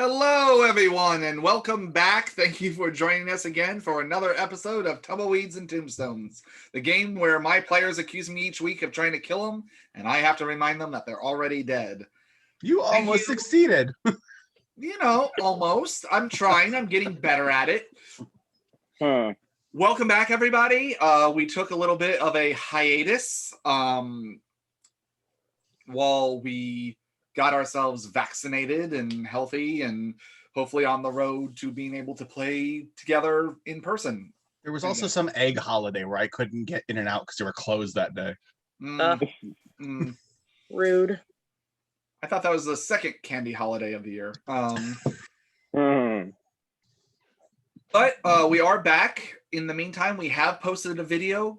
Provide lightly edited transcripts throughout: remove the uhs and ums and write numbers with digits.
Hello, everyone, and welcome back. Thank you for joining us again for another episode of Tumbleweeds and Tombstones, the game where my players accuse me each week of trying to kill them, and I have to remind them that they're already dead. You almost succeeded. Almost. I'm trying. I'm getting better at it. Welcome back, everybody. We took a little bit of a hiatus while we got ourselves vaccinated and healthy and hopefully on the road to being able to play together in person. There was also some egg holiday where I couldn't get in and out because they were closed that day. Rude. I thought that was the second candy holiday of the year. But we are back. In the meantime, we have posted a video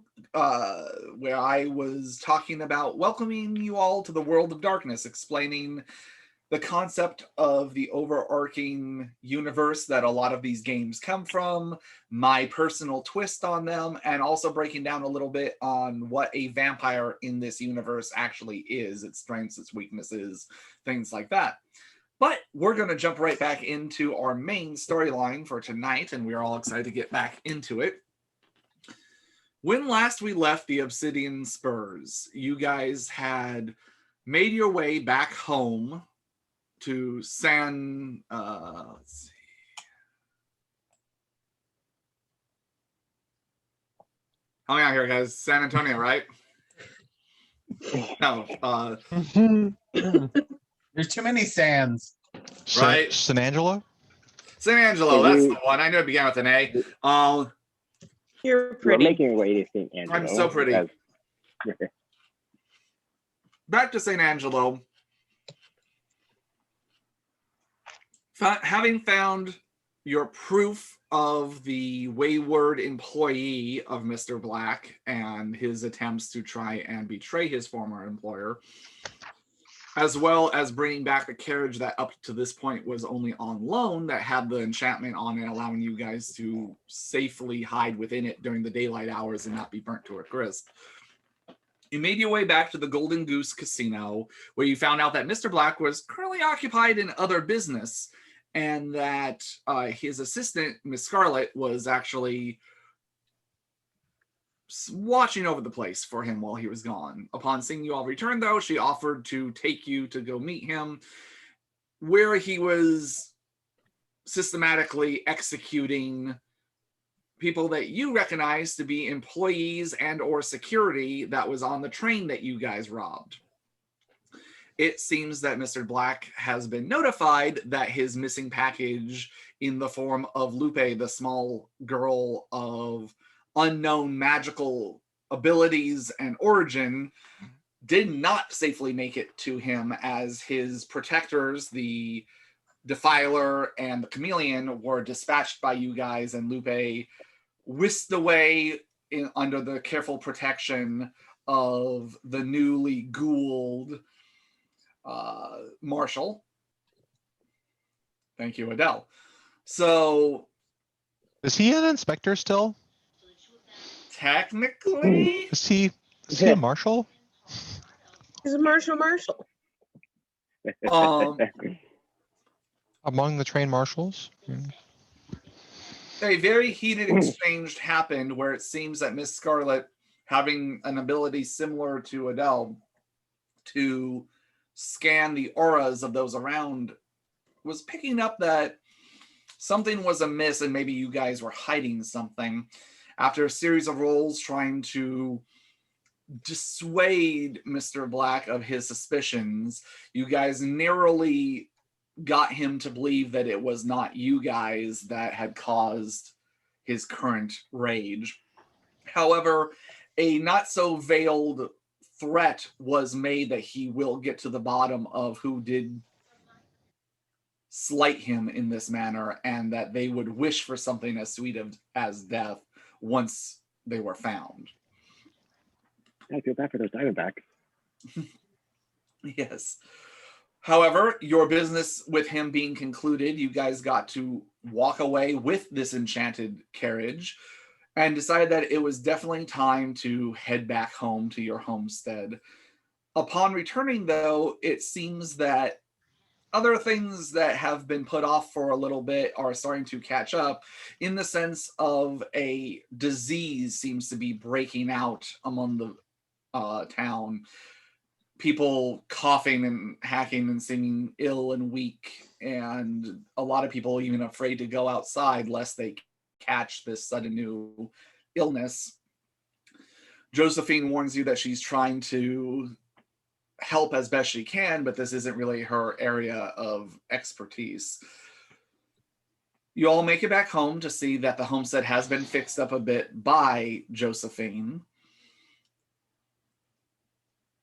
where I was talking about welcoming you all to the world of darkness, explaining the concept of the overarching universe that a lot of these games come from, my personal twist on them, and also breaking down a little bit on what a vampire in this universe actually is, its strengths, its weaknesses, things like that. But we're going to jump right back into our main storyline for tonight, and we're all excited to get back into it. When last we left the Obsidian Spurs, you guys had made your way back home to let's see. Help me out here, guys. San Antonio, right? No. There's too many sands. Right? Saint Angelo? Saint Angelo, that's the one. I knew it began with an A. You're pretty. We're making your way to Saint Angelo. I'm so pretty. Back to Saint Angelo. Having found your proof of the wayward employee of Mr. Black and his attempts to try and betray his former employer, as well as bringing back the carriage that up to this point was only on loan that had the enchantment on it, allowing you guys to safely hide within it during the daylight hours and not be burnt to a crisp. You made your way back to the Golden Goose Casino, where you found out that Mr. Black was currently occupied in other business, and that his assistant, Miss Scarlet, was actually watching over the place for him while he was gone. Upon seeing you all return, though, she offered to take you to go meet him, where he was systematically executing people that you recognize to be employees and or security that was on the train that you guys robbed. It seems that Mr. Black has been notified that his missing package in the form of Lupe, the small girl of unknown magical abilities and origin, did not safely make it to him, as his protectors, the Defiler and the Chameleon, were dispatched by you guys, and Lupe whisked away under the careful protection of the newly ghouled Marshall. Thank you, Adele. So, Is he an inspector still? Technically, Is he a marshal? He's a Marshall. Among the trained marshals? A very heated exchange happened where it seems that Miss Scarlet, having an ability similar to Adele to scan the auras of those around, was picking up that something was amiss and maybe you guys were hiding something. After a series of rolls trying to dissuade Mr. Black of his suspicions, you guys narrowly got him to believe that it was not you guys that had caused his current rage. However, a not so veiled threat was made that he will get to the bottom of who did slight him in this manner, and that they would wish for something as sweet as death once they were found. I feel bad for those Diamondbacks. Yes. However, your business with him being concluded, you guys got to walk away with this enchanted carriage and decided that it was definitely time to head back home to your homestead. Upon returning, though, it seems that other things that have been put off for a little bit are starting to catch up in the sense of a disease seems to be breaking out among the town. People coughing and hacking and seeming ill and weak, and a lot of people even afraid to go outside lest they catch this sudden new illness. Josephine warns you that she's trying to help as best she can, but this isn't really her area of expertise. You all make it back home to see that the homestead has been fixed up a bit by Josephine,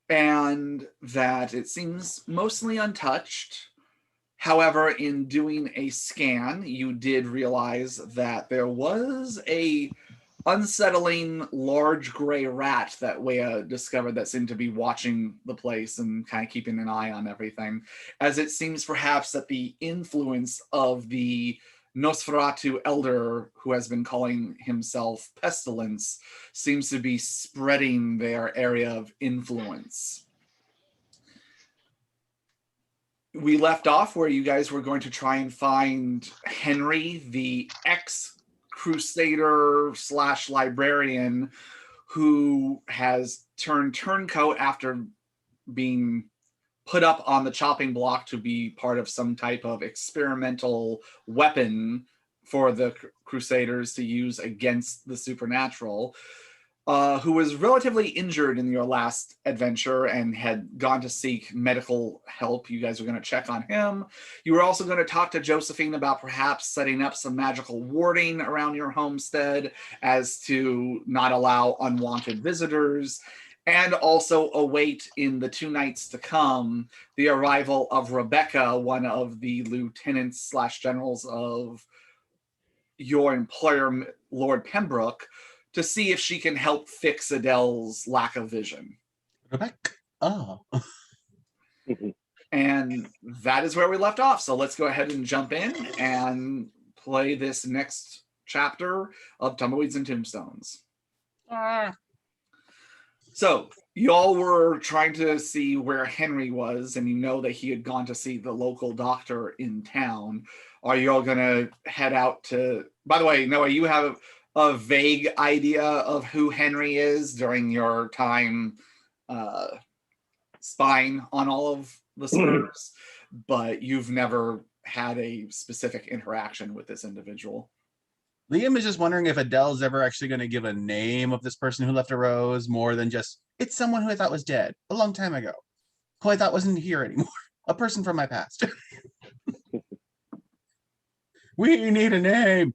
and that it seems mostly untouched. However, in doing a scan, you did realize that there was a unsettling large gray rat that Wea discovered that seemed to be watching the place and kind of keeping an eye on everything, as it seems perhaps that the influence of the Nosferatu elder, who has been calling himself Pestilence, seems to be spreading their area of influence. We left off where you guys were going to try and find Henry, the ex-crusader / librarian who has turned turncoat after being put up on the chopping block to be part of some type of experimental weapon for the Crusaders to use against the supernatural, who was relatively injured in your last adventure and had gone to seek medical help. You guys were going to check on him. You were also going to talk to Josephine about perhaps setting up some magical warding around your homestead as to not allow unwanted visitors, and also await in the 2 nights to come the arrival of Rebecca, one of the lieutenants / generals of your employer, Lord Pembroke, to see if she can help fix Adele's lack of vision. Rebecca. Oh. And that is where we left off. So let's go ahead and jump in and play this next chapter of Tumbleweeds and Tombstones. So y'all were trying to see where Henry was, and you know that he had gone to see the local doctor in town. Are you all going to head out to... By the way, Noah, you have a vague idea of who Henry is during your time spying on all of the Spurs, but you've never had a specific interaction with this individual. Liam is just wondering if Adele's ever actually going to give a name of this person who left a rose, more than just, it's someone who I thought was dead a long time ago, who I thought wasn't here anymore, a person from my past. We need a name.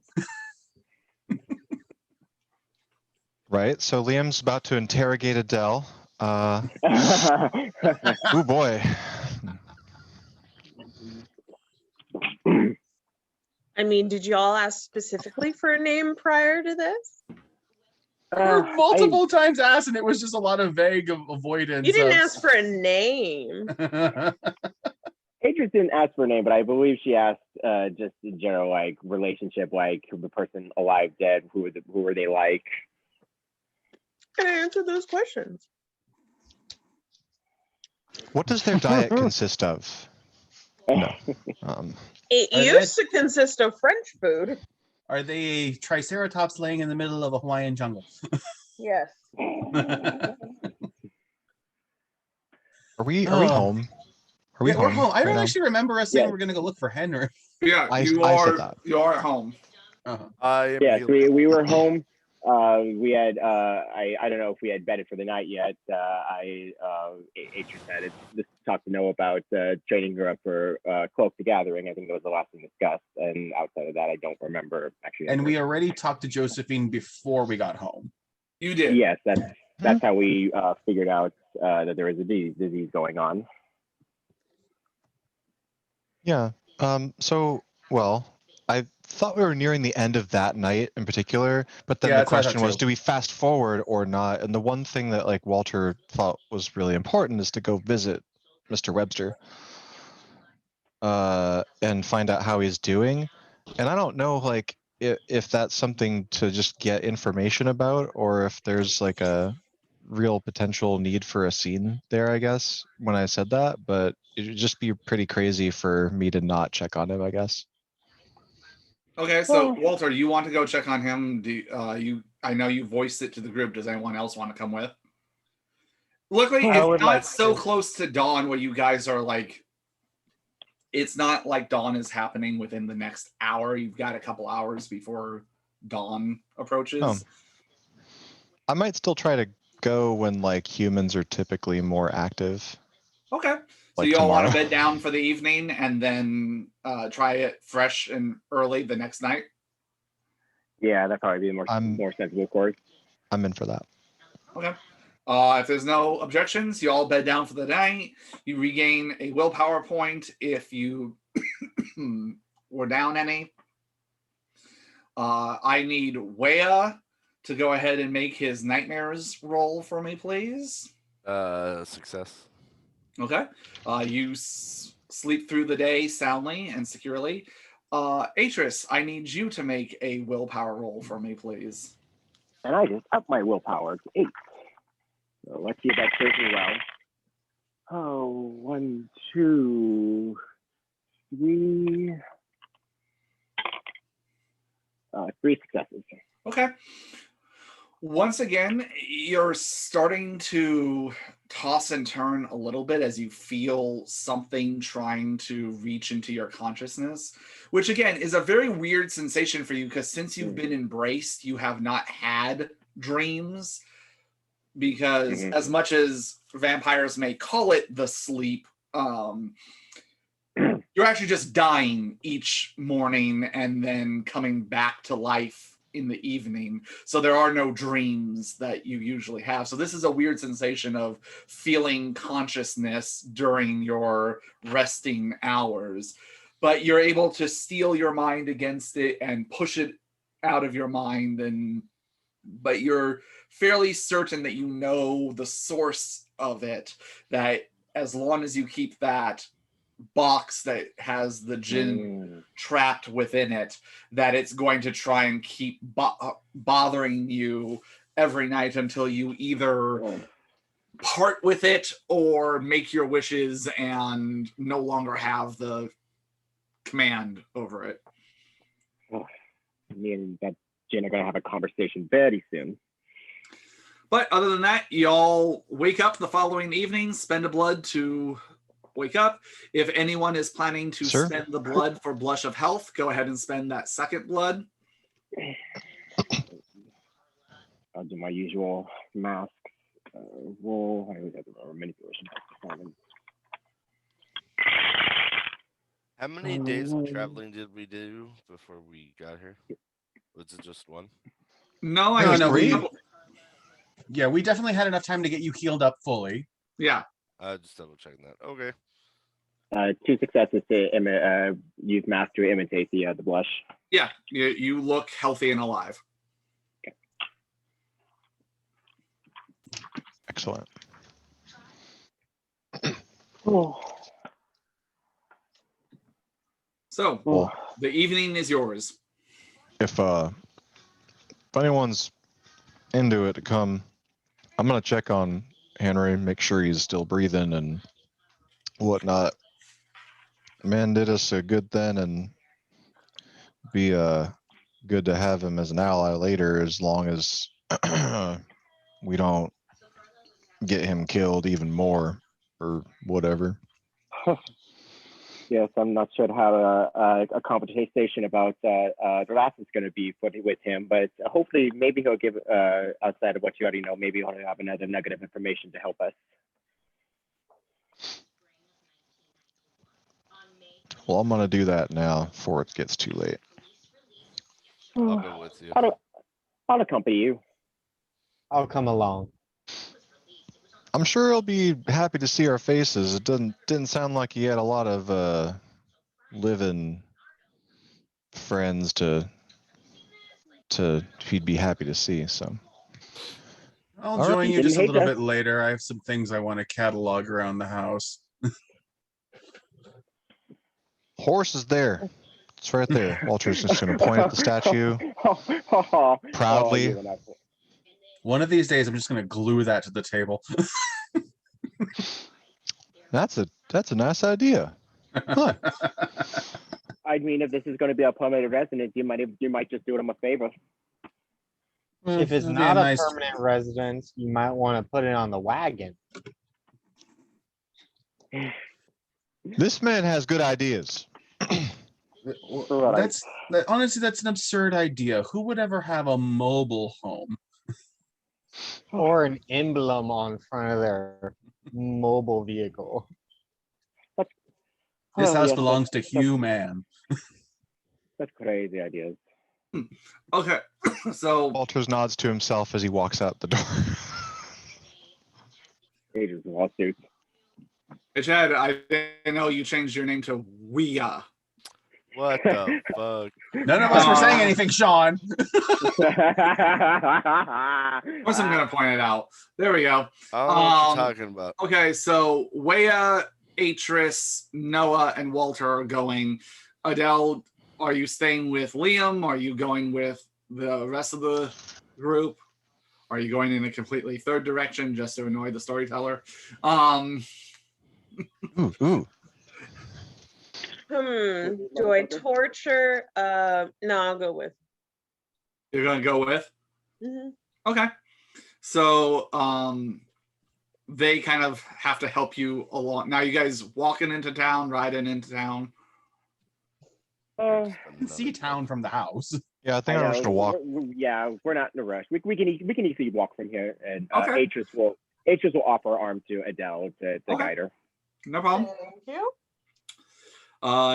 Right, so Liam's about to interrogate Adele. Oh boy. I mean, did you all ask specifically for a name prior to this? We're multiple times asked, and it was just a lot of vague avoidance. You didn't ask for a name. Adrian didn't ask for a name, but I believe she asked just in general, like relationship, like the person alive, dead, who were they like? I answered those questions. What does their diet consist of? No. It Are used to consist of French food. Are they triceratops laying in the middle of a Hawaiian jungle? Yes. Are we home? Are we Yeah, we're home. I don't right now? actually remember us saying Yes. we're going to go look for Henry. Yeah, I you said that. are at home. Uh-huh. Yes, we were home. We had I don't know if we had bedded for the night yet. Adrian had just talked to Noah about training her up for Cloak the Gathering. I think that was the last thing discussed. And outside of that, I don't remember actually. And we already talked to Josephine before we got home. You did. Yes, that's how we figured out that there was a disease going on. Yeah. So, well, I thought we were nearing the end of that night in particular, but then Yeah, the that's what I thought question was, too. do we fast forward or not? And the one thing that like Walter thought was really important is to go visit Mr. Webster and find out how he's doing. And I don't know like if that's something to just get information about, or if there's like a real potential need for a scene there, I guess, when I said that, but it'd just be pretty crazy for me to not check on him, I guess. Okay, so Walter, you want to go check on him? I know you voiced it to the group. Does anyone else want to come with? Luckily, I it's would not like so to. close to dawn where you guys are like. It's not like dawn is happening within the next hour. You've got a couple hours before dawn approaches. Oh. I might still try to go when like humans are typically more active. Okay. So Like you all want to tomorrow. bed down for the evening and then try it fresh and early the next night? Yeah, that'd probably be the more sensible course. I'm in for that. Okay. If there's no objections, you all bed down for the night. You regain a willpower point if you were down any. I need Wea to go ahead and make his nightmares roll for me, please. Success. Okay. You sleep through the day soundly and securely. Atris, I need you to make a willpower roll for me, please. And I just upped my willpower to 8. So let's see if that serves me well. Oh, 1, 2, 3. 3 successes. Okay. Once again, you're starting to toss and turn a little bit as you feel something trying to reach into your consciousness, which again is a very weird sensation for you because since you've been embraced, you have not had dreams because as much as vampires may call it the sleep, you're actually just dying each morning and then coming back to life in the evening. So there are no dreams that you usually have. So this is a weird sensation of feeling consciousness during your resting hours, but you're able to steel your mind against it and push it out of your mind. But you're fairly certain that you know the source of it, that as long as you keep that box that has the djinn trapped within it, that it's going to try and keep bothering you every night until you either part with it or make your wishes and no longer have the command over it. Me and that djinn are going to have a conversation very soon. But other than that, y'all wake up the following evening, spend a blood to wake up. If anyone is planning to spend the blood for Blush of Health, go ahead and spend that second blood. I'll do my usual mask roll. I always have to remember manipulation. How many days of traveling did we do before we got here? Was it just one? No, we definitely had enough time to get you healed up fully. Yeah. Just double checking that. Okay. 2 successes to use mask to imitate the blush. Yeah, you look healthy and alive. Okay. Excellent. So the evening is yours. If anyone's into it to come, I'm gonna check on Henry, make sure he's still breathing and whatnot. Man did us a good then, and be good to have him as an ally later, as long as we don't get him killed even more or whatever. Yes, I'm not sure how a conversation about the last is going to be with him, but hopefully maybe he'll give, outside of what you already know, maybe he'll have another nugget of information to help us. Well, I'm gonna do that now before it gets too late. I'll go with you. I'll accompany you. I'll come along. I'm sure he'll be happy to see our faces. It didn't sound like he had a lot of living friends to he'd be happy to see. So I'll join you just a little bit later. I have some things I want to catalog around the house. Horse is there. It's right there. Walter's just going to point at the statue proudly. One of these days, I'm just going to glue that to the table. That's a nice idea. Huh. I mean, if this is going to be a permanent resident, you might just do them a favor. If it's It'll be not a nice- permanent residence, you might want to put it on the wagon. This man has good ideas. Right. Honestly, that's an absurd idea. Who would ever have a mobile home? Or an emblem on front of their mobile vehicle. This Oh, house yes, belongs to that's- Hugh Man. That's crazy ideas. Okay, so Walters nods to himself as he walks out the door. Ages lawsuits. hey, Chad, I didn't know you changed your name to Wea. What the fuck? None of us were saying anything, Sean. Wasn't gonna point it out. There we go. I don't know what you're talking about. Okay, so Wea, Atris, Noah, and Walter are going. Adele, are you staying with Liam? Are you going with the rest of the group? Are you going in a completely third direction just to annoy the storyteller? Ooh. Do I torture? No, I'll go with. You're gonna go with? Mhm. Okay. So they kind of have to help you along. Now you guys walking into town, riding into town. You can see town from the house. Yeah, I think I'm just gonna walk. We're not in a rush. We can easily walk from here, and Okay. Atris will offer her arm to Adele to Okay. guide her. No problem. Thank you.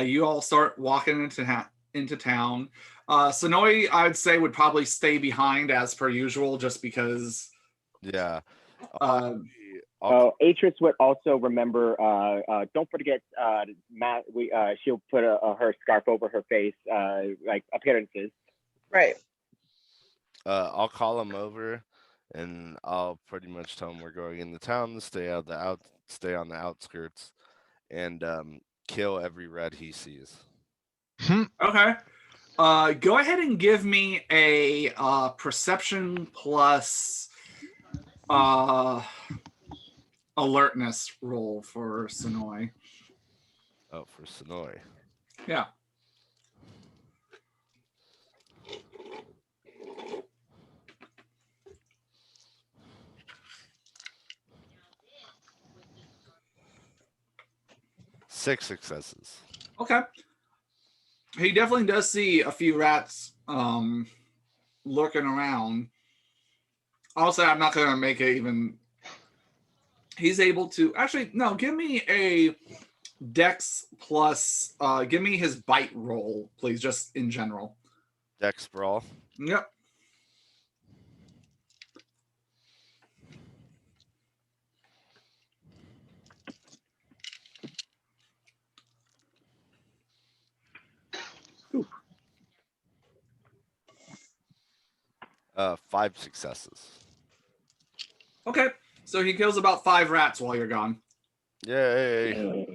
You all start walking into town. Sonoy, I'd say, would probably stay behind as per usual, just because. Yeah. Atris would also remember. Don't forget, Matt. She'll put her scarf over her face, like appearances. Right. I'll call him over, and I'll pretty much tell him we're going into town to stay on the outskirts, and kill every red he sees. Okay. Go ahead and give me a perception plus alertness roll for Sonoy. Oh, for Sonoy. Yeah. Six successes. Okay. He definitely does see a few rats lurking around. Also, I'm not going to make it even. He's able to actually no. Give me a Dex plus. Give me his bite roll, please, just in general. Dex brawl. Yep. Five successes. Okay. So he kills about 5 rats while you're gone. Yay.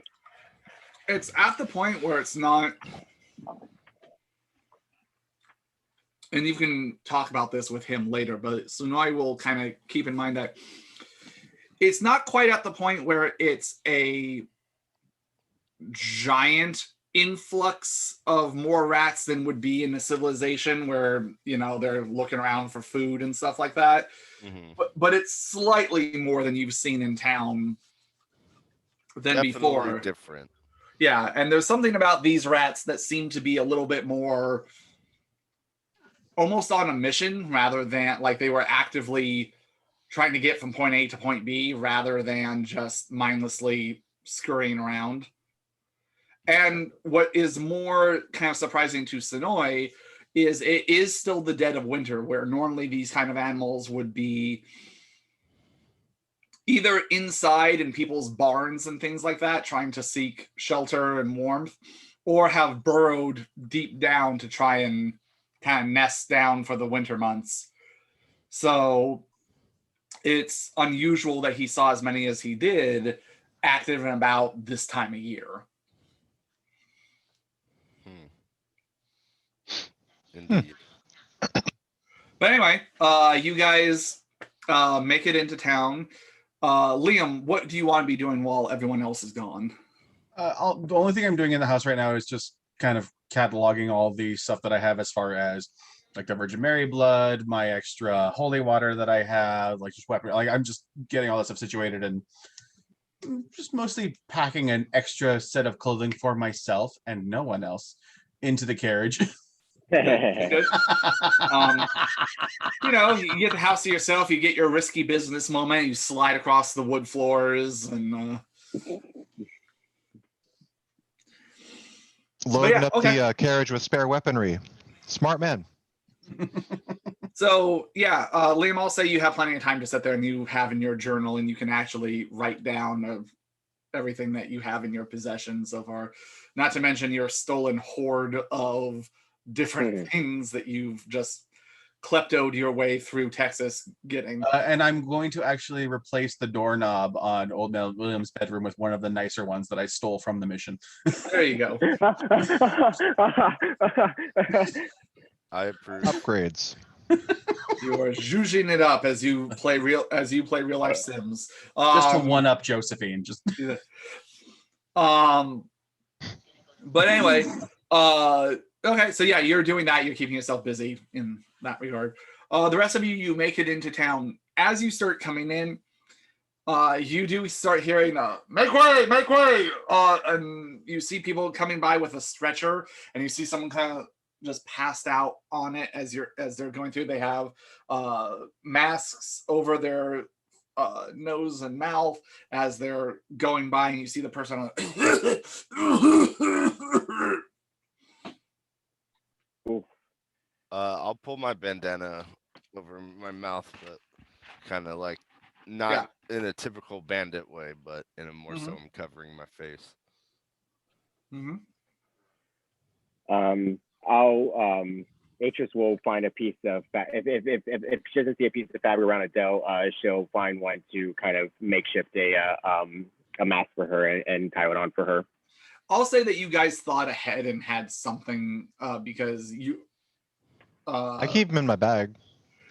It's at the point where it's not. And you can talk about this with him later, but Sunoi will kind of keep in mind that it's not quite at the point where it's a giant influx of more rats than would be in a civilization where, you know, they're looking around for food and stuff like that. Mm-hmm. But it's slightly more than you've seen in town than Definitely before. different. Yeah, and there's something about these rats that seem to be a little bit more almost on a mission rather than like they were actively trying to get from point A to point B rather than just mindlessly scurrying around. And what is more kind of surprising to Sonoy is it is still the dead of winter, where normally these kind of animals would be either inside in people's barns and things like that, trying to seek shelter and warmth, or have burrowed deep down to try and kind of nest down for the winter months. So it's unusual that he saw as many as he did active and about this time of year. Indeed. But anyway, you guys make it into town. Liam, what do you want to be doing while everyone else is gone? The only thing I'm doing in the house right now is just kind of cataloging all the stuff that I have as far as like the Virgin Mary blood, my extra holy water that I have, like just weapon. Like I'm just getting all that stuff situated and just mostly packing an extra set of clothing for myself and no one else into the carriage. Good. You get the house to yourself, you get your risky business moment, you slide across the wood floors and Loading up the carriage with spare weaponry. Smart man. So Liam, I'll say you have plenty of time to sit there and you have in your journal and you can actually write down of everything that you have in your possession so far, not to mention your stolen hoard of different things that you've just kleptoed your way through Texas getting. And I'm going to actually replace the doorknob on Old Man William's bedroom with one of the nicer ones that I stole from the mission. There you go. I approve. Upgrades. You are zhuzhing it up as you play real life Sims. Just to one up Josephine. Just but anyway, okay, so you're doing that. You're keeping yourself busy in that regard. The rest of you make it into town. As you start coming in, you do start hearing make way, and you see people coming by with a stretcher, and you see someone kind of just passed out on it as they're going through. They have masks over their nose and mouth as they're going by, and you see the person I'll pull my bandana over my mouth, but kind of like not in a typical bandit way, but in a more so I'm covering my face. Atris will find a piece of if she doesn't see a piece of fabric around Adele, she'll find one to kind of makeshift a mask for her and tie it on for her. I'll say that you guys thought ahead and had something because you. I keep them in my bag.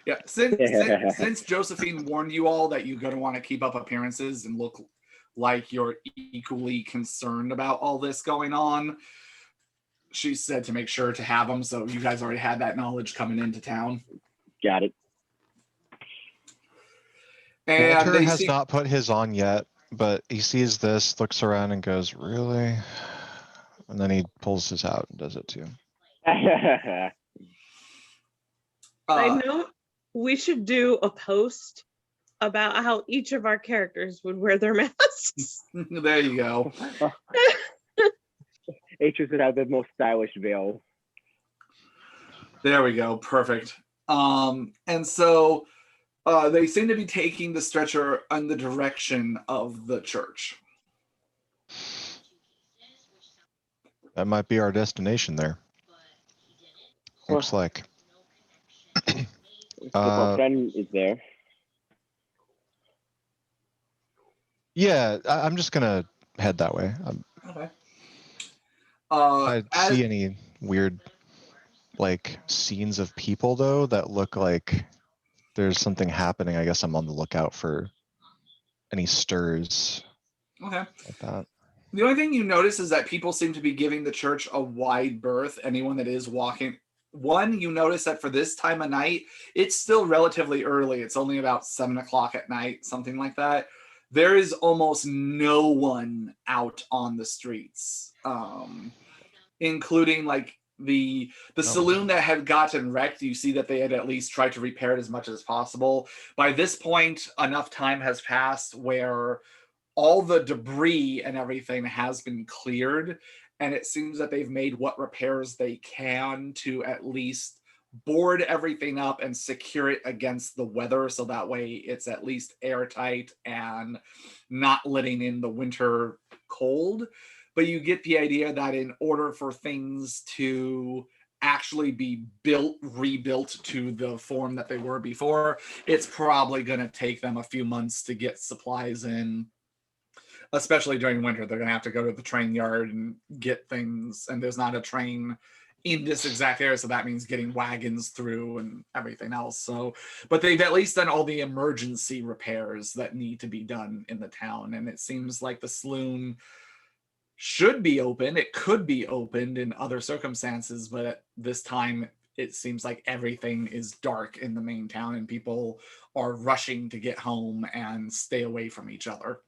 Yeah, since Josephine warned you all that you're going to want to keep up appearances and look like you're equally concerned about all this going on, she said to make sure to have them. So you guys already had that knowledge coming into town. Got it. And Walter has not put his on yet, but he sees this, looks around and goes, really? And then he pulls his out and does it too. I know we should do a post about how each of our characters would wear their masks. There you go. Atris would have the most stylish veil. There we go. Perfect. And so they seem to be taking the stretcher in the direction of the church. That might be our destination there. Looks like. Our friend is there. Yeah, I'm just gonna head that way. Okay. I see any weird, like, scenes of people though that look like there's something happening. I guess I'm on the lookout for any stirs. Okay. Like that. The only thing you notice is that people seem to be giving the church a wide berth. Anyone that is walking. One, you notice that for this time of night, it's still relatively early. It's only about 7:00 at night, something like that. There is almost no one out on the streets, including like the saloon that had gotten wrecked. You see that they had at least tried to repair it as much as possible. By this point, enough time has passed where all the debris and everything has been cleared. And it seems that they've made what repairs they can to at least board everything up and secure it against the weather. So that way it's at least airtight and not letting in the winter cold. But you get the idea that in order for things to actually be rebuilt to the form that they were before, it's probably going to take them a few months to get supplies in. Especially during winter, they're going to have to go to the train yard and get things, and there's not a train in this exact area, so that means getting wagons through and everything else. So, but they've at least done all the emergency repairs that need to be done in the town, and it seems like the saloon should be open. It could be opened in other circumstances, but at this time it seems like everything is dark in the main town and people are rushing to get home and stay away from each other.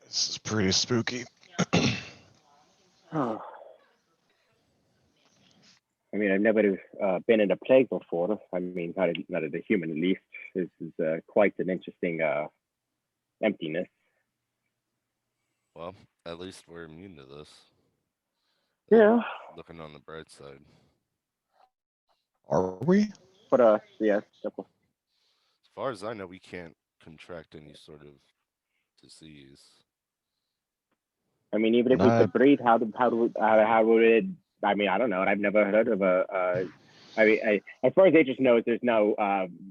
This is pretty spooky. Oh. I mean, I've never been in a plague before. I mean, not as a human, at least. This is quite an interesting emptiness. Well, at least we're immune to this. Yeah. Looking on the bright side. Are we? But yeah. As far as I know, we can't contract any sort of disease. I mean, even if we could breathe, how would it? I mean, I don't know. I've never heard of I mean, as far as Atris knows, there's no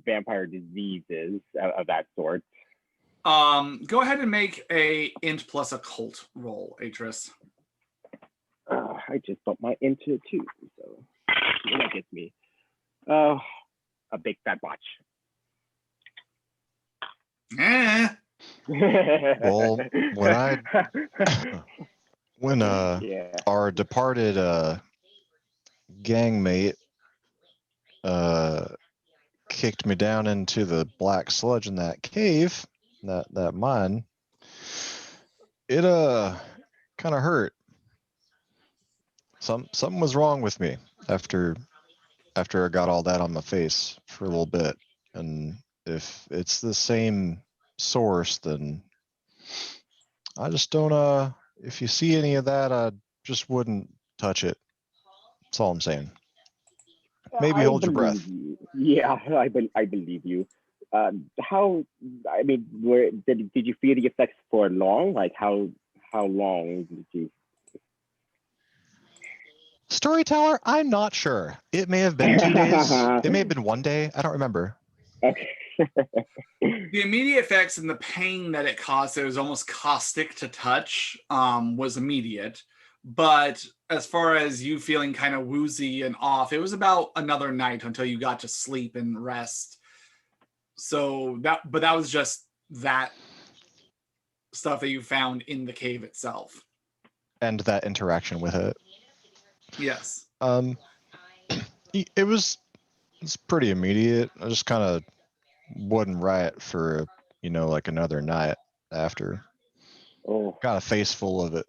vampire diseases of that sort. Go ahead and make a int plus occult roll, Atris. I just bumped my into 2, so that gets me a big fat watch. Well, when our departed gangmate kicked me down into the black sludge in that cave, that mine, it kind of hurt. Something was wrong with me after I got all that on my face for a little bit, and if it's the same source, then I just don't if you see any of that, I just wouldn't touch it. That's all I'm saying. Maybe hold your breath. Yeah, I believe you. How? I mean, did you feel the effects for long? Like how long did you? Storyteller, I'm not sure. It may have been 2 days. It may have been 1 day. I don't remember. Okay. The immediate effects and the pain that it caused, it was almost caustic to touch, was immediate. But as far as you feeling kind of woozy and off, it was about another night until you got to sleep and rest. So that was just that stuff that you found in the cave itself. And that interaction with it. Yes. It's pretty immediate. I just kind of wasn't right for like another night after. Oh. Got a face full of it.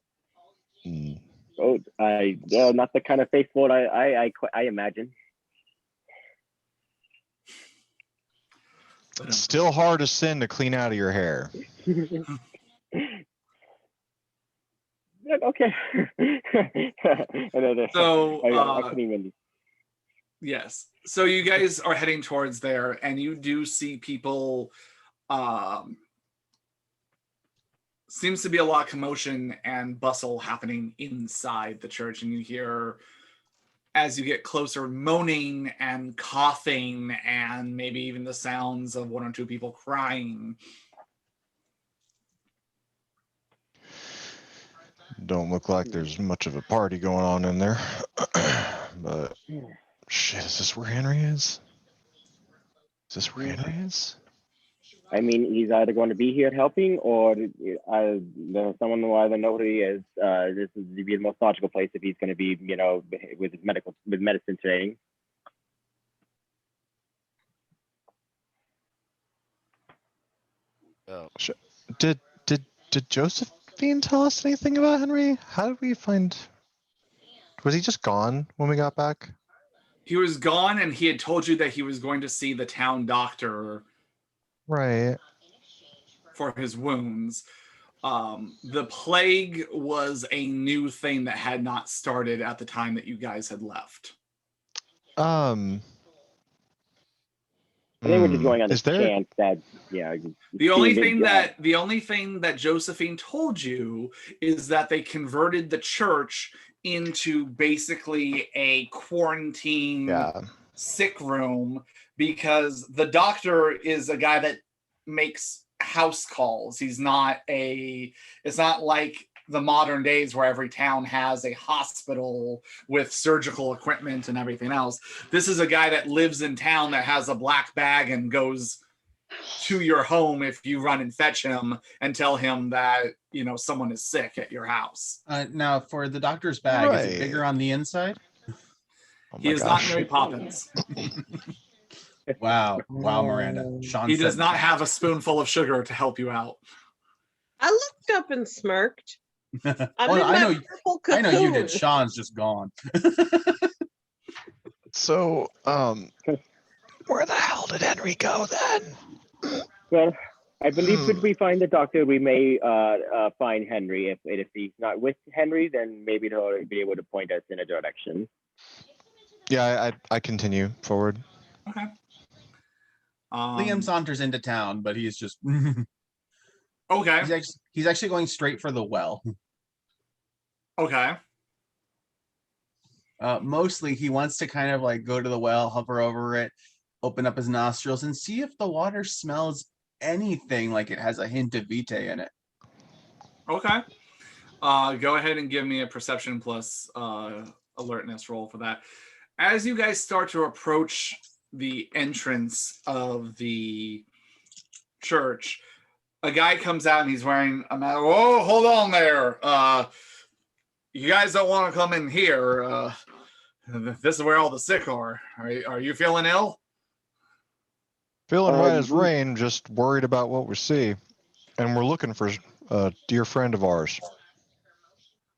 Oh, not the kind of face full I imagine. It's still hard as sin to clean out of your hair. Okay. So I couldn't even. Yes. So you guys are heading towards there, and you do see people. Seems to be a lot of commotion and bustle happening inside the church, and you hear, as you get closer, moaning and coughing, and maybe even the sounds of 1 or 2 people crying. Don't look like there's much of a party going on in there. But shit, is this where Henry is? Is this where Henry is? I mean, he's either going to be here helping, or there's someone who either know who he is. This is the most logical place if he's going to be, with his medicine training. Oh. Did Josephine tell us anything about Henry? How did we find? Was he just gone when we got back? He was gone, and he had told you that he was going to see the town doctor. Right. For his wounds. The plague was a new thing that had not started at the time that you guys had left. I think we're just going on the chance that The only thing that Josephine told you is that they converted the church into basically a quarantine sick room, because the doctor is a guy that makes house calls. It's not like the modern days where every town has a hospital with surgical equipment and everything else. This is a guy that lives in town that has a black bag and goes to your home if you run and fetch him and tell him that, someone is sick at your house. Now, for the doctor's bag, is it Right. bigger on the inside? Oh He my is gosh. not Mary Poppins. Wow, Miranda. Sean He does said not that. have a spoonful of sugar to help you out. I looked up and smirked. I'm Oh, in I my know. purple I know you did. cocoon. Sean's just gone. So, where the hell did Henry go then? Well, I believe Hmm. if we find the doctor, we may find Henry. If he's not with Henry, then maybe he'll be able to point us in a direction. Yeah, I continue forward. Okay. Liam saunters into town, but he's just Okay. he's actually going straight for the well. Okay. Mostly he wants to kind of like go to the well, hover over it, open up his nostrils, and see if the water smells anything like it has a hint of vitae in it. Okay. Go ahead and give me a perception plus alertness roll for that. As you guys start to approach the entrance of the church, a guy comes out and he's wearing a mask. Oh, hold on there. You guys don't want to come in here. This is where all the sick are. Are you feeling ill? Feeling right as rain, just worried about what we see. And we're looking for a dear friend of ours.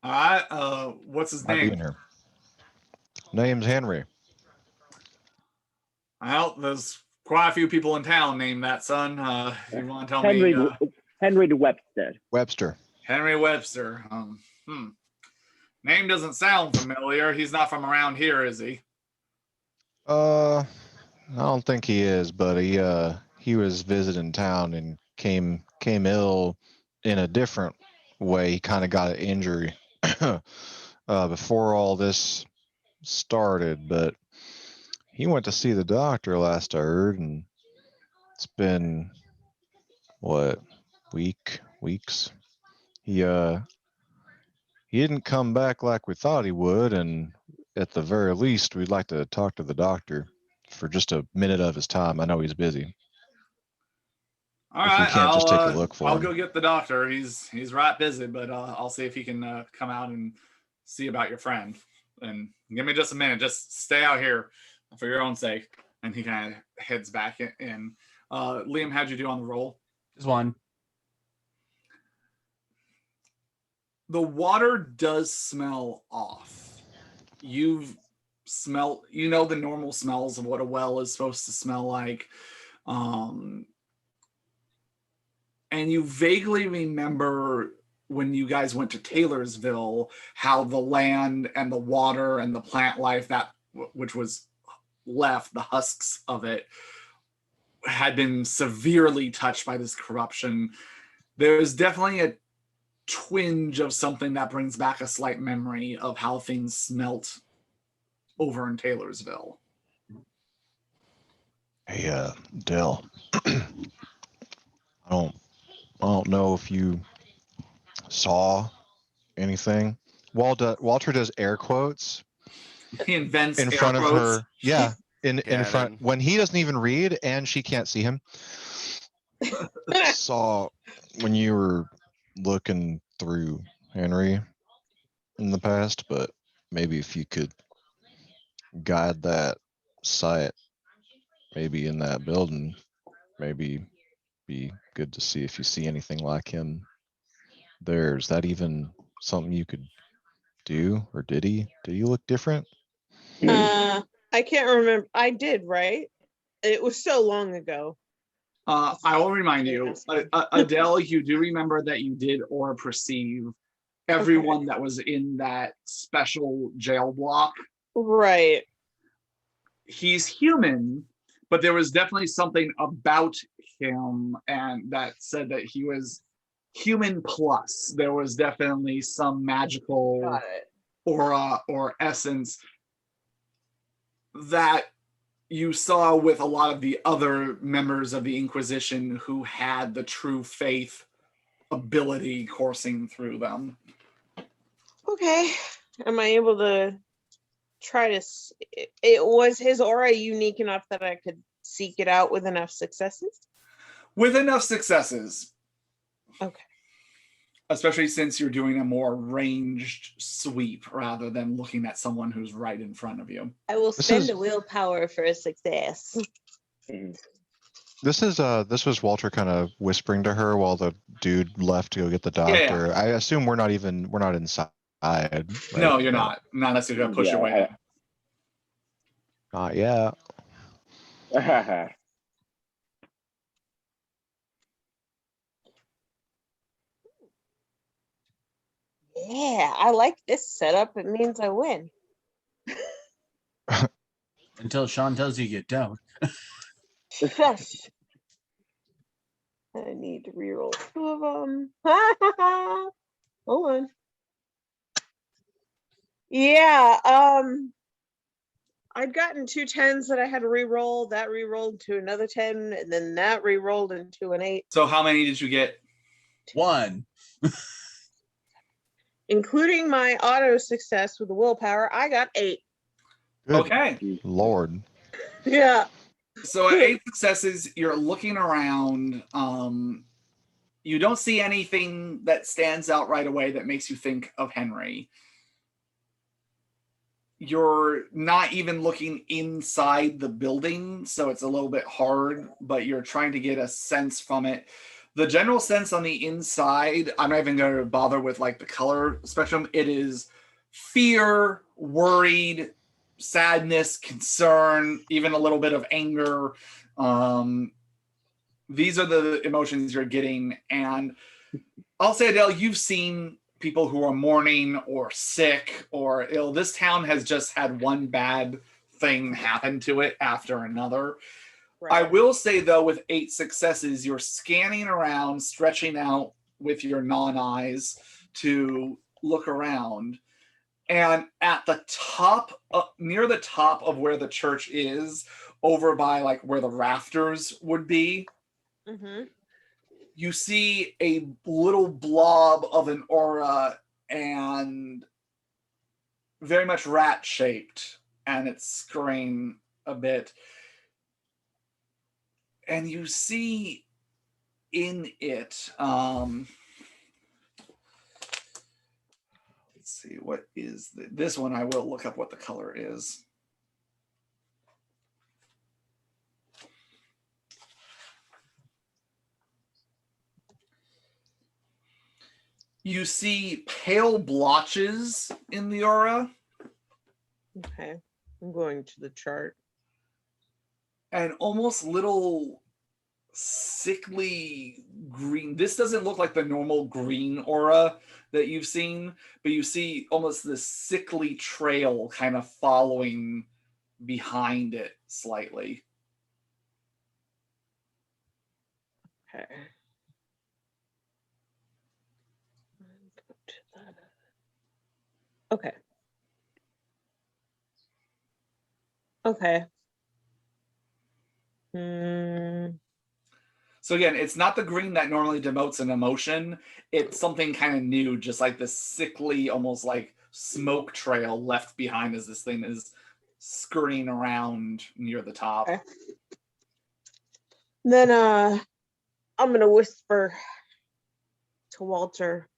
All right. What's his Might be in name? here. Name's Henry. Well, there's quite a few people in town named that, son. You want to tell Henry me? Henry the Webster. Webster. Henry Webster. Name doesn't sound familiar. He's not from around here, is he? I don't think he is, but he was visiting town and came ill in a different way. He kind of got an injury before all this started, but he went to see the doctor last I heard, and it's been weeks. He didn't come back like we thought he would, and at the very least, we'd like to talk to the doctor for just a minute of his time. I know he's busy. All If we right, can't just take a look for I'll him. go get the doctor. He's right busy, but I'll see if he can come out and see about your friend. And give me just a minute. Just stay out here for your own sake. And he kind of heads back in. Liam, how'd you do on the roll? Just one. The water does smell off. You've smelled, the normal smells of what a well is supposed to smell like. And you vaguely remember when you guys went to Taylorsville, how the land and the water and the plant life which was left, the husks of it, had been severely touched by this corruption. There's definitely a twinge of something that brings back a slight memory of how things smelt over in Taylorsville. Hey, Dell. I don't know if you saw anything. Walter does air quotes He invents in air front of quotes. her. Yeah, in Cannon. front when he doesn't even read and she can't see him. Saw when you were looking through Henry in the past, but maybe if you could guide that sight, maybe in that building, maybe be good to see if you see anything like him there. Is that even something you could do, or did he look different? I can't remember. I did, right? It was so long ago. I will remind you, Adele, you do remember that you did or perceive everyone that was in that special jail block. Right. He's human, but there was definitely something about him and that said that he was human plus. There was definitely some magical Got it. aura or essence that you saw with a lot of the other members of the Inquisition who had the true faith ability coursing through them. Okay. Am I able to try to... It was his aura unique enough that I could seek it out with enough successes? With enough successes. Okay. Especially since you're doing a more ranged sweep rather than looking at someone who's right in front of you. I will This spend is- a willpower for a success. This was Walter kind of whispering to her while the dude left to go get the Yeah. doctor. I assume we're not inside. Right? No, you're not. Not unless you're gonna push your way in. Not yet. Yeah, I like this setup. It means I win. Until Sean tells you you don't. Shush. I need to reroll 2 of them. Hold on. Yeah, I'd gotten 2 10s that I had to reroll. That rerolled to another 10, and then that rerolled into an 8. So how many did you get? 1. Including my auto success with the willpower, I got 8. Good Okay. Lord. Yeah. So at 8 successes, you're looking around. You don't see anything that stands out right away that makes you think of Henry. You're not even looking inside the building, so it's a little bit hard, but you're trying to get a sense from it. The general sense on the inside, I'm not even going to bother with like the color spectrum. It is fear, worried, sadness, concern, even a little bit of anger. These are the emotions you're getting. And I'll say, Adele, you've seen people who are mourning or sick or ill. This town has just had one bad thing happen to it after another. Right. I will say, though, with 8 successes, you're scanning around, stretching out with your non-eyes to look around. And at the top, near the top of where the church is, over by like where the rafters would be, you see a little blob of an aura and very much rat-shaped, and it's scurrying a bit. And you see in it, let's see, what is this one? I will look up what the color is. You see pale blotches in the aura. Okay, I'm going to the chart. And almost little sickly green. This doesn't look like the normal green aura that you've seen, but you see almost this sickly trail kind of following behind it slightly. Okay. Okay. Okay. So again, it's not the green that normally denotes an emotion. It's something kind of new, just like this sickly, almost like smoke trail left behind as this thing is scurrying around near the top. Okay. Then I'm gonna whisper to Walter.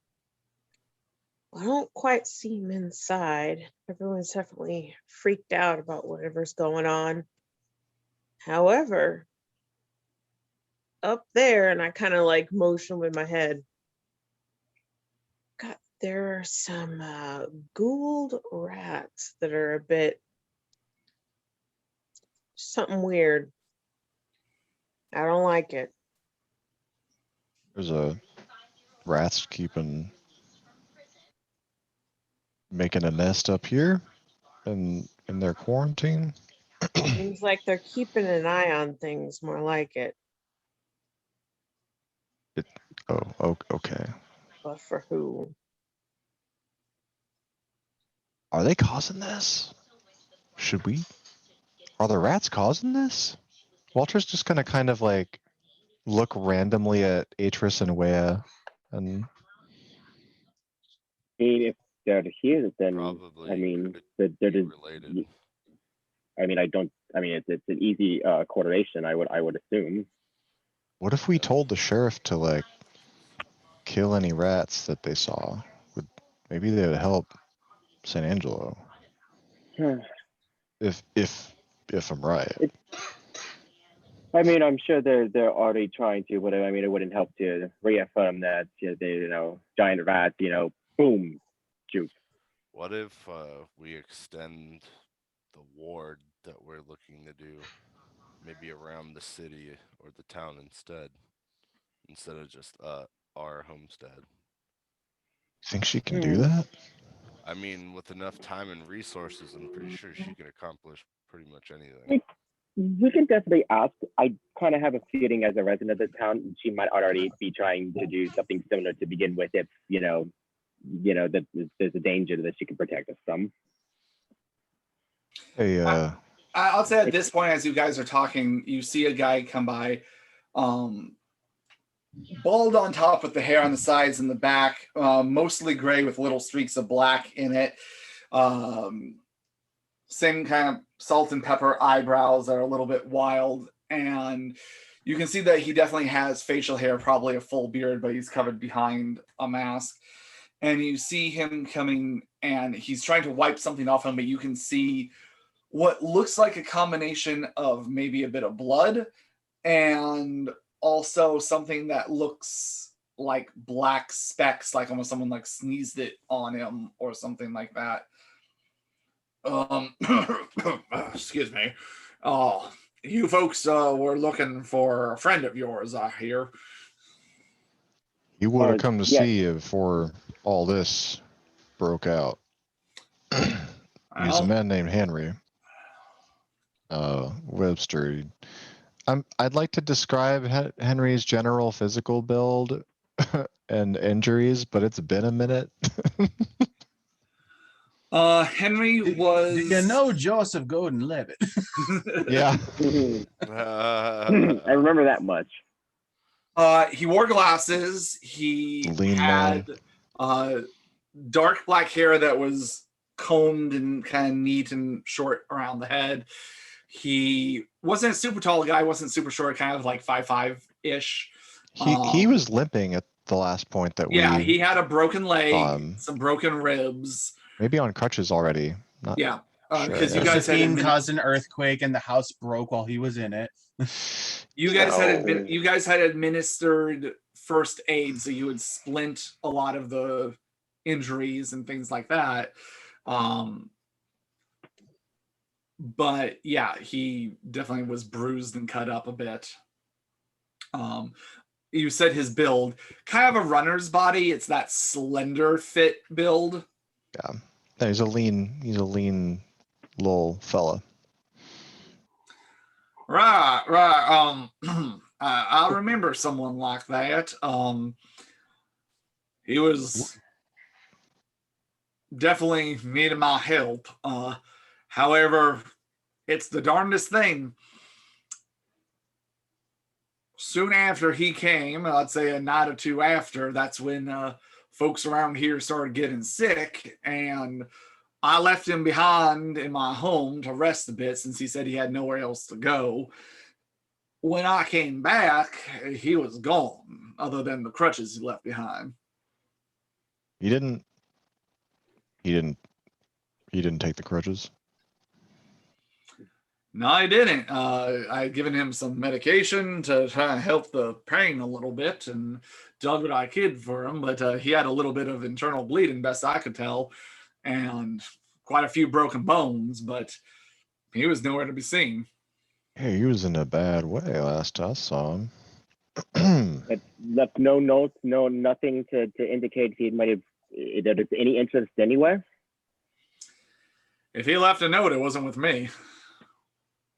I don't quite see him inside. Everyone's definitely freaked out about whatever's going on. However, up there, and I kind of like motion with my head. There are some ghouled rats that are a bit something weird. I don't like it. There's a rats making a nest up here in their quarantine. Seems like they're keeping an eye on things, more like it. Oh, okay. But for who? Are they causing this? Should we Are the rats causing this? Walter's just gonna kind of like look randomly at Atris and Wea, and If they're here, then Probably I mean, could they're be just, related. I mean, it's an easy correlation. I would assume. what if we told the sheriff to like kill any rats that they saw? Would maybe they would help Saint Angelo if I'm right. I mean, I'm sure they're already trying to, but I mean, it wouldn't help to reaffirm that they, giant rat, boom, juke. What if we extend the ward that we're looking to do maybe around the city or the town instead of just our homestead? Think she can do that? I mean, with enough time and resources, I'm pretty sure she can accomplish pretty much anything. We can definitely ask. I kind of have a feeling, as a resident of the town, she might already be trying to do something similar to begin with. If that there's a danger that she can protect us from. Hey, I'll say at this point, as you guys are talking, you see a guy come by, bald on top with the hair on the sides and the back, mostly gray with little streaks of black in it. Same kind of salt and pepper eyebrows that are a little bit wild. And you can see that he definitely has facial hair, probably a full beard, but he's covered behind a mask. And you see him coming and he's trying to wipe something off him, but you can see what looks like a combination of maybe a bit of blood and also something that looks like black specks, like almost someone like sneezed it on him or something like that. Excuse me. Oh, you folks were looking for a friend of yours, I hear. you would have come to Yes. see you before all this broke out. He's a Well, man named Henry Webster. I'd like to describe Henry's general physical build and injuries, but it's been a minute. Henry was. Do you know Joseph Gordon-Levitt? Yeah. I remember that much. He wore glasses. He Lean had dark black hair that was combed and kind of neat and short around the head. He wasn't a super tall guy, wasn't super short, kind of like 5'5"-ish. He was limping at the last point that Yeah, we he had a broken leg, Um, some broken ribs. maybe on crutches already. Not Yeah, sure. because you guys had Josephine caused an earthquake and the house broke while he was in it. you guys had administered first aid, so you had splint a lot of the injuries and things like that. But yeah, he definitely was bruised and cut up a bit. You said his build, kind of a runner's body. It's that slender fit build. Yeah. No, he's a lean little fella. Right. I remember someone like that. He was definitely needed my help. However, it's the darndest thing. Soon after he came, I'd say a night or two after, that's when folks around here started getting sick, and I left him behind in my home to rest a bit since he said he had nowhere else to go. When I came back, he was gone, other than the crutches he left behind. He didn't take the crutches. No, I didn't. I had given him some medication to try to help the pain a little bit and done what I could for him, but he had a little bit of internal bleeding, best I could tell, and quite a few broken bones, but he was nowhere to be seen. Hey, he was in a bad way last I saw him. It left no notes, nothing to indicate he might have there's any interest anywhere. If he left a note, it wasn't with me.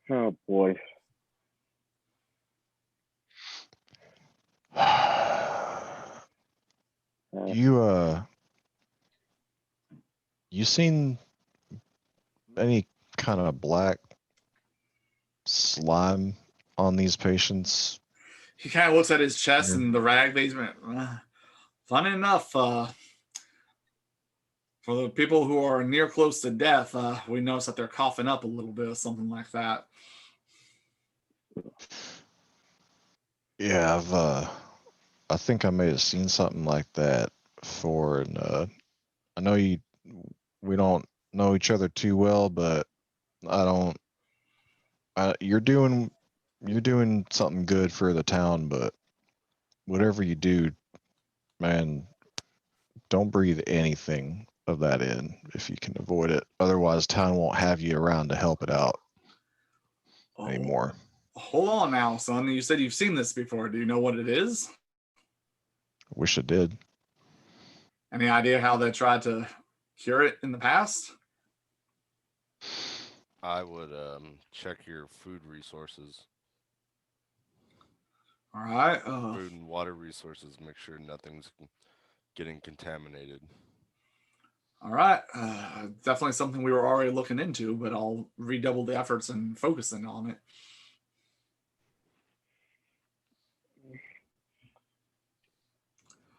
Oh boy. You seen any kind of black slime on these patients? He kind of looks at his chest Yeah. and the rag that he's been. Funny enough, for the people who are near close to death, we notice that they're coughing up a little bit or something like that. Yeah, I think I may have seen something like that before, and I know we don't know each other too well, but I don't. You're doing something good for the town, but whatever you do, man, don't breathe anything of that in if you can avoid it. Otherwise, town won't have you around to help it out anymore. Hold on now, son. You said you've seen this before. Do you know what it is? Wish I did. Any idea how they tried to cure it in the past? I would check your food resources, All right. food and water resources. Make sure nothing's getting contaminated. All right. Definitely something we were already looking into, but I'll redouble the efforts and focusing on it.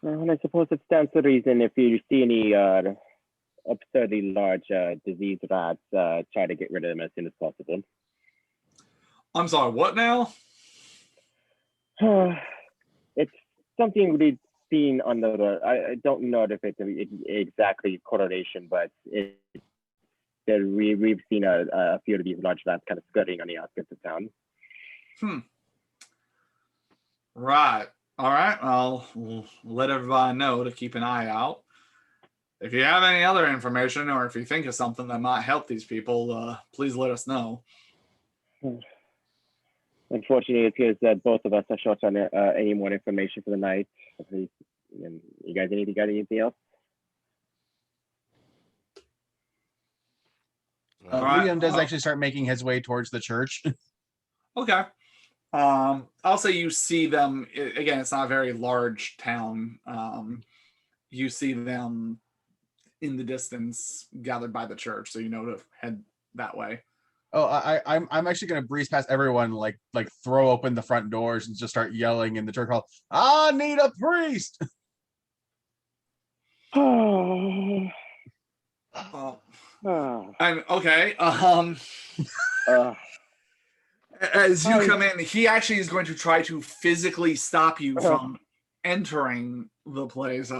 And I suppose it stands to reason if you see any absurdly large disease rats, try to get rid of them as soon as possible. I'm sorry, what now? It's something we've seen on the. I don't know if it's exactly correlation, but we've seen a few of these large rats kind of skirting on the outskirts of town. Right. All right. I'll let everybody know to keep an eye out. If you have any other information or if you think of something that might help these people, please let us know. Unfortunately, it appears that both of us are short on any more information for the night. You guys got anything else? All right. Liam does actually start making his way towards the church. Okay. I'll say you see them again. It's not a very large town. You see them in the distance, gathered by the church, so you know to head that way. Oh, I'm actually gonna breeze past everyone, like throw open the front doors and just start yelling in the church hall. I need a priest. And okay. As you come in, he actually is going to try to physically stop you from entering the place.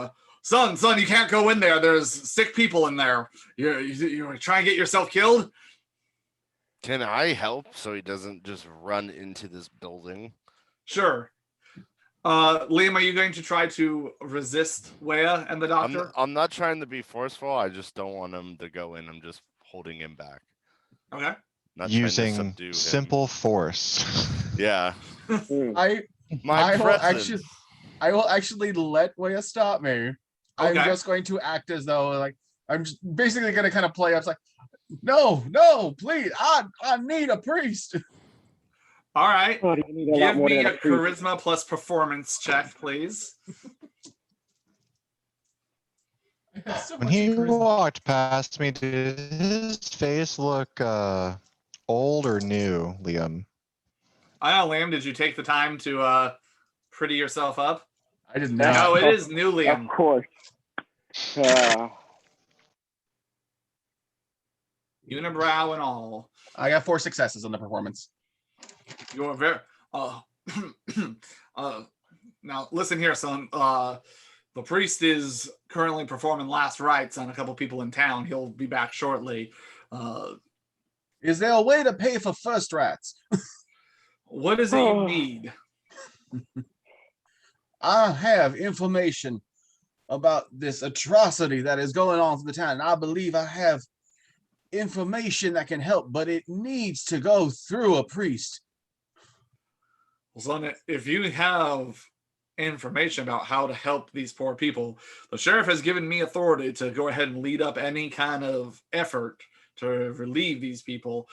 Son, you can't go in there. There's sick people in there. You're trying to get yourself killed? Can I help so he doesn't just run into this building? Sure. Liam, are you going to try to resist Wea and the doctor? I'm not trying to be forceful. I just don't want him to go in. I'm just holding him back. Okay. Not Using simple force. Yeah. I will actually let Wea stop me. I'm just going to act as though like I'm just basically going to kind of play up like, no, please, I need a priest. All right. Oh, Give me a charisma plus performance check, please. When he walked past me, did his face look old or new, Liam? I know, Liam. Did you take the time to pretty yourself up? I did not. No, it is new, Liam. Of course. Unibrow and all. I got 4 successes on the performance. You're very. Now listen here, son. The priest is currently performing last rites on a couple people in town. He'll be back shortly. Is there a way to pay for first rats? What is it you need? I have information about this atrocity that is going on in the town. And I believe I have information that can help, but it needs to go through a priest. Well, son, if you have information about how to help these poor people, the sheriff has given me authority to go ahead and lead up any kind of effort to relieve these people.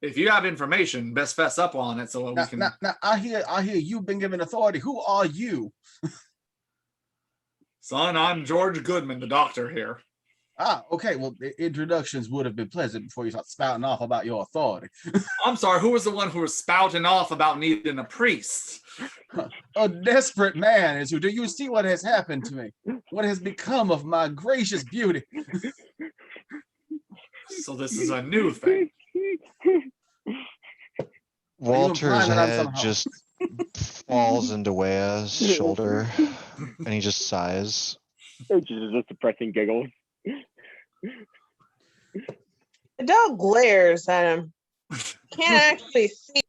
If you have information, best fess up on it so we can. Now, I hear you've been given authority. Who are you? Son, I'm George Goodman, the doctor here. Ah, okay. Well, introductions would have been pleasant before you start spouting off about your authority. I'm sorry, who was the one who was spouting off about needing a priest? A desperate man is who. Do you see what has happened to me? What has become of my gracious beauty? So this is a new thing. Walter's implying that I'm head somehow- just falls into Wea's shoulder, and he just sighs. It's just suppressing giggles. The dog glares at him. Can't actually see.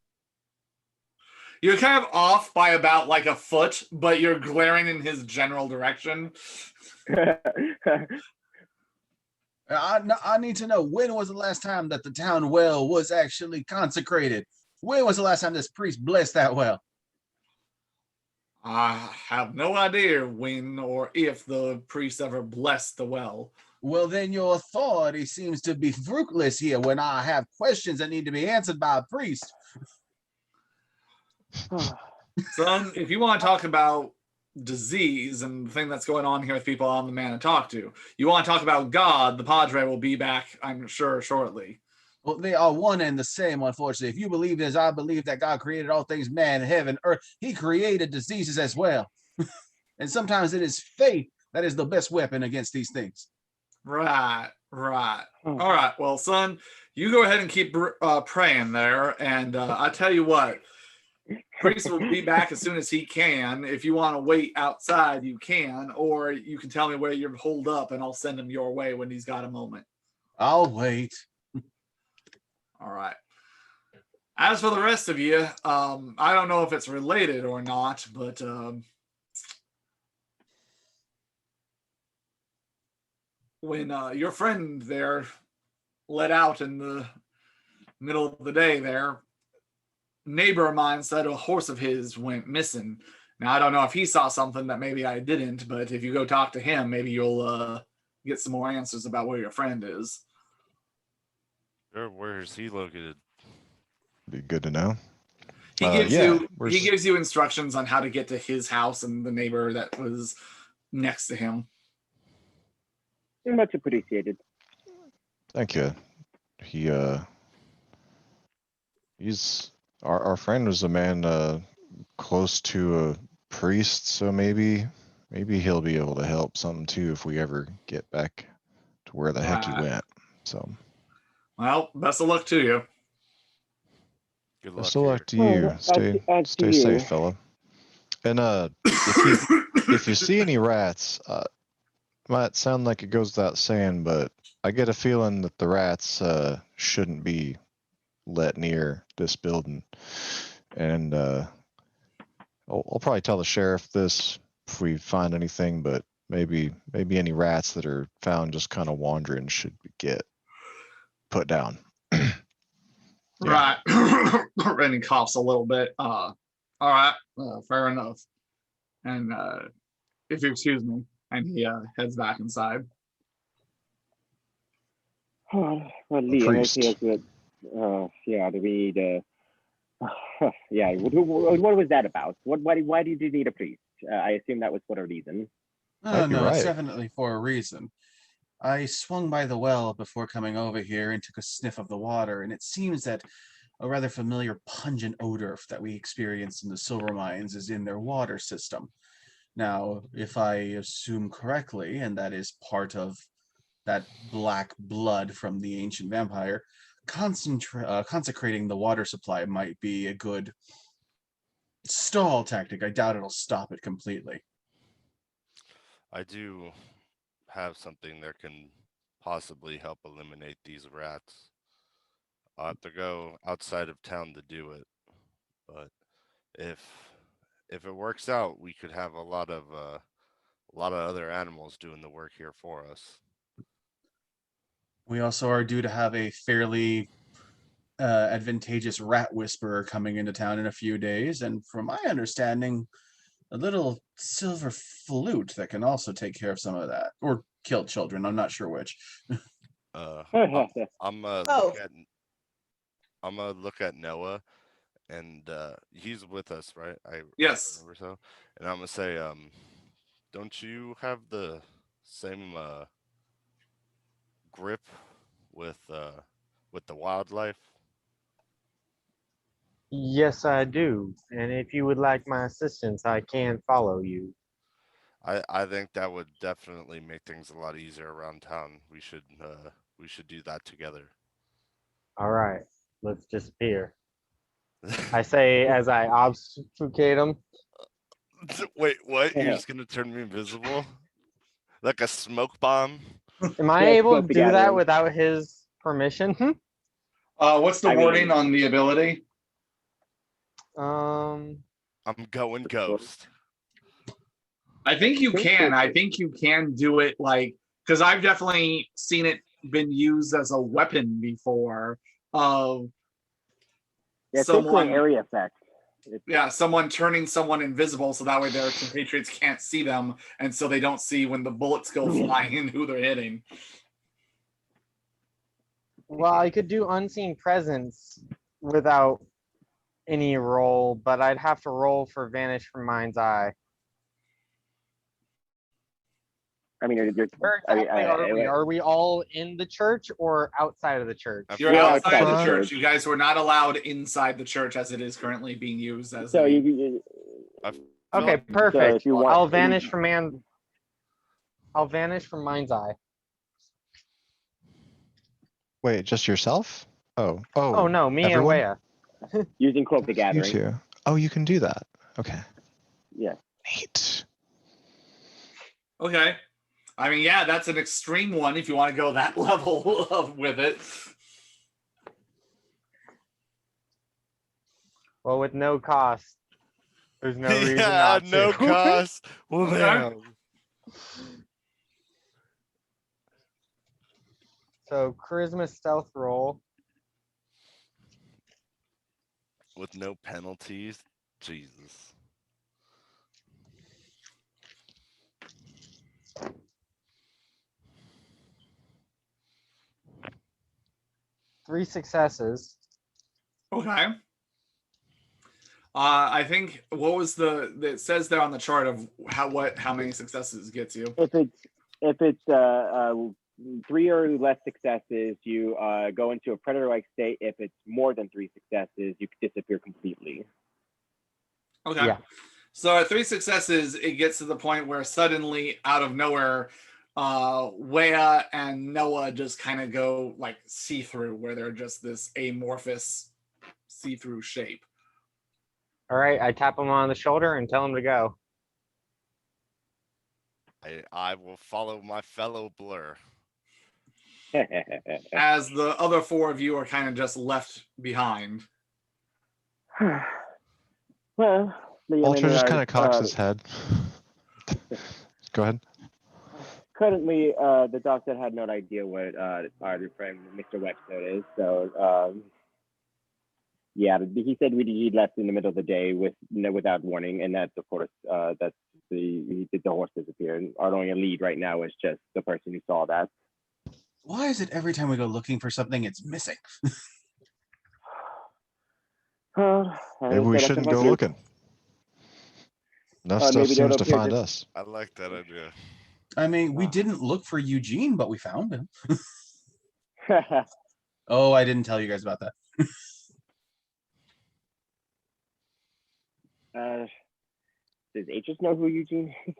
You're kind of off by about like a foot, but you're glaring in his general direction. I need to know, when was the last time that the town well was actually consecrated? When was the last time this priest blessed that well? I have no idea when or if the priest ever blessed the well. Well, then your authority seems to be fruitless here when I have questions that need to be answered by a priest. Son, if you want to talk about disease and the thing that's going on here with people, I'm the man to talk to. You want to talk about God, the Padre will be back, I'm sure, shortly. Well, they are one and the same, unfortunately. If you believe as I believe that God created all things, man, heaven, earth, he created diseases as well. And sometimes it is faith that is the best weapon against these things. Right. All right. Well, son, you go ahead and keep praying there. And I tell you what, priest will be back as soon as he can. If you want to wait outside, you can, or you can tell me where you're holed up and I'll send him your way when he's got a moment. I'll wait. All right. As for the rest of you, I don't know if it's related or not, but when your friend there let out in the middle of the day there, neighbor of mine said a horse of his went missing. Now, I don't know if he saw something that maybe I didn't, but if you go talk to him, maybe you'll get some more answers about where your friend is. Where is he located? Be good to know. He gives yeah, he gives you instructions on how to get to his house and the neighbor that was next to him. Much appreciated. Thank you. He's our friend was a man close to a priest, so maybe he'll be able to help something too if we ever get back to where the heck he went. So, well, best of luck to you. Good luck. best of luck to Well, you. Stay you. safe, fella. And if you see any rats, might sound like it goes without saying, but I get a feeling that the rats shouldn't be let near this building. And I'll probably tell the sheriff this if we find anything, but maybe any rats that are found just kind of wandering should get put down. Right. Randy coughs a little bit. All right. Fair enough. And if you excuse me, and he heads back inside. Well, Lee, priest. yeah, do we need yeah, what was that about? Why did you need a priest? I assume that was for a reason. Oh, Might be no, it's right. definitely for a reason. I swung by the well before coming over here and took a sniff of the water, and it seems that a rather familiar pungent odor that we experienced in the silver mines is in their water system. Now, if I assume correctly, and that is part of that black blood from the ancient vampire, consecrating the water supply might be a good stall tactic. I doubt it'll stop it completely. I do have something that can possibly help eliminate these rats. I'll have to go outside of town to do it, but if it works out, we could have a lot of other animals doing the work here for us. We also are due to have a fairly advantageous rat whisperer coming into town in a few days, and from my understanding, a little silver flute that can also take care of some of that, or kill children. I'm not sure which. I'm Oh. gonna look at Noah, and he's with us, right? Yes. Remember so, and I'm gonna say, don't you have the same grip with the wildlife? Yes, I do. And if you would like my assistance, I can follow you. I think that would definitely make things a lot easier around town. We should do that together. All right, let's disappear. I say as I obfuscate him. Wait, what? You're just gonna turn me invisible? Like a smoke bomb? Am I Yeah, able to close the do that gathering. without his permission? What's the I wording mean- on the ability? Um, I'm going ghost. I think you think can. so, I too. think you can do it like because I've definitely seen it been used as a weapon before. Of Yeah, it's basically someone, an area effect. someone turning someone invisible so that way their compatriots can't see them, and so they don't see when the bullets go flying and who they're hitting. well, I could do unseen presence without any roll, but I'd have to roll for vanish from mind's eye. I mean, Where exactly are we? Are we all in the church or outside of the church? You're You're outside the outside the church. You guys were not allowed inside the church as it is currently being used as. So a- you Okay, So perfect. if you want- I'll vanish from mind's eye. Wait, just yourself? Oh, Oh no, me everyone? and Wea. using cloak the You gathering. two. Oh, you can do that. Okay. Yeah. Neat. Okay. I mean, yeah, that's an extreme one if you want to go that level with it. Well, with no cost, there's no reason Yeah, not no to. cost. Well, Okay. damn. So charisma stealth roll. With no penalties. Jesus. Three successes. Okay. I think what was it says there on the chart of how many successes gets you. If it's 3 or less successes, you go into a predator-like state. If it's more than 3 successes, you can disappear completely. Okay. Yeah. So at 3 successes, it gets to the point where suddenly, out of nowhere, Wea and Noah just kind of go like see-through, where they're just this amorphous see-through shape. All right, I tap him on the shoulder and tell him to go. I will follow my fellow blur. As the other 4 of you are kind of just left behind. Well, Walter just kind of cocks his head. Go ahead. Currently, the doctor had no idea what our friend Mr. Webster is. So, yeah, he said he left in the middle of the day without warning, and that's of course the horse disappeared. Our only lead right now is just the person who saw that. Why is it every time we go looking for something, it's missing? Maybe we shouldn't go looking. Enough stuff maybe seems they'll to find appear us. I like that idea. I mean, we didn't look for Eugene, but we found him. Oh, I didn't tell you guys about that. Does H know who Eugene is?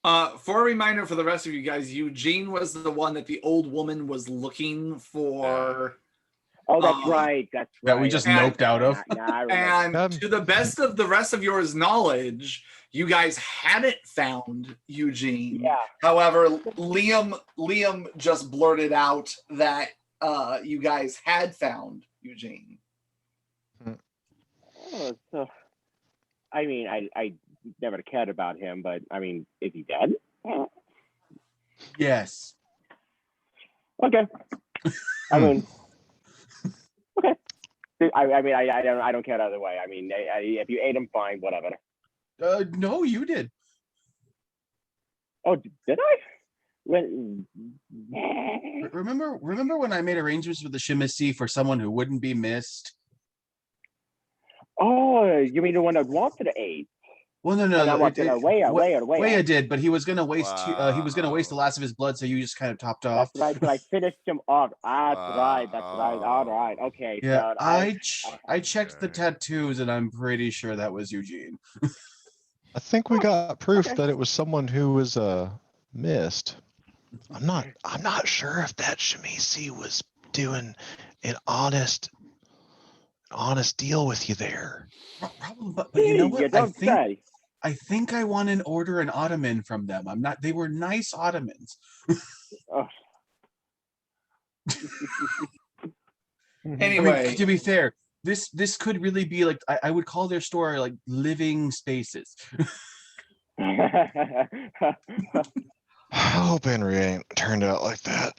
For a reminder for the rest of you guys, Eugene was the one that the old woman was looking for. Oh, that's right. That's right. That we just And- noped out of. Now I remember. And to the best of the rest of yours knowledge, you guys hadn't found Eugene. Yeah. However, Liam just blurted out that you guys had found Eugene. Oh, so, I mean, I never cared about him, but I mean, is he dead? Yes. Okay. I mean, okay. I mean, I don't care either way. I mean, if you ate him, fine, whatever. No, you did. Oh, did I? When... Remember when I made arrangements with the Shimisi for someone who wouldn't be missed? Oh, you mean the one that wanted to eat? Well, no, And I no. walked in, Waya. Did, but he was gonna waste he was gonna waste the Wow. last of his blood, so you just kind of topped off. That's right. So I finished him off. That's right. That's right. All right. Wow. Okay. Yeah, So I checked the Okay. tattoos, and I'm pretty sure that was Eugene. I think we Oh, got proof okay. that it was someone who was missed. I'm not sure if that Shamisi was doing an honest deal with you there. Probably, but you know Gee, what? you don't say. I think I want to order an ottoman from them. I'm not. They were nice ottomans. Oh. Anyway, To be fair, this could really be like I would call their store like living spaces. I hope Henry ain't turned out like that.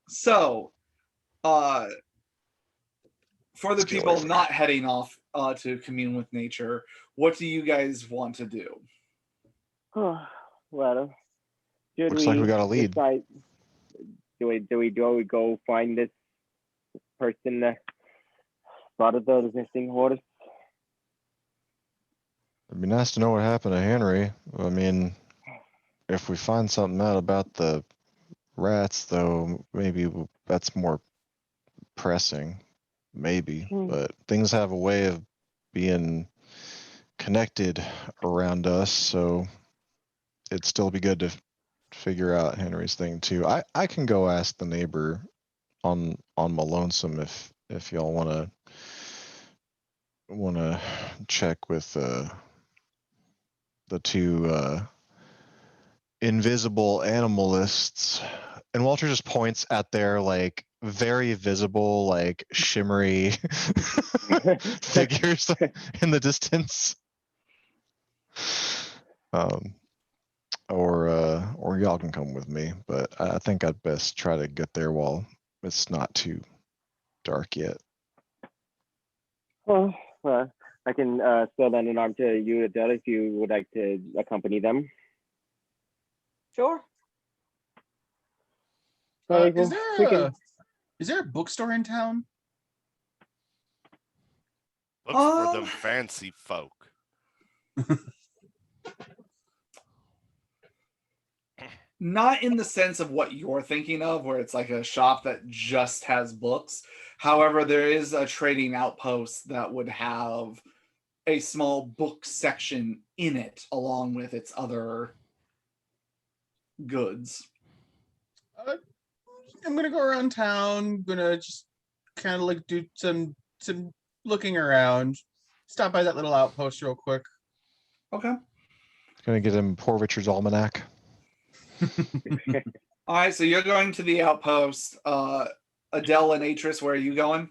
so for the Let's get people away from not heading off to commune with nature, what do you guys want to do? Well, should Looks like we got a lead. decide? Do we go find this person that spotted the missing horse? It'd be nice to know what happened to Henry. I mean, if we find something out about the rats, though, maybe that's more pressing. Maybe, but things have a way of being connected around us, so it'd still be good to figure out Henry's thing too. I can go ask the neighbor on my lonesome if y'all wanna check with the two invisible animalists. And Walter just points at their like very visible, like shimmery figures in the distance. Or y'all can come with me, but I think I'd best try to get there while it's not too dark yet. Well, I can still lend an arm to you, Adele, if you would like to accompany them. Sure. Is there a bookstore in town? Books for them fancy folk. Not in the sense of what you're thinking of, where it's like a shop that just has books. However, there is a trading outpost that would have a small book section in it, along with its other goods. I'm gonna go around town. Gonna just kind of like do some looking around. Stop by that little outpost real quick. Okay. Gonna get him Poor Richard's Almanac. All right, so you're going to the outpost. Adele and Atris, where are you going?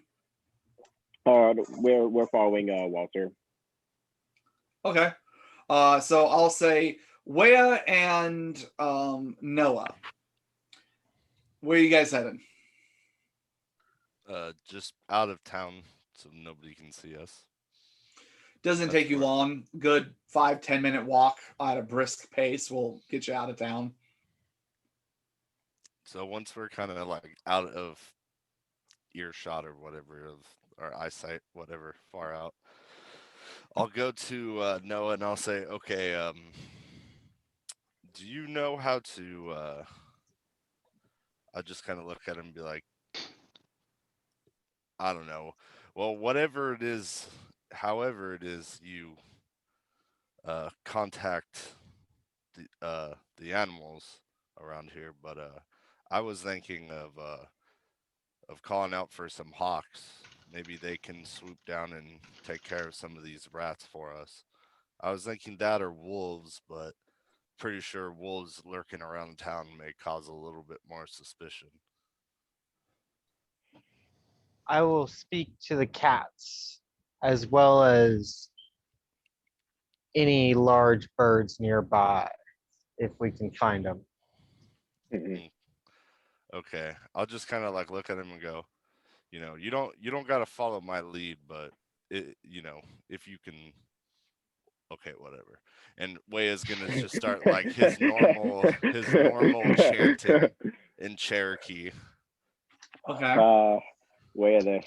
We're following Walter. Okay. So I'll say Wea and Noah. Where are you guys heading? Just out of town so nobody can see us. Doesn't take you long. Good 5-10 minute walk at a brisk pace will get you out of town. So once we're kind of like out of earshot or whatever of our eyesight, whatever, far out, I'll go to Noah and I'll say, okay, do you know how to I'll just kind of look at him and be like, I don't know. Well, whatever it is, however it is you contact the animals around here, but I was thinking of calling out for some hawks. Maybe they can swoop down and take care of some of these rats for us. I was thinking that or wolves, but pretty sure wolves lurking around town may cause a little bit more suspicion. I will speak to the cats as well as any large birds nearby if we can find them. Okay, I'll just kind of like look at him and go, you don't got to follow my lead, but if you can, okay, whatever. And Way is gonna just start like his normal chanting in Cherokee. Okay. Where the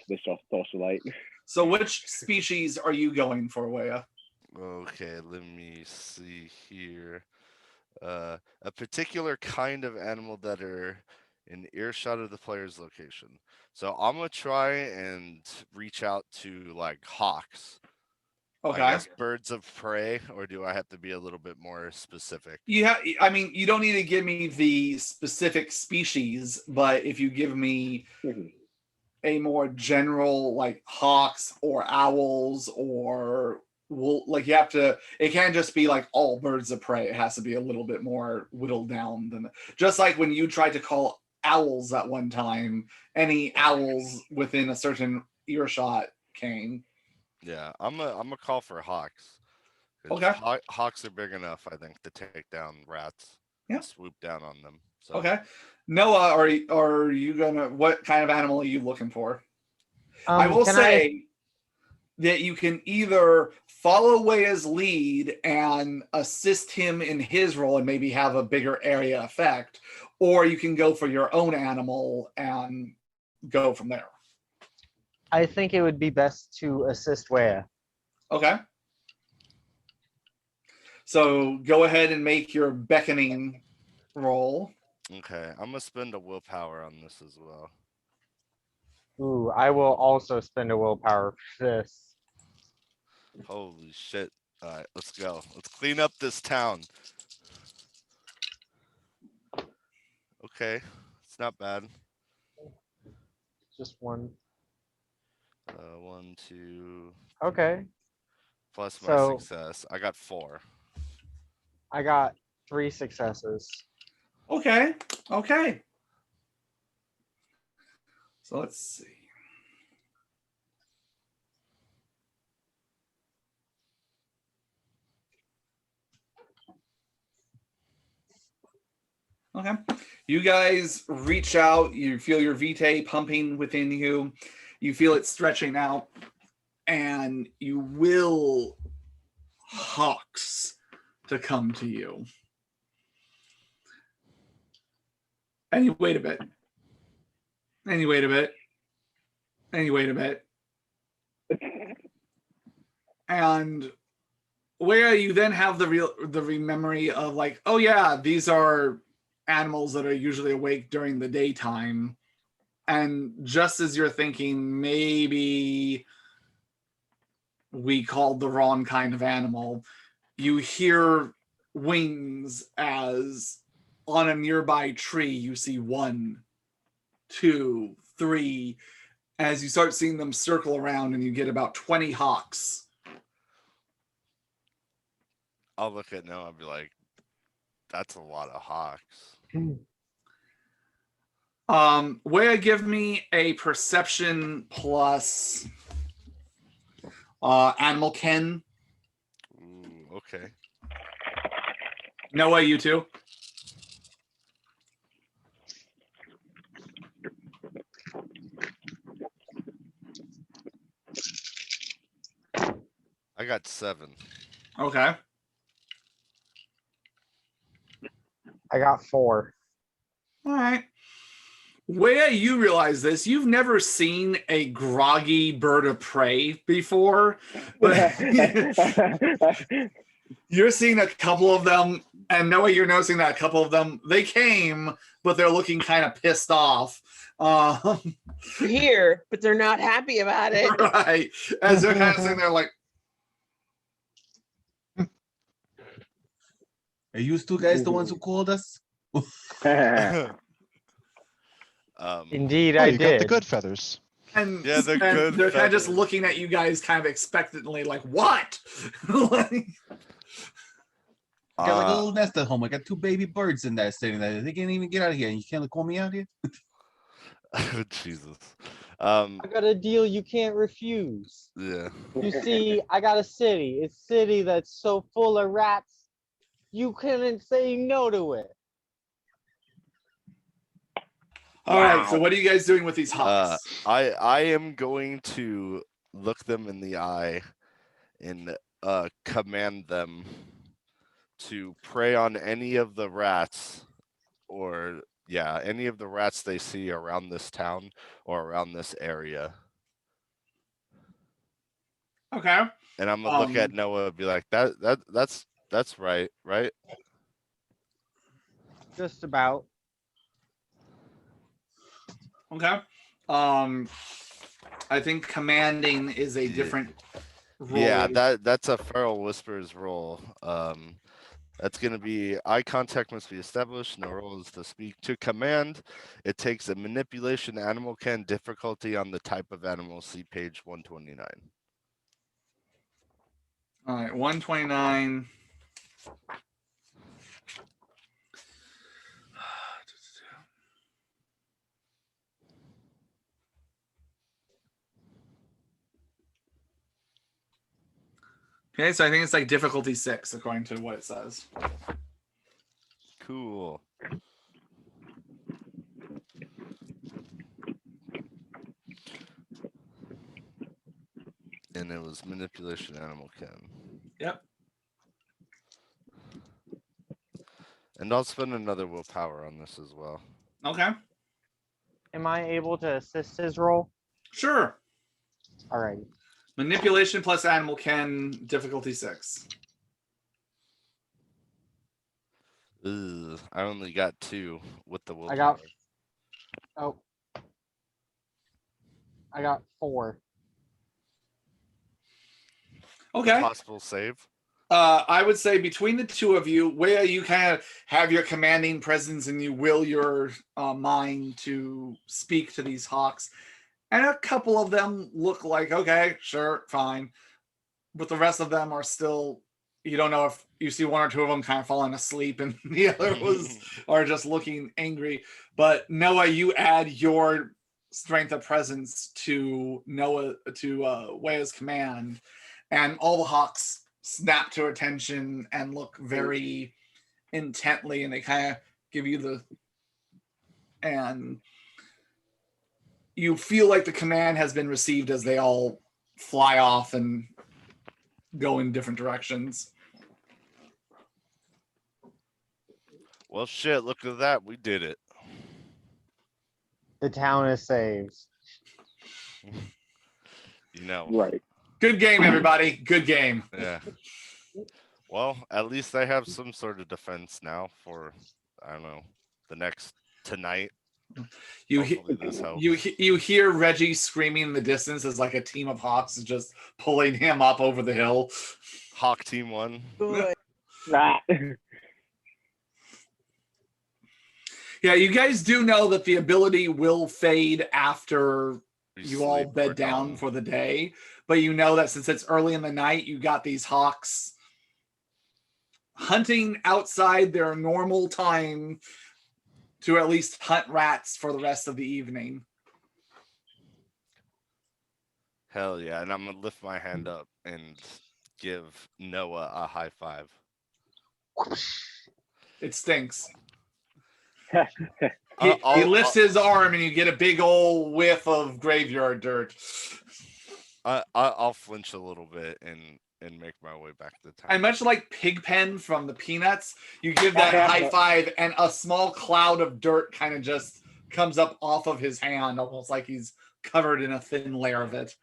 socialite. So which species are you going for, Wea? Okay, let me see here. A particular kind of animal that are in earshot of the player's location. So I'm gonna try and reach out to like hawks. I Okay. guess birds of prey, or do I have to be a little bit more specific? I mean, you don't need to give me the specific species, but if you give me a more general, like hawks or owls or like you have to, it can't just be like all birds of prey. It has to be a little bit more whittled down than just like when you tried to call owls at one time, any owls within a certain earshot came. Yeah, I'm a call for hawks. 'Cause Okay. Hawks are big enough, I think, to take down rats Yeah. and swoop down on them. So Okay. Noah, are you gonna, what kind of animal are you looking for? I will Can say that you can either follow Weia's lead and assist him in his role and maybe have a bigger area effect, or you can go for your own animal and go from there. I think it would be best to assist Wea. Okay. So go ahead and make your beckoning roll. okay, I'm gonna spend a willpower on this as well. Ooh, I will also spend a willpower for this. Holy shit! All right, let's go. Let's clean up this town. Okay, it's not bad. Just one. 1, 2, Okay. plus my So success. I got 4. I got 3 successes. Okay. Okay. So let's see. Okay. You guys reach out, you feel your vitae pumping within you, you feel it stretching out, and you will hawks to come to you. And you wait a bit. And you wait a bit. And you wait a bit. And where you then have the memory of like, oh yeah, these are animals that are usually awake during the daytime. And just as you're thinking, maybe we called the wrong kind of animal, you hear wings as on a nearby tree you see 1, 2, 3, as you start seeing them circle around and you get about 20 hawks. I'll look at Noah and be like, "That's a lot of hawks." Where give me a perception plus animal ken. Ooh, okay. Noah, you too. I got 7. Okay. I got 4. All right. Where you realize this, you've never seen a groggy bird of prey before, but you're seeing a couple of them, and Noah, you're noticing that a couple of them, they came, but they're looking kind of pissed off. They're here, but they're not happy about it. Right. As they're kind of sitting there like, Are you two guys the ones who called us? Indeed, Oh, I you got the did. good feathers. and, Yeah, they're and good they're kind of just feathers. looking at you guys kind of expectantly like, what? Like, I got like a little nest at home. I got 2 baby birds in there sitting there. They can't even get out of here. You can't call me out here. Jesus. I got a deal you can't refuse. Yeah. You see, I got a city. It's a city that's so full of rats, you couldn't say no to it. all right, so what are you guys doing with these hawks? I am going to look them in the eye and command them to prey on any of the rats, or yeah, any of the rats they see around this town or around this area. Okay. And I'm gonna look at Noah and be like, that's right, right? Just about. Okay. I think commanding is a different role. Yeah, that's a Feral Whisper's role. That's going to be eye contact must be established. No role is to speak. To command, it takes a manipulation animal can difficulty on the type of animal. See page 129. All right, 129. Okay, so I think it's like difficulty 6 according to what it says. Cool. And it was manipulation animal can. Yep. And I'll spend another willpower on this as well. Okay. Am I able to assist his roll? Sure. All right. Manipulation plus animal can difficulty 6. Ugh, I only got 2 with the willpower. I got 4. Okay. Possible save. I would say between the two of you, where you kind of have your commanding presence and you will your mind to speak to these hawks, and a couple of them look like, okay, sure, fine, but the rest of them are still, you don't know if you see one or two of them kind of falling asleep and the other was are just looking angry. But Noah, you add your strength of presence to Wea's command, and all the hawks snap to attention and look very intently, and they kind of give you and you feel like the command has been received as they all fly off and go in different directions. Well, shit, look at that. We did it. The town is saved. You know. Right. Good game, everybody. Good game. Yeah. Well, at least they have some sort of defense now for, I don't know, the next tonight. You Hopefully this helps. you hear Reggie screaming in the distance as like a team of hawks is just pulling him up over the hill. Hawk team 1. Good. Yeah, you guys do know that the ability will fade after you all sleep or bed down dawn. for the day, but you know that since it's early in the night, you got these hawks hunting outside their normal time to at least hunt rats for the rest of the evening. Hell yeah. And I'm going to lift my hand up and give Noah a high five. It stinks. He lifts his arm and you get a big old whiff of graveyard dirt. I'll flinch a little bit and make my way back to the town. And much like Pigpen from the Peanuts, you give that high five and a small cloud of dirt kind of just comes up off of his hand, almost like he's covered in a thin layer of it.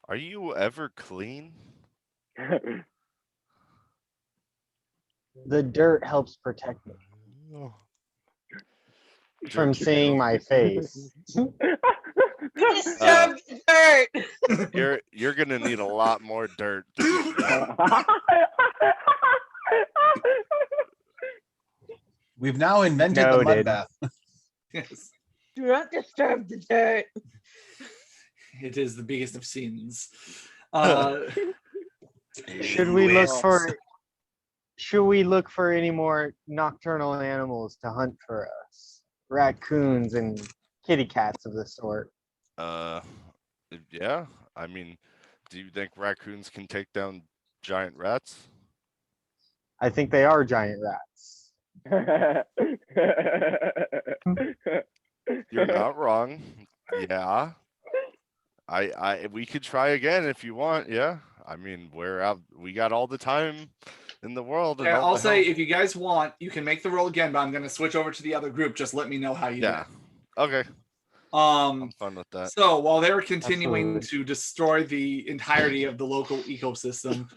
Are you ever clean? The dirt helps protect me from Dirt. seeing my face. Disturb the dirt. You're gonna need a lot more dirt. We've now invented the mud Noted. bath. Yes, Do not disturb the dirt. it is the biggest of sins. Should we look for any more nocturnal animals to hunt for us? Raccoons and kitty cats of the sort. Yeah. I mean, do you think raccoons can take down giant rats? I think they are giant rats. You're not wrong. Yeah. We could try again if you want. Yeah. I mean, we're out. We got all the time in the world. And Okay, all I'll the say help. if you guys want, you can make the roll again, but I'm going to switch over to the other group. Just let me know how you do. Yeah. Okay. I'm fun with that. So while they're continuing Absolutely. to destroy the entirety of the local ecosystem,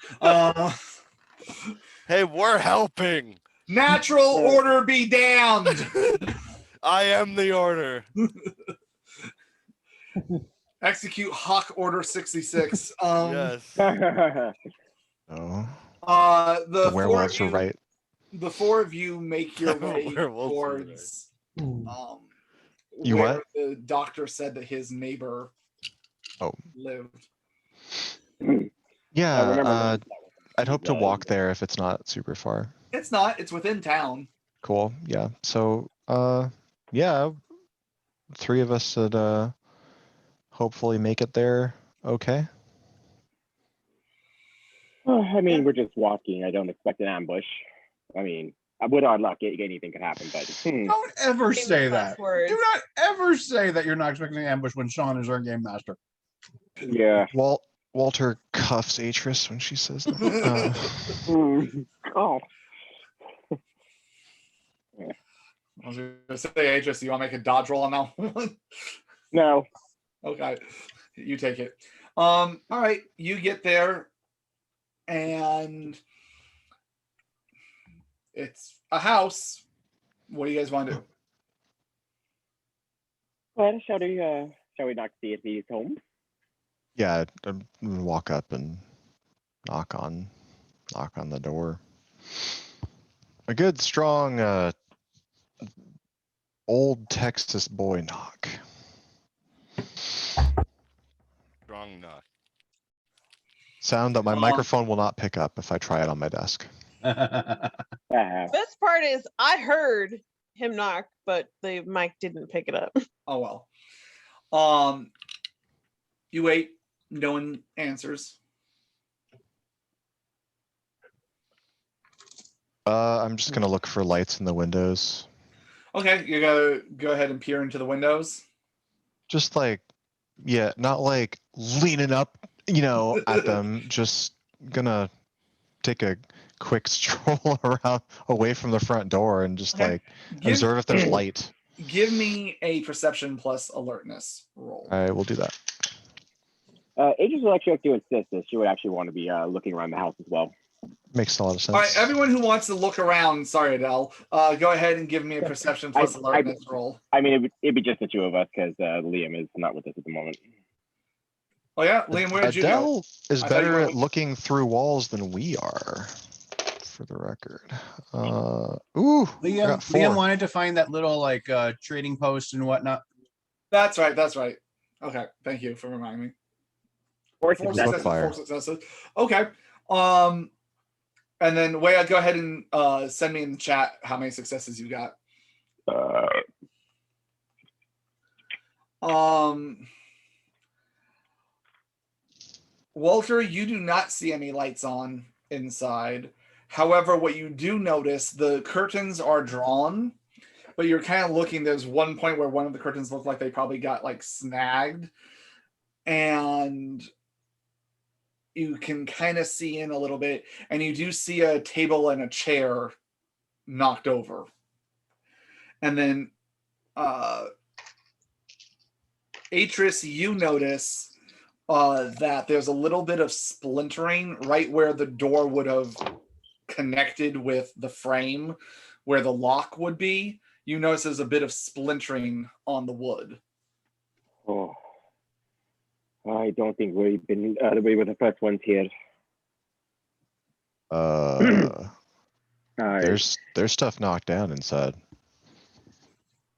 Hey, we're helping. natural order be damned. I am the order. Execute Hawk Order 66. Yes. Oh, The the four of werewolves are you, right. the four of you make your The way werewolves are towards You where what? the doctor said that his neighbor Oh. lived. Yeah, remember, I'd hope to walk there if it's not super far. It's not. It's within town. Cool. Yeah. So, yeah, three of us should hopefully make it there. Okay. I mean, we're just walking. I don't expect an ambush. I mean, with our luck, anything could happen. But Don't ever Famous say last that. words. Do not ever say that you're not expecting an ambush when Sean is our game master. yeah. Walter cuffs Atris when she says that. Oh. I was going to say, Aegis, you want to make a dodge roll on that one? No. Okay, you take it. All right, you get there, and it's a house. What do you guys want to do? Well, shall we not see if he's home? Yeah, I'm gonna walk up and knock on the door. A good strong old Texas boy knock. Strong knock. Sound that my microphone will not pick up if I try it on my desk. Best part is I heard him knock, but the mic didn't pick it up. Oh well. You wait. No one answers. I'm just gonna look for lights in the windows. Okay, you gotta go ahead and peer into the windows. Just like, yeah, not like leaning up, at them. Just gonna take a quick stroll around away from the front door and just Okay. like observe if there's light. Give me a perception plus alertness roll. All right, we'll do that. Agents will actually have to insist that she would actually want to be looking around the house as well. Makes a lot of sense. All right, everyone who wants to look around, sorry, Adele, go ahead and give me a perception plus alertness roll. I mean, it'd be just the two of us because Liam is not with us at the moment. Oh yeah, Liam, where did you go? Adele is I thought you better were at with- looking through walls than we are, for the record. Ooh, I got 4. Liam wanted to find that little trading post and whatnot. That's right. Okay, thank you for reminding me. Four successes. Okay. And then Waya, go ahead and send me in the chat how many successes you got. Walter, you do not see any lights on inside. However, what you do notice, the curtains are drawn, but you're kind of looking. There's one point where one of the curtains looked like they probably got like snagged, and you can kind of see in a little bit, and you do see a table and a chair knocked over. And then Atris, you notice that there's a little bit of splintering right where the door would have connected with the frame, where the lock would be. You notice there's a bit of splintering on the wood. Oh, I don't think we were the first ones here. There's stuff knocked down inside.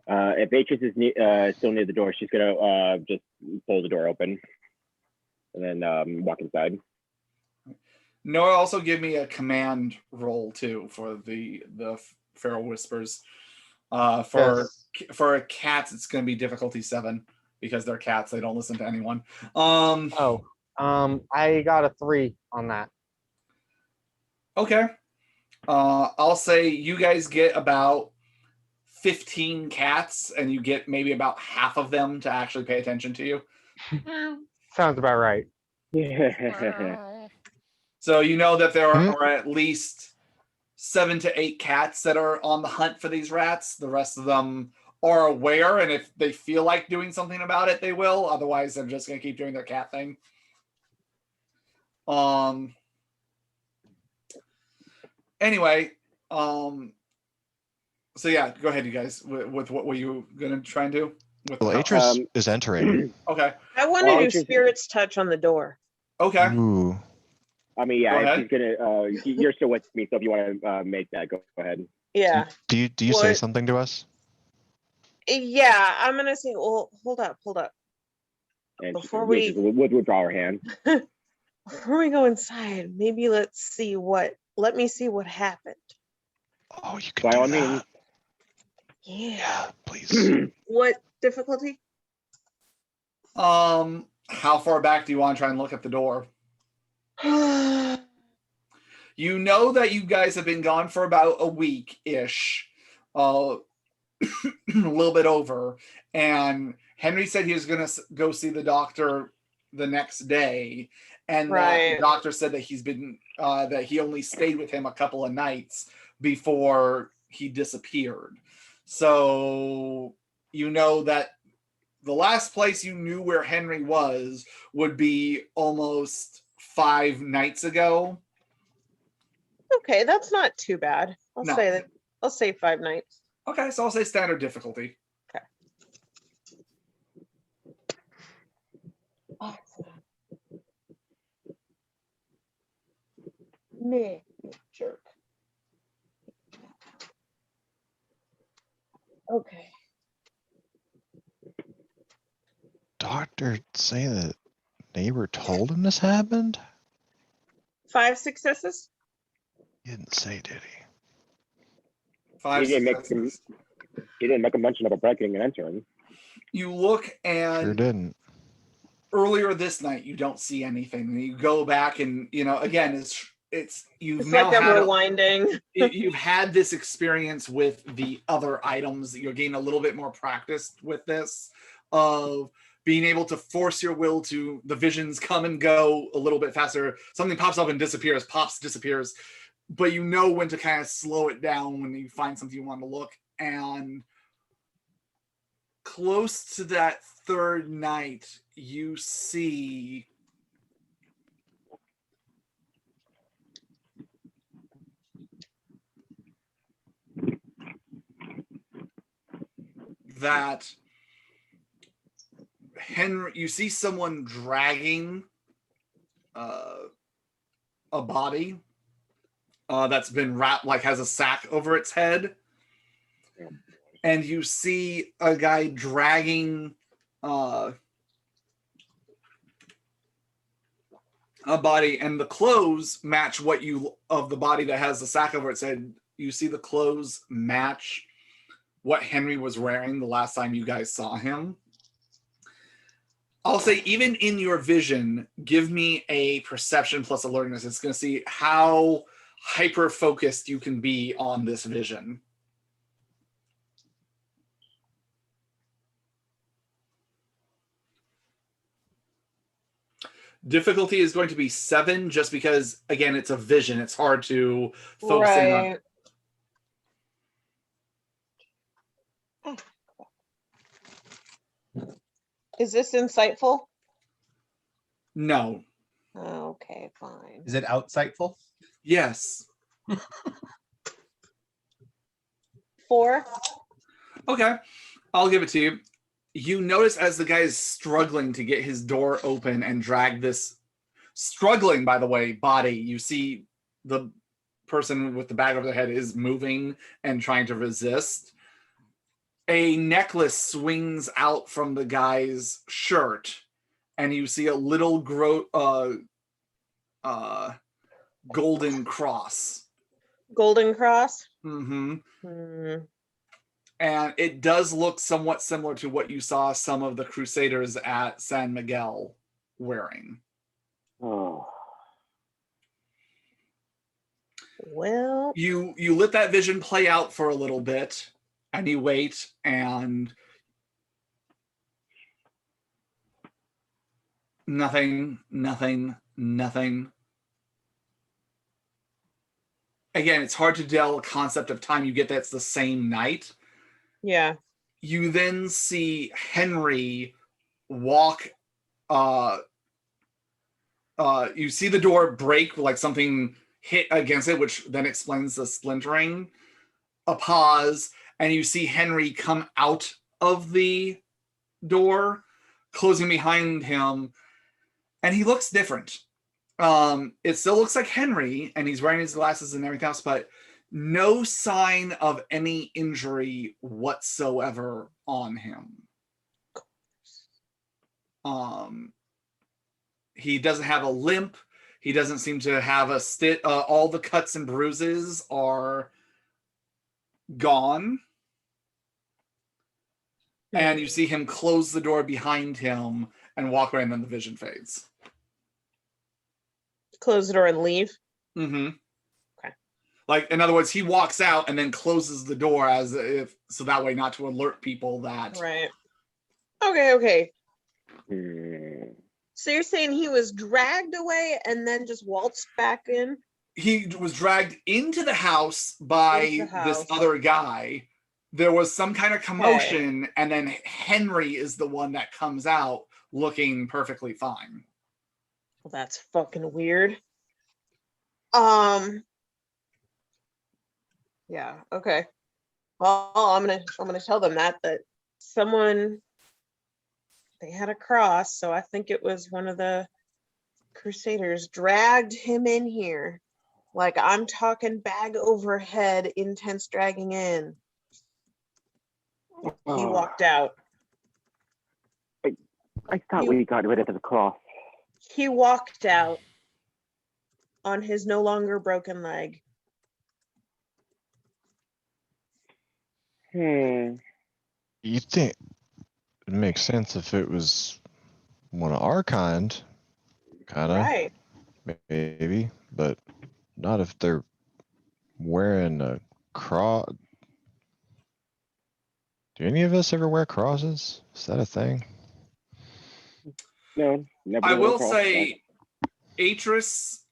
If Atris is still near the door, she's gonna just pull the door open and then walk inside. Noah, also give me a command roll too for the Feral Whispers. For cats, it's going to be difficulty 7 because they're cats; they don't listen to anyone. I got a 3 on that. Okay. I'll say you guys get about 15 cats, and you get maybe about half of them to actually pay attention to you. Sounds about right. Yeah. So you know that there are at least 7 to 8 cats that are on the hunt for these rats. The rest of them are aware, and if they feel like doing something about it, they will. Otherwise, they're just going to keep doing their cat thing. Anyway, so yeah, go ahead, you guys. With what were you going to try and do? With Well, Atris is entering. Okay. I want to do Spirit's Touch on the door. Okay. Ooh. I mean, Go yeah, ahead. if he's gonna, you're still with me, so if you want to make that, go ahead. Yeah. Do you say What? something to us? Yeah, I'm gonna say. Well, hold up. And Before we'll withdraw our hand. Before we go inside, maybe let me see what happened. Oh, you can By do all that. means. Yeah. Please. What difficulty? How far back do you want to try and look at the door? You know that you guys have been gone for about a week-ish, a little bit over, and Henry said he was going to go see the doctor the next day, and the doctor said that he's been that he only stayed with him a couple of nights before he disappeared. So you know that the last place you knew where Henry was would be almost 5 nights ago. Okay, that's not too bad. I'll say 5 nights. Okay, so I'll say standard difficulty. Okay. Me, jerk. Okay. Doctor say that neighbor told him this happened? 5 successes? He didn't say, did he? 5 He successes. didn't make a mention of a breaking and entering. You look, and Sure didn't. earlier this night you don't see anything. And you go back, and again, you've It's now like I'm had rewinding. you've had this experience with the other items. You're getting a little bit more practice with this, of being able to force your will to the visions come and go a little bit faster. Something pops up and disappears, disappears, but you know when to kind of slow it down when you find something you want to look. And close to that third night, you see that Henry, you see someone dragging a body that's been wrapped, like has a sack over its head, and you see a guy dragging a body, and the clothes match what you of the body that has the sack over its head. You see the clothes match what Henry was wearing the last time you guys saw him. I'll say, even in your vision, give me a perception plus alertness. It's going to see how hyper focused you can be on this vision. Difficulty is going to be 7, just because, again, it's a vision. It's hard to focus in on. Is this insightful? No. Okay, fine. Is it outsightful? Yes. 4. Okay, I'll give it to you. You notice as the guy is struggling to get his door open and drag this struggling, by the way, body, you see the person with the bag over their head is moving and trying to resist. A necklace swings out from the guy's shirt, and you see a little golden cross. Golden cross? Mm-hmm. Hmm. And it does look somewhat similar to what you saw some of the Crusaders at San Miguel wearing. Oh. Well, You let that vision play out for a little bit, and you wait, and nothing. Again, it's hard to tell a concept of time. You get that it's the same night. yeah. You then see Henry walk. You see the door break, like something hit against it, which then explains the splintering. A pause, and you see Henry come out of the door, closing behind him, and he looks different. It still looks like Henry, and he's wearing his glasses and everything else, but no sign of any injury whatsoever on him. He doesn't have a limp. He doesn't seem to have a stitch. All the cuts and bruises are gone. And you see him close the door behind him and walk away, and then the vision fades. Close the door and leave. Mm-hmm. Okay. Like, in other words, he walks out and then closes the door as if, so that way not to alert people that. Right. Okay. So you're saying he was dragged away and then just waltzed back in? He was dragged into the house by this other guy. There was some kind of commotion, and then Henry is the one that comes out looking perfectly fine. Well, that's fucking weird. Yeah, okay. Well, I'm gonna tell them that someone, they had a cross, so I think it was one of the Crusaders dragged him in here. Like, I'm talking bag over head, intense dragging in. He walked out. I thought we got rid of the cross. He walked out on his no longer broken leg. You think it makes sense if it was one of our kind, kind of, Right. maybe, but not if they're wearing a cross. Do any of us ever wear crosses? Is that a thing? No, never. I will say, Atris,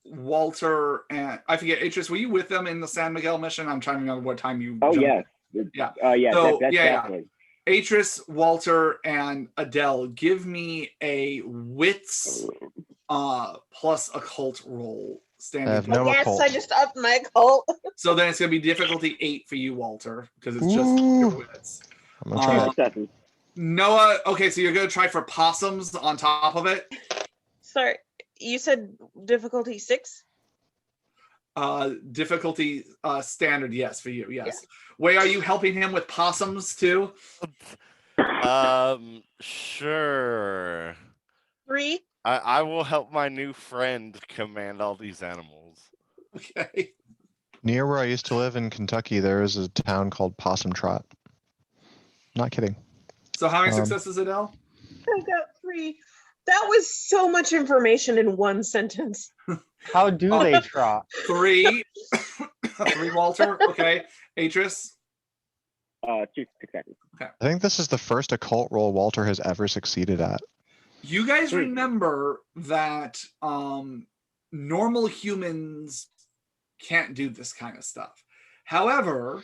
Walter, and I forget, Atris, were you with them in the San Miguel mission? I'm trying to remember what time you. Oh, jumped. yeah. Yeah. So, that's yeah. definitely. Atris, Walter, and Adele, give me a wits plus occult roll. I have no Yes, occult. I just upped my occult. So then it's going to be difficulty 8 for you, Walter, because it's just your wits. I'm gonna try it. Noah, okay, so you're going to try for possums on top of it? Sorry, you said difficulty 6? Difficulty standard, yes, for you, yes. Wait, are you helping him with possums too? Sure. 3? I will help my new friend command all these animals. Okay. Near where I used to live in Kentucky, there is a town called Possum Trot. Not kidding. So how many successes, Adele? I got 3. That was so much information in one sentence. How do they trot? 3. 3, Walter. Okay. Atris? 2 successes. Okay. I think this is the first occult roll Walter has ever succeeded at. You guys remember that normal humans can't do this kind of stuff. However,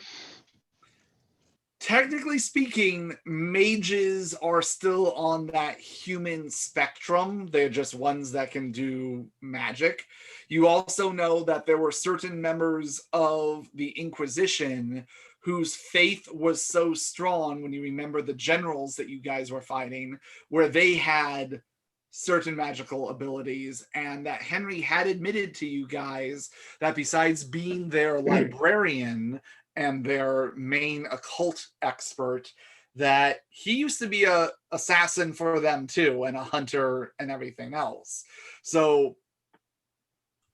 technically speaking, mages are still on that human spectrum. They're just ones that can do magic. You also know that there were certain members of the Inquisition whose faith was so strong, when you remember the generals that you guys were fighting, where they had certain magical abilities, and that Henry had admitted to you guys that besides being their librarian and their main occult expert, that he used to be a assassin for them too, and a hunter and everything else. So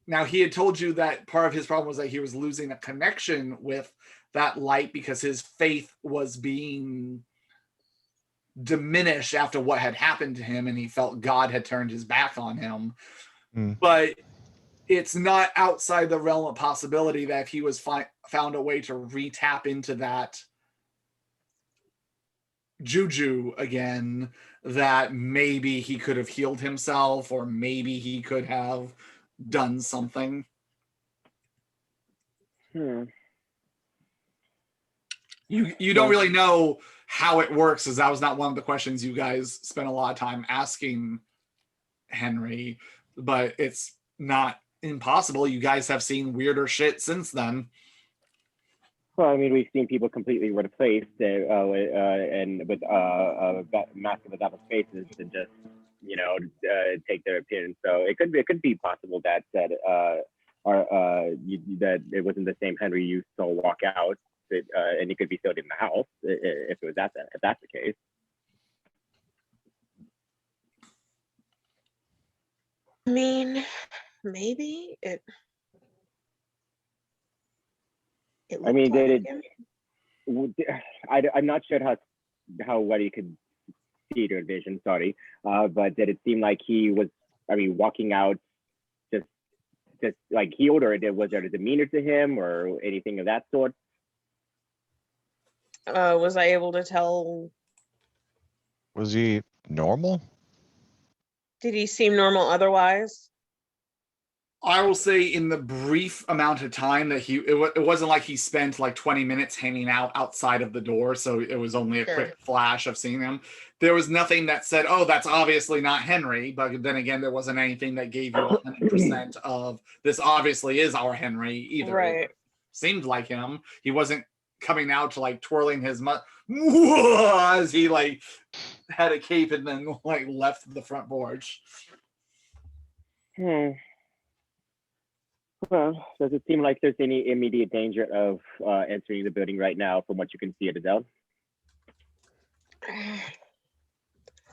now he had told you that part of his problem was that he was losing a connection with that light because his faith was being diminished after what had happened to him, and he felt God had turned his back on him. But it's not outside the realm of possibility that if he was found a way to re-tap into that juju again, that maybe he could have healed himself, or maybe he could have done something. You don't really know how it works, is that was not one of the questions you guys spent a lot of time asking Henry, but it's not impossible. You guys have seen weirder shit since then. Well, I mean, we've seen people completely replaced and with massive enough spaces to just, take their appearance. So it could be possible that that it wasn't the same Henry you saw walk out, and he could be still in the house if it was if that's the case. I mean, maybe it. I mean, did I'm not sure how well you could see it or vision. Sorry, but did it seem like he was? I mean, walking out, just like he ordered it. Was there a demeanor to him or anything of that sort? Was I able to tell? Was he normal? Did he seem normal otherwise? I will say in the brief amount of time that it wasn't like he spent like 20 minutes hanging out outside of the door, so it was only a quick flash of seeing him. There was nothing that said, oh, that's obviously not Henry, but then again, there wasn't anything that gave you 100% of this obviously is our Henry either. Right. It seemed like him. He wasn't coming out to like twirling his as he like had a cape and then like left the front porch. Well, does it seem like there's any immediate danger of entering the building right now from what you can see at Adele?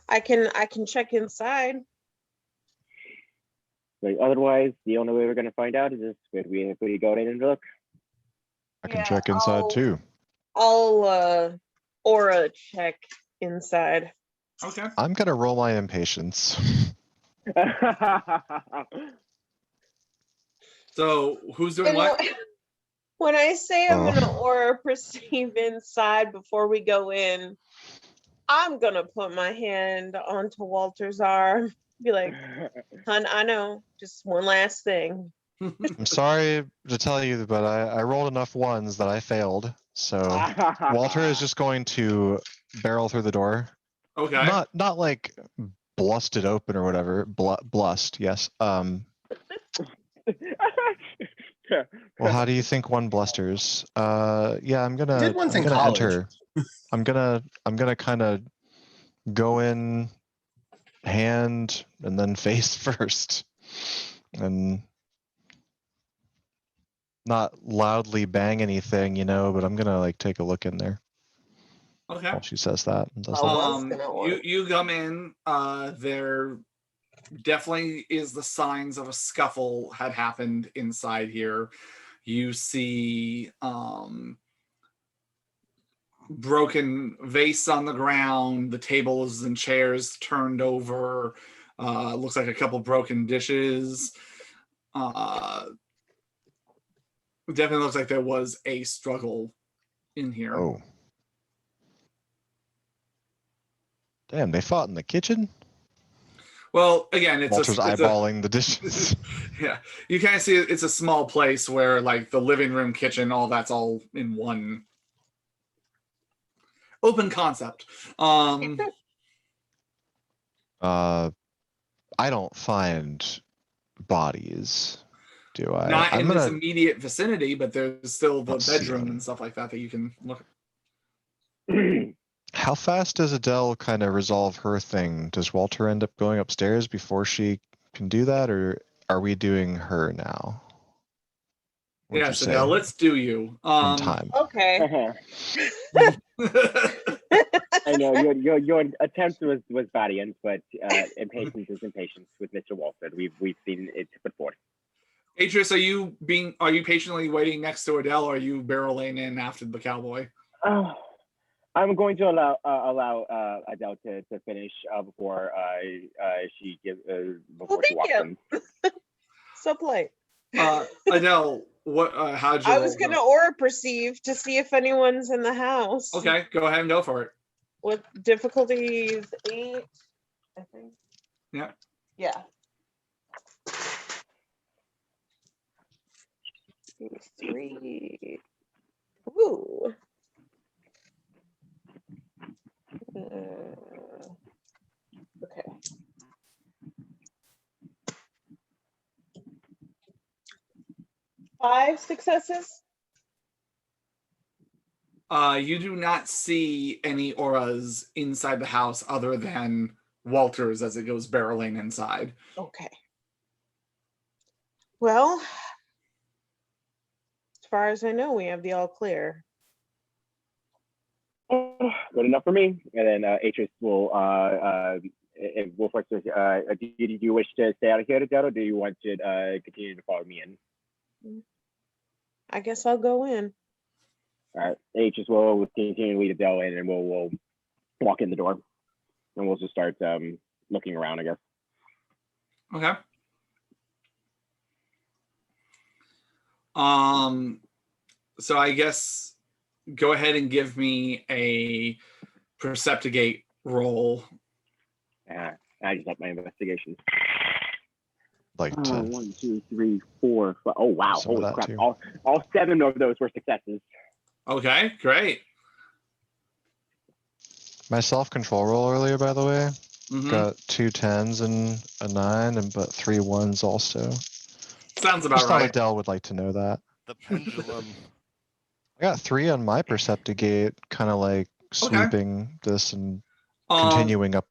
I can check inside. Like, otherwise, the only way we're going to find out is if we go in and look. I can check inside too. I'll aura check inside. Okay. I'm gonna roll my impatience. So who's doing what? When I say I'm gonna aura perceive inside before we go in, I'm gonna put my hand onto Walter's arm. Be like, "Hun, I know. Just one last thing." I'm sorry to tell you, but I rolled enough ones that I failed. So Walter is just going to barrel through the door. Okay. Not like blust it open or whatever. Blust, yes. Well, how do you think one blusters? Yeah, I'm gonna. Did once I'm in gonna college. enter. I'm gonna kind of go in hand and then face first, and not loudly bang anything, but I'm gonna like take a look in there. Okay. While she says that and does that. You come in. There definitely is the signs of a scuffle had happened inside here. You see broken vase on the ground, the tables and chairs turned over. Looks like a couple broken dishes. Definitely looks like there was a struggle in here. Oh. Damn, they fought in the kitchen? Well, again, it's Walter's eyeballing the dishes. Yeah, you kind of see it's a small place where like the living room, kitchen, all that's all in one open concept. I don't find bodies, do I? Not in this immediate vicinity, but there's still the bedroom and stuff like that you can look at. How fast does Adele kind of resolve her thing? Does Walter end up going upstairs before she can do that, or are we doing her now? Yes, Adele, let's do you. In time. Okay. I know your attempt was valiant, but impatience is impatience with Mr. Walter. We've seen it before. Atreus, are you patiently waiting next to Adele, or are you barreling in after the cowboy? I'm going to allow Adele to finish before she walks in. So polite. Adele, what? How'd you? I was gonna aura perceive to see if anyone's in the house. Okay, go ahead and go for it. With difficulties 8, I think. Yeah. Yeah. 3. Ooh. 5 successes. You do not see any auras inside the house other than Walter's as it goes barreling inside. Okay. Well, as far as I know, we have the all clear. Good enough for me. And then Atris will Wolflex, do you wish to stay out of here, Adele, or do you want to continue to follow me in? I guess I'll go in. All right, Atris will continue to lead Adele in, and we'll walk in the door, and we'll just start looking around, I guess. Okay. So I guess go ahead and give me a Perceptigate roll. I just up my investigation. Like 10. 1, 2, 3, 4, 5. Oh wow! Some of Holy that crap! too. All 7 of those were successes. Okay, great. My self-control roll earlier, by the way, Mhm. got 2 10s and a 9, but 3 1s also. Sounds about Just thought right. Adele would like to know that. The pendulum. I got 3 on my Perceptigate, kind of like sweeping this and continuing up.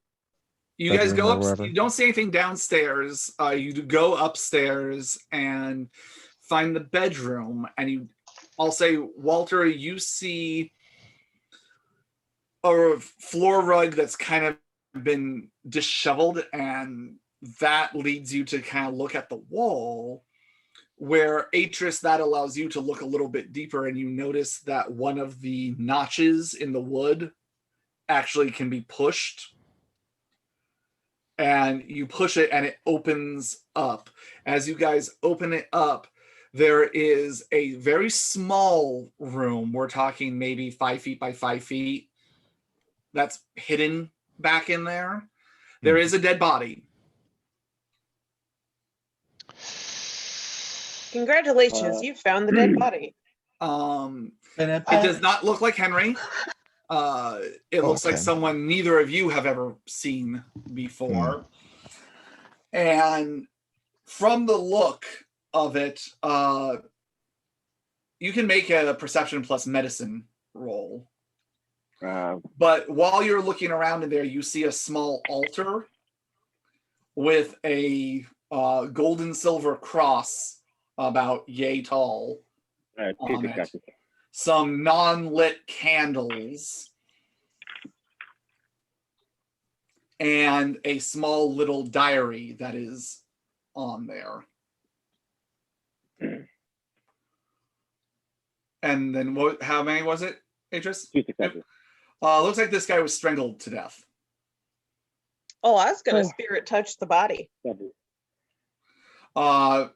You guys bedroom go or up. wherever. You don't see anything downstairs. You go upstairs and find the bedroom, and I'll say, Walter, you see a floor rug that's kind of been disheveled, and that leads you to kind of look at the wall. Where Atris, that allows you to look a little bit deeper, and you notice that one of the notches in the wood actually can be pushed. And you push it and it opens up. As you guys open it up, there is a very small room. We're talking maybe 5 feet by 5 feet. That's hidden back in there. There is a dead body. Congratulations, you found the dead body. It does not look like Henry. It looks like Okay. someone neither of you have ever seen before. And from the look of it, you can make a perception plus medicine roll. But while you're looking around in there, you see a small altar with a gold and silver cross about yay tall. 2 successes. Some non-lit candles, and a small little diary that is on there. And then what? How many was it, Atris? 2 successes. Looks like this guy was strangled to death. Oh, I was gonna spirit touch the body. Well,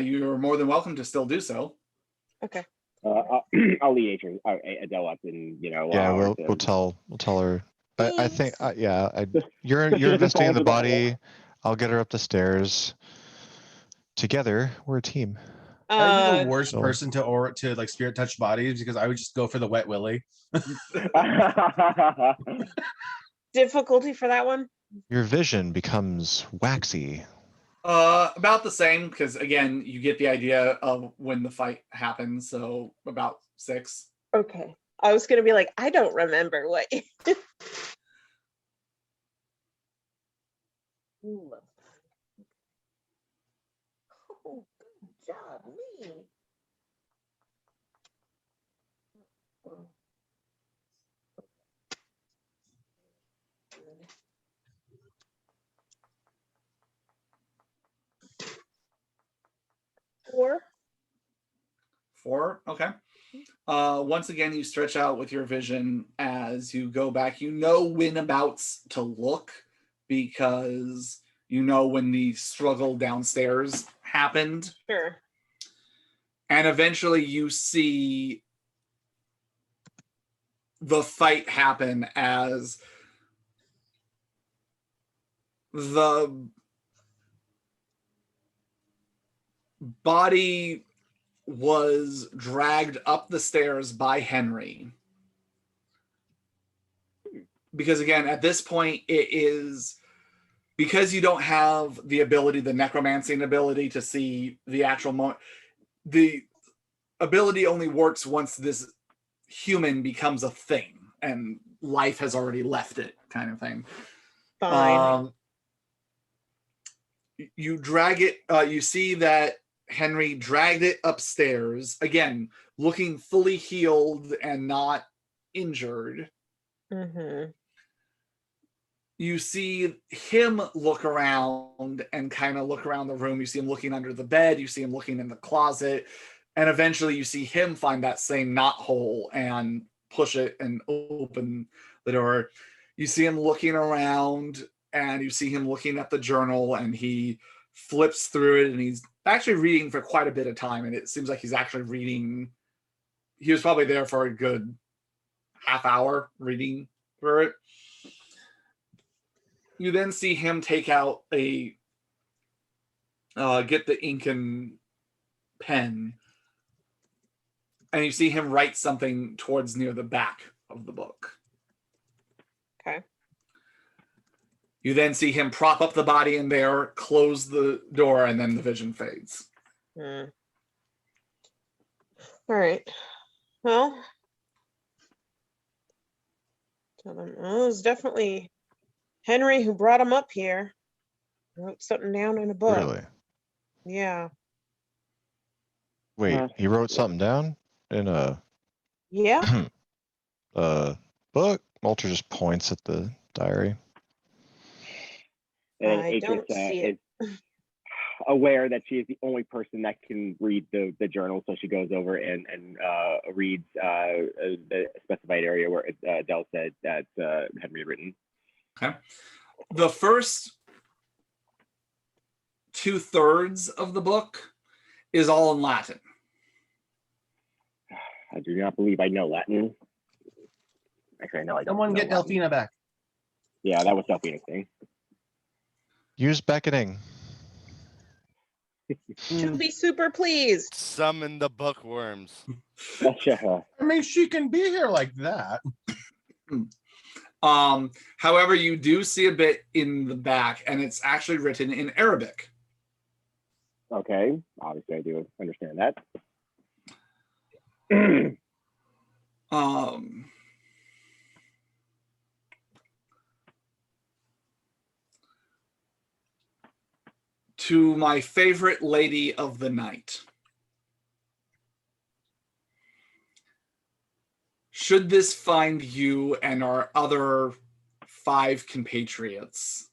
you're more than welcome to still do so. Okay. I'll lead Adele up, and Yeah, we'll tell her. I think you're investigating the body. I'll get her up the stairs. Together, we're a team. I would be the worst person to like spirit touch bodies because I would just go for the wet willy. Difficulty for that one? Your vision becomes waxy. About the same, because again, you get the idea of when the fight happens, so about 6. Okay. I was gonna be like, I don't remember what. Oh, good job, me. Four, okay. Once again, you stretch out with your vision as you go back. You know whenabouts to look because you know when the struggle downstairs happened. Sure. And eventually you see the fight happen as the body was dragged up the stairs by Henry. Because again, at this point, it is because you don't have the ability, the necromancing ability to see the actual moment. the ability only works once this human becomes a thing and life has already left it, kind of thing. Fine. You drag it, you see that Henry dragged it upstairs, again, looking fully healed and not injured. Mm-hmm. You see him look around and kind of look around the room. You see him looking under the bed. You see him looking in the closet. And eventually you see him find that same knot hole and push it and open the door. You see him looking around and you see him looking at the journal, and he flips through it, and he's actually reading for quite a bit of time. And it seems like he's actually reading. He was probably there for a good half hour reading through it. You then see him take out a get the ink and pen, and you see him write something towards near the back of the book. Okay. You then see him prop up the body in there, close the door, and then the vision fades. All right. Well, tell them, it was definitely Henry who brought him up here. Wrote something down in a book. Really? Yeah. Wait, he wrote something down in a Yeah. book? Walter just points at the diary. And I don't see it. is aware that she is the only person that can read the journal, so she goes over and reads the specified area where Adele said that Henry had written. Okay. The first 2/3 of the book is all in Latin. I do not believe I know Latin. Actually, I know I don't. Someone know get Latin. Delphina back. Yeah, that was Delphina's thing. Use beckoning. To be super pleased. Summon the bookworms. I mean, she can be here like that. However, you do see a bit in the back, and it's actually written in Arabic. Okay, obviously I do understand that. To my favorite lady of the night. Should this find you and our other 5 compatriots,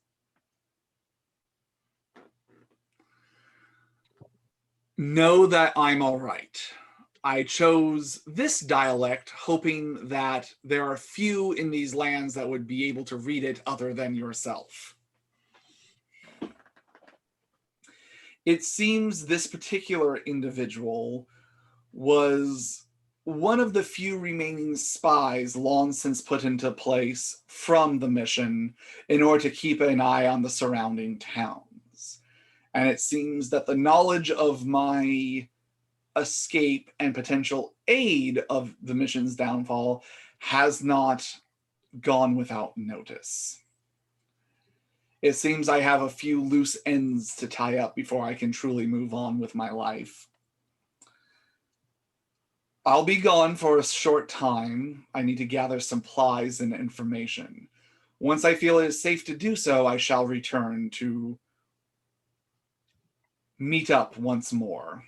know that I'm all right. I chose this dialect hoping that there are few in these lands that would be able to read it other than yourself. It seems this particular individual was one of the few remaining spies long since put into place from the mission in order to keep an eye on the surrounding towns. And it seems that the knowledge of my escape and potential aid of the mission's downfall has not gone without notice. It seems I have a few loose ends to tie up before I can truly move on with my life. I'll be gone for a short time. I need to gather supplies and information. Once I feel it is safe to do so, I shall return to meet up once more.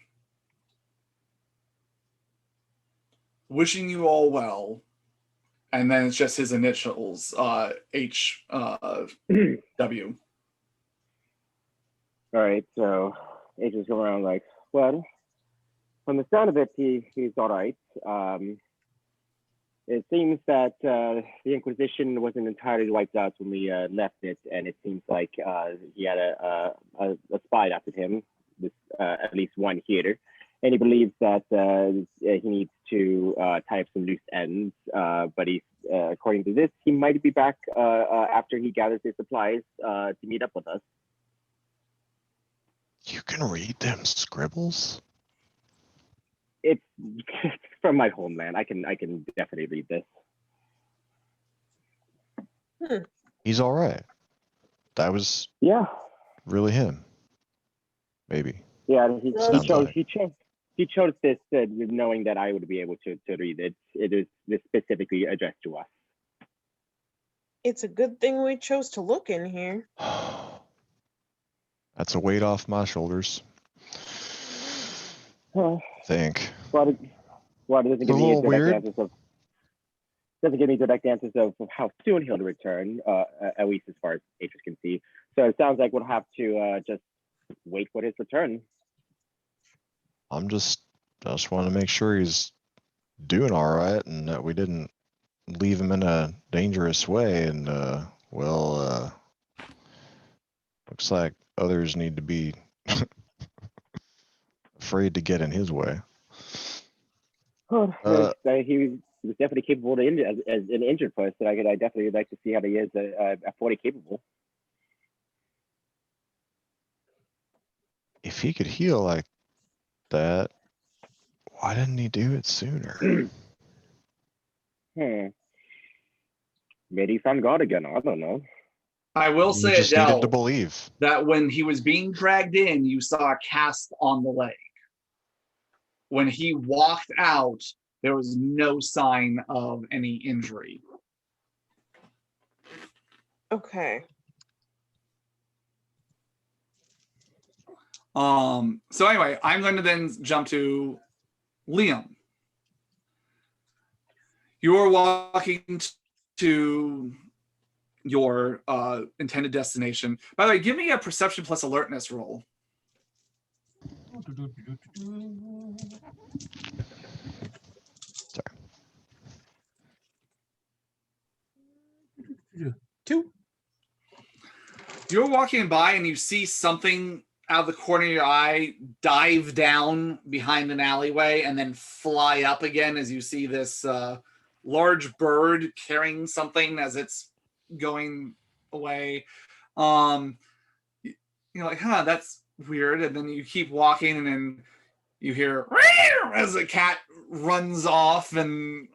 Wishing you all well. And then it's just his initials, H, W. All right, so H is going around like, well, from the sound of it, he's all right. It seems that the Inquisition wasn't entirely wiped out when we left it, and it seems like he had a spy after him, with at least one here. And he believes that he needs to tie up some loose ends, but he's, according to this, he might be back after he gathers his supplies to meet up with us. You can read them scribbles? It's from my homeland. I can definitely read this. He's all right. That was Yeah. really him. Maybe. Yeah, Sounds like. he He chose this knowing that I would be able to read it. It is specifically addressed to us. It's a good thing we chose to look in here. That's a weight off my shoulders. Uh, Think. well, it doesn't It's a give me little direct weird. answers of how soon he'll return, at least as far as Atris can see. So it sounds like we'll have to just wait for his return. I just want to make sure he's doing all right and that we didn't leave him in a dangerous way. And looks like others need to be afraid to get in his way. He was definitely capable as an injured person. I definitely like to see how he is fully capable. If he could heal like that, why didn't he do it sooner? Maybe he found God again. I don't know. I will You say, just needed to Adele, believe. that when he was being dragged in, you saw a cast on the leg. When he walked out, there was no sign of any injury. Okay. So anyway, I'm going to then jump to Liam. You are walking to your intended destination. By the way, give me a perception plus alertness roll. Two. You're walking by and you see something out of the corner of your eye dive down behind an alleyway and then fly up again as you see this large bird carrying something as it's going away. You're like, huh, that's weird. And then you keep walking and then you hear as a cat runs off and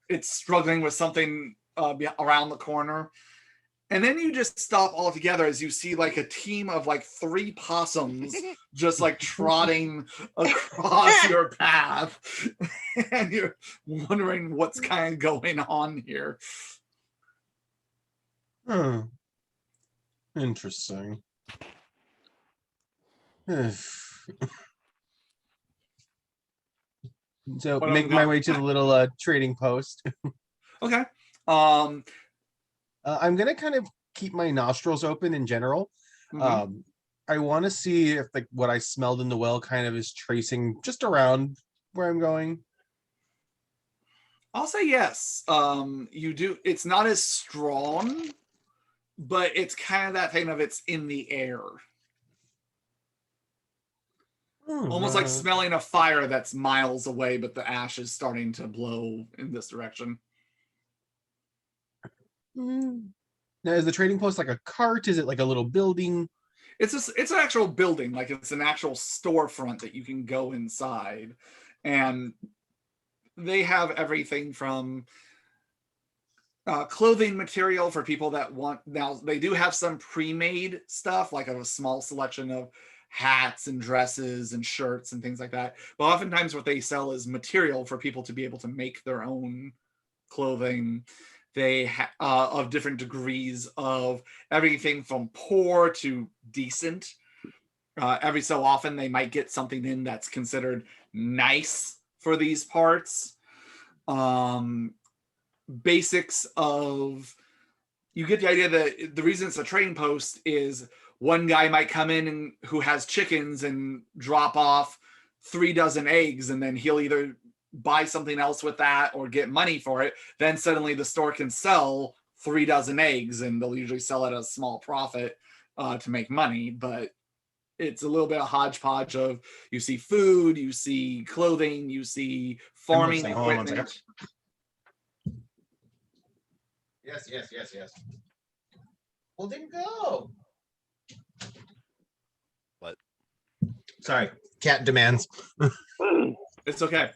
it's struggling with something around the corner. And then you just stop altogether as you see like a team of like 3 possums just like trotting across your path. And you're wondering what's kind of going on here. Hmm. Interesting. So But make my way to the little trading post. Okay. I'm gonna kind of keep my nostrils open in general. Mhm. I want to see if like what I smelled in the well kind of is tracing just around where I'm going. I'll say yes. You do. It's not as strong, but it's kind of that thing of it's in the air. Almost like smelling a fire that's miles away, but the ash is starting to blow in this direction. Now, is the trading post like a cart? Is it like a little building? It's an actual building, like it's an actual storefront that you can go inside, and they have everything from clothing material for people that want. Now they do have some pre-made stuff, like a small selection of hats and dresses and shirts and things like that. But oftentimes what they sell is material for people to be able to make their own clothing. They of different degrees of everything from poor to decent. Every so often they might get something in that's considered nice for these parts. Basics of, you get the idea that the reason it's a trading post is one guy might come in and who has chickens and drop off 3 dozen eggs, and then he'll either buy something else with that or get money for it. Then suddenly the store can sell 3 dozen eggs, and they'll usually sell it at a small profit to make money. But it's a little bit of hodgepodge of, you see food, you see clothing, you see farming equipment. Yes. Well, then go. What? Sorry, cat demands. It's okay.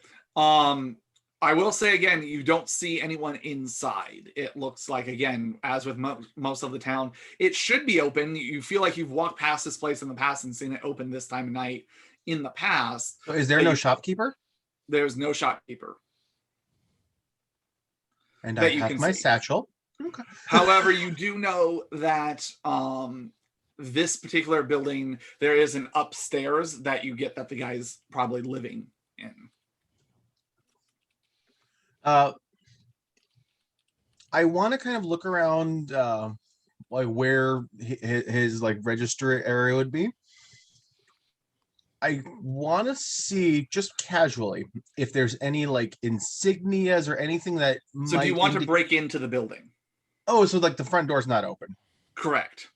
I will say again, you don't see anyone inside. It looks like, again, as with most of the town, it should be open. You feel like you've walked past this place in the past and seen it open this time of night. in the past. So is there that no you- shopkeeper? There's no shopkeeper And I that you have can my see. satchel. Okay. However, you do know that this particular building, there is an upstairs that you get that the guy's probably living in. I want to kind of look around, like where his like register area would be. I want to see just casually if there's any like insignias or anything that So might do you want to break into the building? Oh, so like the front door's not open. Correct.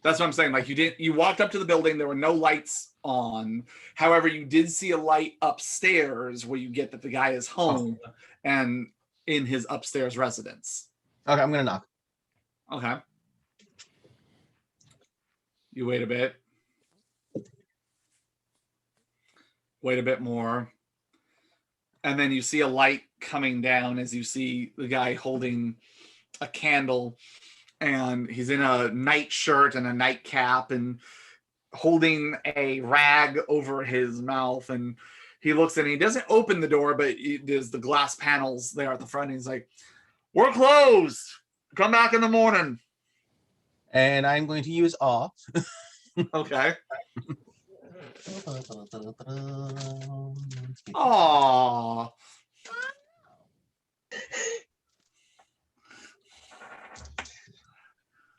That's what I'm saying. Like you walked up to the building, there were no lights on. However, you did see a light upstairs where you get that the guy is home and in his upstairs residence. Okay, I'm gonna knock. Okay. You wait a bit. Wait a bit more. And then you see a light coming down as you see the guy holding a candle, and he's in a night shirt and a nightcap and holding a rag over his mouth. And he looks in, he doesn't open the door, but there's the glass panels there at the front. And he's like, "We're closed. Come back in the morning." And I'm going to use off. Okay. Aww.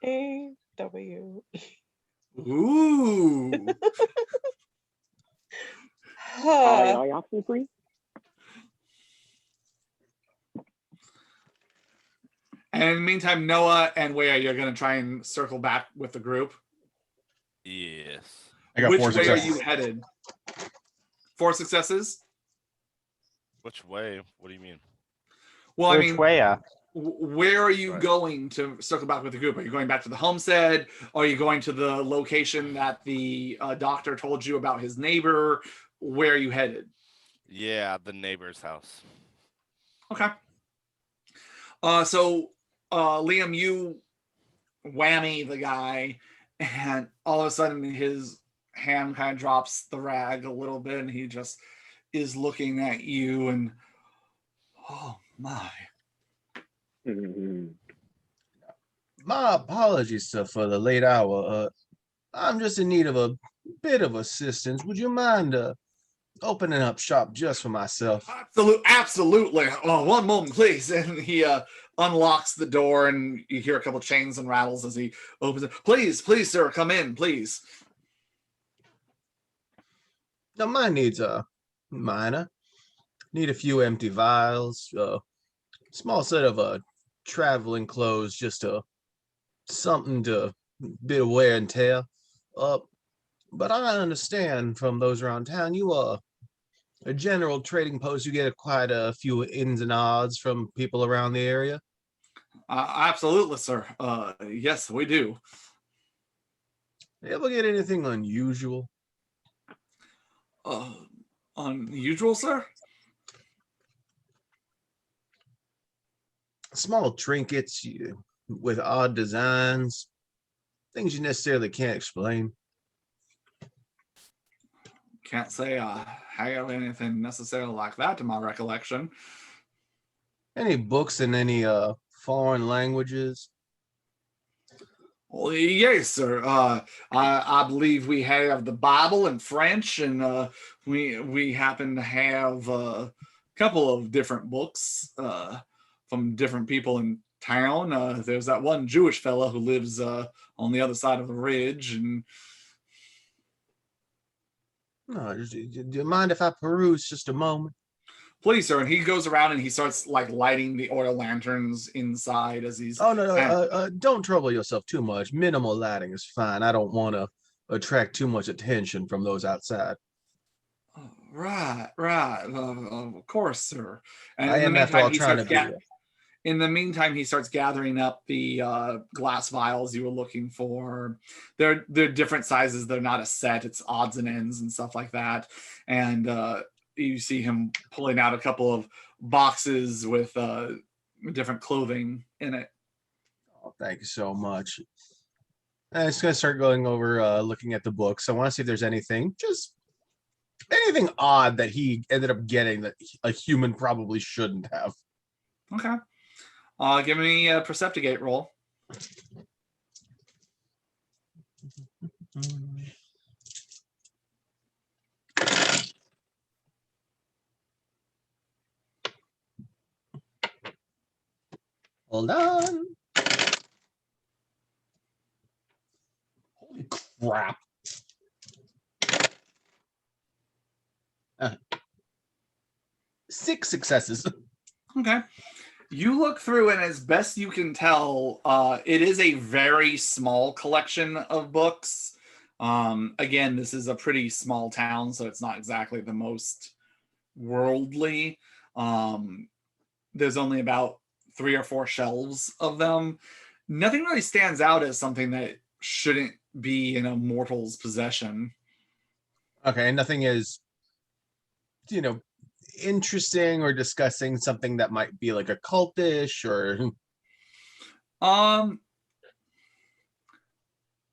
A-W. Ooh. I option free. And in the meantime, Noah and Wea, you're going to try and circle back with the group. Yes. I got Which 4 way are successes. you headed? 4 successes? Which way? What do you mean? Well, I Which mean, way? where are you Right. going to circle back with the group? Are you going back to the homestead? Are you going to the location that the doctor told you about his neighbor? Where are you headed? Yeah, the neighbor's house. Okay. So Liam, you whammy the guy, and all of a sudden his hand kind of drops the rag a little bit, and he just is looking at you, and oh my. My apologies, sir, for the late hour. I'm just in need of a bit of assistance. Would you mind opening up shop just for myself? Absolutely. Oh, one moment, please. And he unlocks the door, and you hear a couple chains and rattles as he opens it. Please, sir, come in, please. Now, my needs are minor. Need a few empty vials, small set of traveling clothes, just something to bit of wear and tear. But I understand from those around town, you are a general trading post. You get quite a few ins and odds from people around the area. Absolutely, sir. Yes, we do. Ever get anything unusual? Unusual, sir? Small trinkets with odd designs, things you necessarily can't explain. Can't say I have anything necessarily like that to my recollection. Any books in any foreign languages? Well, yes, sir. I believe we have the Bible in French, and we happen to have a couple of different books from different people in town. There's that one Jewish fella who lives on the other side of the ridge, and No, do you mind if I peruse just a moment? please, sir. And he goes around and he starts like lighting the oil lanterns inside as he's. Oh no, don't trouble yourself too much. Minimal lighting is fine. I don't want to attract too much attention from those outside. Right. Of course, sir. And I in the am, after all, meantime, trying to be. in the meantime, he starts gathering up the glass vials you were looking for. They're different sizes. They're not a set. It's odds and ends and stuff like that. And you see him pulling out a couple of boxes with different clothing in it. Oh, thank you so much. I'm just gonna start going over, looking at the books. I want to see if there's anything just anything odd that he ended up getting that a human probably shouldn't have. Okay. Give me a Perceptigate roll. Hold on. Holy crap. 6 successes. Okay. You look through, and as best you can tell, it is a very small collection of books. Again, this is a pretty small town, so it's not exactly the most worldly. There's only about 3 or 4 shelves of them. Nothing really stands out as something that shouldn't be in a mortal's possession. Okay, and nothing is, interesting or discussing something that might be like occultish or.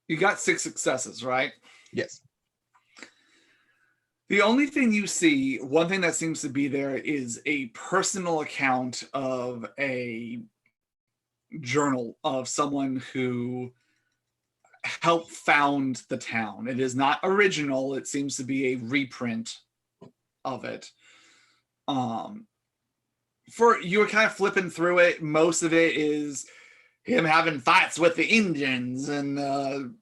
You got 6 successes, right? Yes. The only thing you see, one thing that seems to be there, is a personal account of a journal of someone who helped found the town. It is not original. It seems to be a reprint of it. You were kind of flipping through it. Most of it is him having fights with the Indians and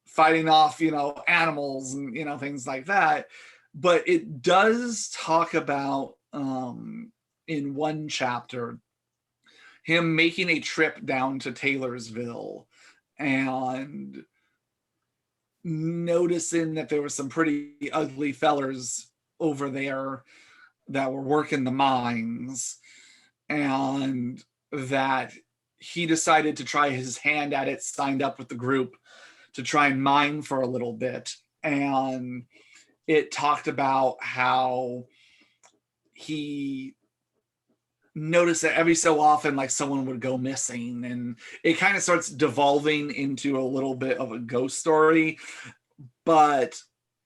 fighting off, animals and, things like that. But it does talk about, in one chapter, him making a trip down to Taylorsville and noticing that there were some pretty ugly fellers over there that were working the mines, and that he decided to try his hand at it, signed up with the group to try and mine for a little bit. And it talked about how he noticed that every so often, like, someone would go missing, and it kind of starts devolving into a little bit of a ghost story. But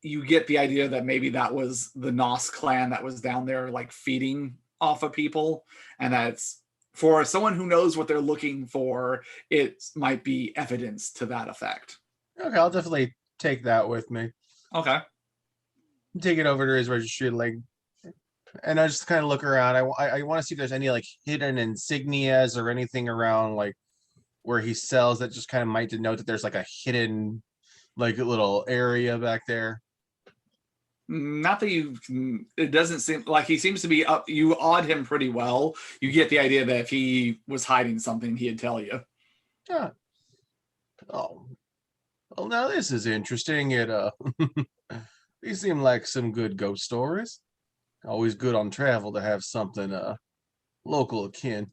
you get the idea that maybe that was the Nos clan that was down there, like, feeding off of people, and that's, for someone who knows what they're looking for, it might be evidence to that effect. Okay, I'll definitely take that with me. Okay. Take it over to his registry, and I just kind of look around. I want to see if there's any like hidden insignias or anything around, like where he sells, that just kind of might denote that there's like a hidden, like a little area back there. Not that it doesn't seem like he seems to be up. You awed him pretty well. You get the idea that if he was hiding something, he'd tell you. Yeah. Oh, well, now this is interesting. These seem like some good ghost stories. Always good on travel to have something local akin.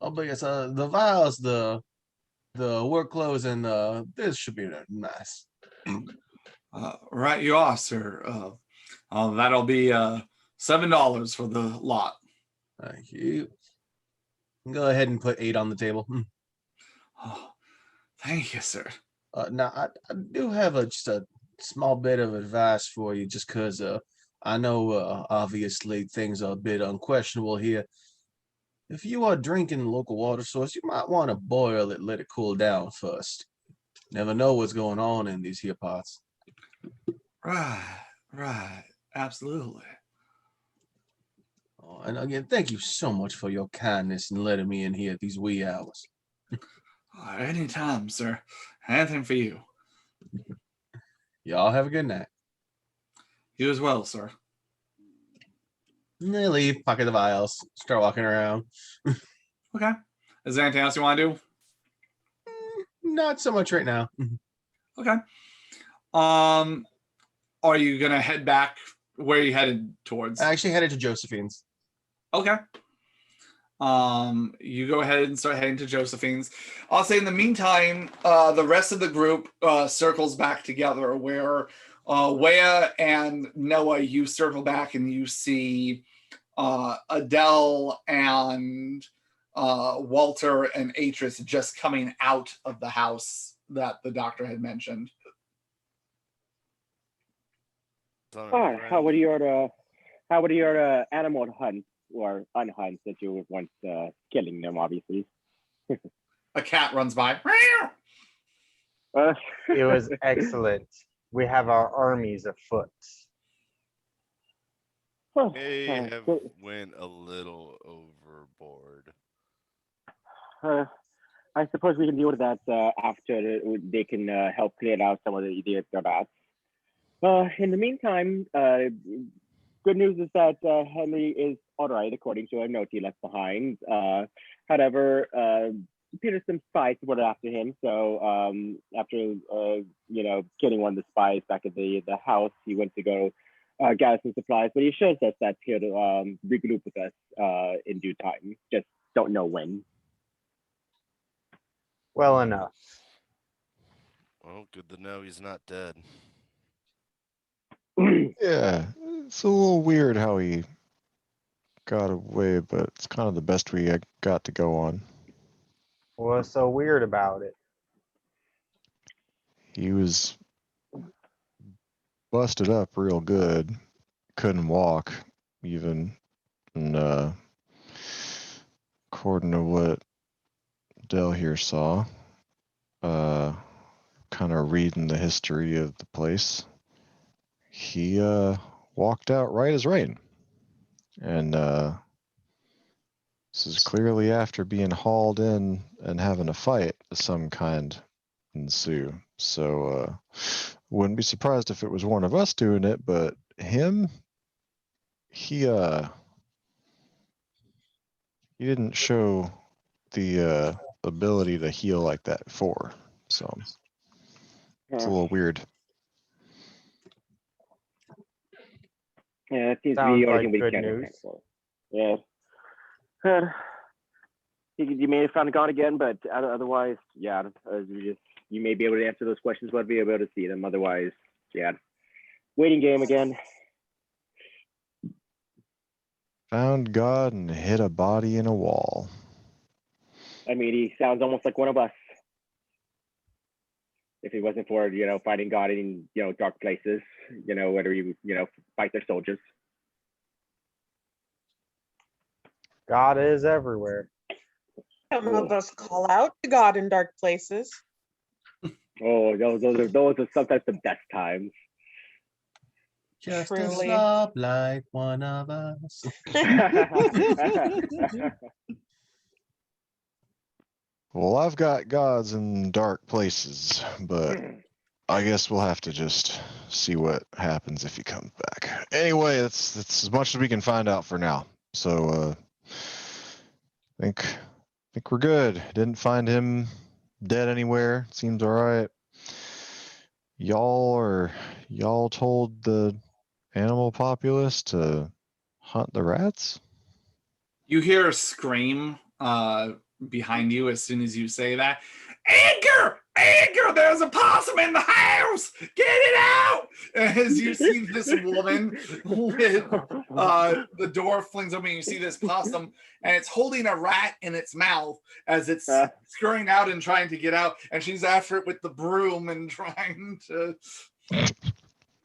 Oh, but yes, the vials, the work clothes, and this should be nice. Right, you are, sir. That'll be $7 for the lot. Thank you. Go ahead and put 8 on the table. Oh, thank you, sir. Now I do have just a small bit of advice for you, just because I know obviously things are a bit unquestionable here. If you are drinking the local water source, you might want to boil it, let it cool down first. Never know what's going on in these here pots. Right, absolutely. Oh, and again, thank you so much for your kindness in letting me in here at these wee hours. Anytime, sir. Anything for you. Y'all have a good night. You as well, sir. And they leave, pocket the vials, start walking around. Okay. Is there anything else you want to do? Not so much right now. Okay. Are you gonna head back? Where are you headed towards? I actually headed to Josephine's. Okay. You go ahead and start heading to Josephine's. I'll say in the meantime, the rest of the group circles back together, where Wea and Noah, you circle back and you see Adele and Walter and Atris just coming out of the house that the doctor had mentioned. on Oh, our how friend. would your animal hunt or unhunt that you would want killing them? Obviously. A cat runs by. It was excellent. We have our armies afoot. May have so, went a little overboard. I suppose we can deal with that after they can help clear out some of the bats. In the meantime, good news is that Henry is all right, according to a note he left behind. However, Peterson's spies were after him. So after killing one of the spies back at the house, he went to go gather some supplies. But he shows us that he'll regroup with us in due time. Just don't know when. Well enough. Well, good to know he's not dead. Yeah, it's a little weird how he got away, but it's kind of the best we got to go on. What's so weird about it? He was busted up real good, couldn't walk even, and according to what Dell here saw, kind of reading the history of the place, he walked out right as rain. And this is clearly after being hauled in and having a fight of some kind ensue. So wouldn't be surprised if it was one of us doing it, but him, he didn't show the ability to heal like that before. So it's a little weird. Yeah, it seems to Sounds be like everything we good can news. for. Yeah. You may have found God again, but otherwise, yeah, you may be able to answer those questions, but be able to see them. Otherwise, yeah, waiting game again. Found God and hit a body in a wall. I mean, he sounds almost like one of us. If it wasn't for fighting God in dark places, whether you fight their soldiers. God is everywhere. Some of us call out to God in dark places. Oh, those are sometimes the best times. Just a Truly. slob like one of us. Well, I've got gods in dark places, but I guess we'll have to just see what happens if he comes back. Anyway, that's as much as we can find out for now. So I think we're good. Didn't find him dead anywhere. Seems all right. Y'all told the animal populace to hunt the rats? You hear a scream behind you as soon as you say that. Edgar! Edgar, there's a possum in the house! Get it out! As you see this woman with the door flings open, you see this possum, and it's holding a rat in its mouth as it's scurrying out and trying to get out, and she's after it with the broom and trying to...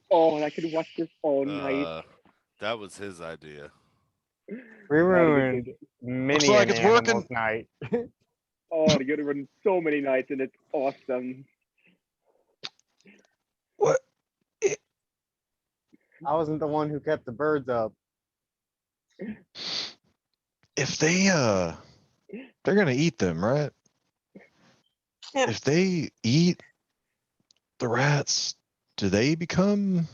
Oh, I could watch this all night. That was his idea. We ruined many like an it's animal's working. night. Oh, you're gonna run so many nights, and it's awesome. What? I wasn't the one who kept the birds up. If they're gonna eat them, right? Yeah. If they eat the rats, do they become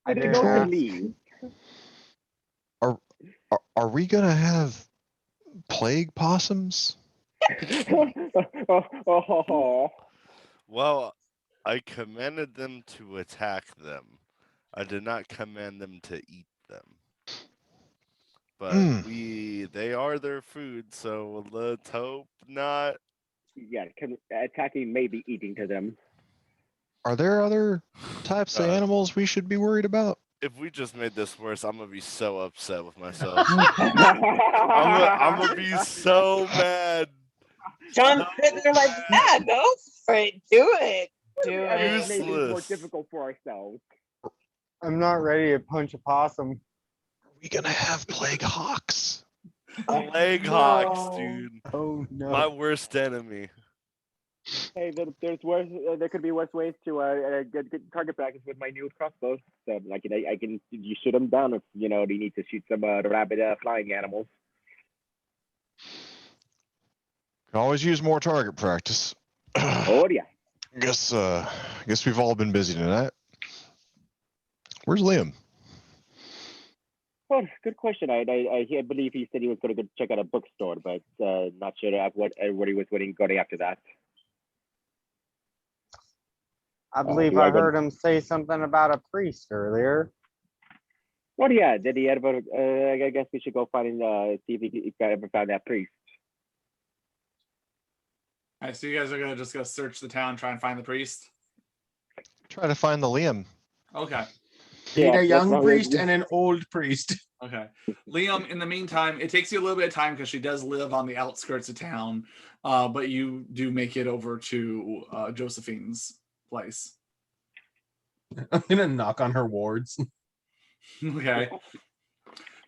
I They didn't go to ask. leave. are we gonna have plague possums? Oh. Well, I commanded them to attack them. I did not command them to eat them. But they are their food, so let's hope not. Yeah, attacking may be eating to them. Are there other types of animals we should be worried about? If we just made this worse, I'm gonna be so upset with myself. I'm gonna be so mad. Jump in there like, yeah, go for it, do it. Do I mean, it. made things more Useless. difficult for ourselves. I'm not ready to punch a possum. Are we gonna have plague hawks? Plague hawks, No. dude. Oh no. My worst enemy. Hey, there's worse. There could be worse ways to get target practice with my new crossbow. So, like, I can you shoot them down if you need to shoot some rabid flying animals. Can always use more target practice. Oh yeah. Guess we've all been busy tonight. Where's Liam? Well, good question. I believe he said he was going to go check out a bookstore, but not sure what he was going after that. I believe you I are gonna- heard him say something about a priest earlier. What yeah, did he ever? I guess we should go find see if he ever found that priest. All right, so you guys are gonna just go search the town, try and find the priest. Try to find the Liam. Okay. Need Yeah, a that's young not- priest and an old priest. Okay. Liam, in the meantime, it takes you a little bit of time because she does live on the outskirts of town, but you do make it over to Josephine's place. I'm gonna knock on her wards. Okay.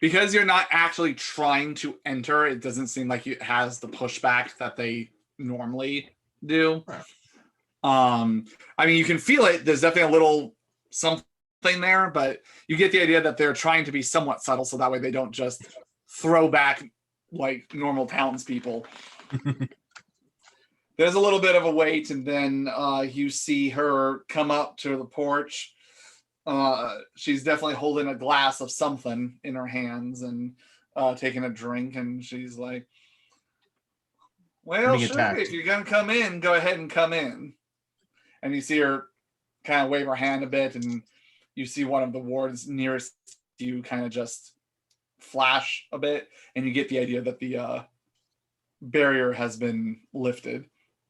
Because you're not actually trying to enter, it doesn't seem like it has the pushback that they normally do. I mean, you can feel it. There's definitely a little something there, but you get the idea that they're trying to be somewhat subtle, so that way they don't just throw back like normal townspeople. There's a little bit of a wait, and then you see her come up to the porch. She's definitely holding a glass of something in her hands and taking a drink, and she's like, well, Being sure, attacked. if you're gonna come in, go ahead and come in. And you see her kind of wave her hand a bit, and you see one of the wards nearest to you kind of just flash a bit, and you get the idea that the barrier has been lifted.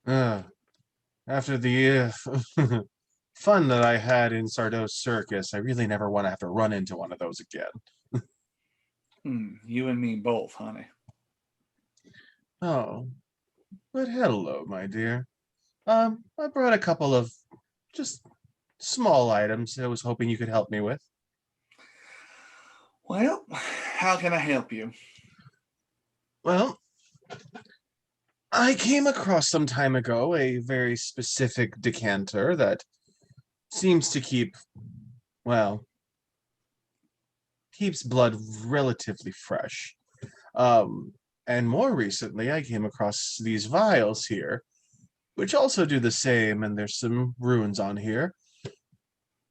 After the fun that I had in Sardos Circus, I really never want to have to run into one of those again. You and me both, honey. Oh, but hello, my dear. I brought a couple of just small items I was hoping you could help me with. Well, how can I help you? Well, I came across some time ago a very specific decanter that seems to keeps blood relatively fresh. And more recently, I came across these vials here, which also do the same, and there's some runes on here.